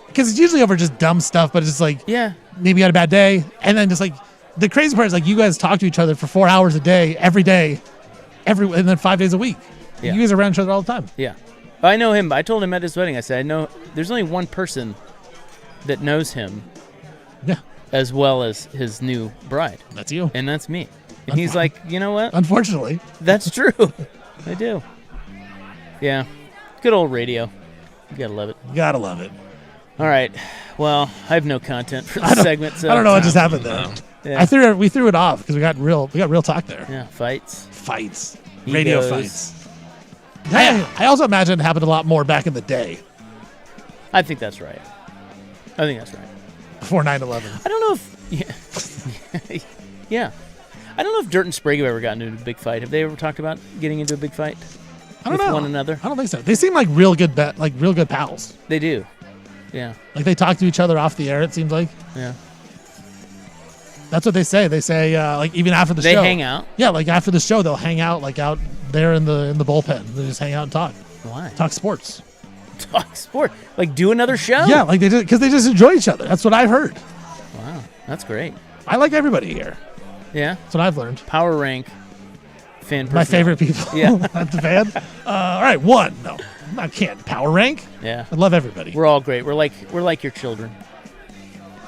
B: because it's usually over just dumb stuff, but it's just like maybe you had a bad day, and then just like the crazy part is like you guys talk to each other for 4 hours a day, every day, and then 5 days a week. Yeah. You guys are around each other all the time.
A: Yeah. I know him. I told him at his wedding, I said, I know there's only one person that knows him as well as his new bride.
B: That's you.
A: And that's me. And he's like, you know what?
B: Unfortunately.
A: That's true. I do. Yeah. Good old radio. You gotta love it.
B: You gotta love it.
A: All right. Well, I have no content for this segment. So
B: I don't know what just happened there. Yeah. We threw it off because we got real talk there.
A: Yeah, fights.
B: Radio fights. I also imagine it happened a lot more back in the day.
A: I think that's right.
B: Before 9/11.
A: I don't know if yeah. I don't know if Dirt and Sprague have ever gotten into a big fight. Have they ever talked about getting into a big fight?
B: I don't know.
A: One another?
B: I don't think so. They seem like real good pals.
A: They do. Yeah.
B: Like they talk to each other off the air, it seems like.
A: Yeah.
B: That's what they say. They say like even after the show.
A: They hang out?
B: Yeah, like after the show they'll hang out like out there in the bullpen. They just hang out and talk.
A: Why?
B: Talk sports.
A: Talk sport? Like do another show?
B: Yeah, like they do because they just enjoy each other. That's what I've heard.
A: Wow. That's great.
B: I like everybody here.
A: Yeah.
B: That's what I've learned.
A: Power rank. Fan
B: my favorite people.
A: Yeah.
B: At the Fan. All right, one. No. I can't power rank.
A: Yeah.
B: I love everybody.
A: We're all great. We're like your children.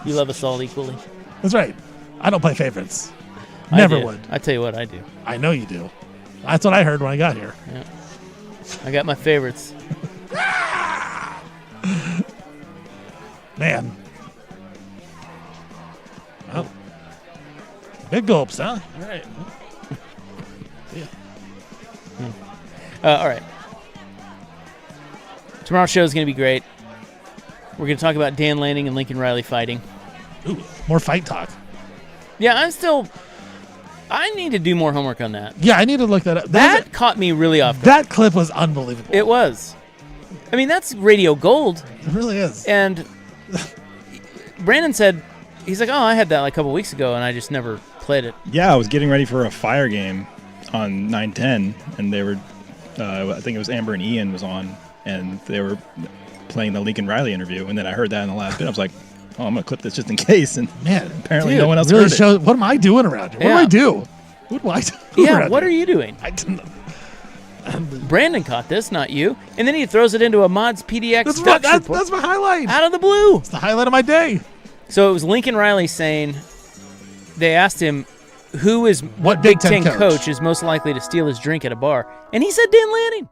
A: You love us all equally.
B: That's right. I don't play favorites. Never would.
A: I tell you what, I do.
B: I know you do. That's what I heard when I got here.
A: Yeah. I got my favorites.
B: Man. Well, big gulps, huh? All right. Yeah.
A: All right. Tomorrow's show is going to be great. We're going to talk about Dan Lanning and Lincoln Riley fighting.
B: Ooh, more fight talk.
A: Yeah, I need to do more homework on that.
B: Yeah, I need to look that up.
A: That caught me really off guard.
B: That clip was unbelievable.
A: It was. I mean, that's radio gold.
B: It really is.
A: And Brandon said, he's like, oh, I had that like a couple weeks ago, and I just never played it.
C: Yeah, I was getting ready for a Fire game on 910, and they were, I think it was Amber and Ian was on, and they were playing the Lincoln Riley interview, and then I heard that in the last bit. I was like, oh, I'm going to clip this just in case. And
B: man,
C: apparently no one else
B: really
C: heard
B: shows, what am I doing around here? What do I do? What do I do?
A: Yeah, what are you doing?
B: I didn't.
A: Brandon caught this, not you. And then he throws it into a Mods PDX.
B: That's my highlight.
A: Out of the blue.
B: It's the highlight of my day.
A: So it was Lincoln Riley saying, they asked him, what
B: Big
A: Ten
B: Ten
A: coach is most likely to steal his drink at a bar? And he said Dan Lanning.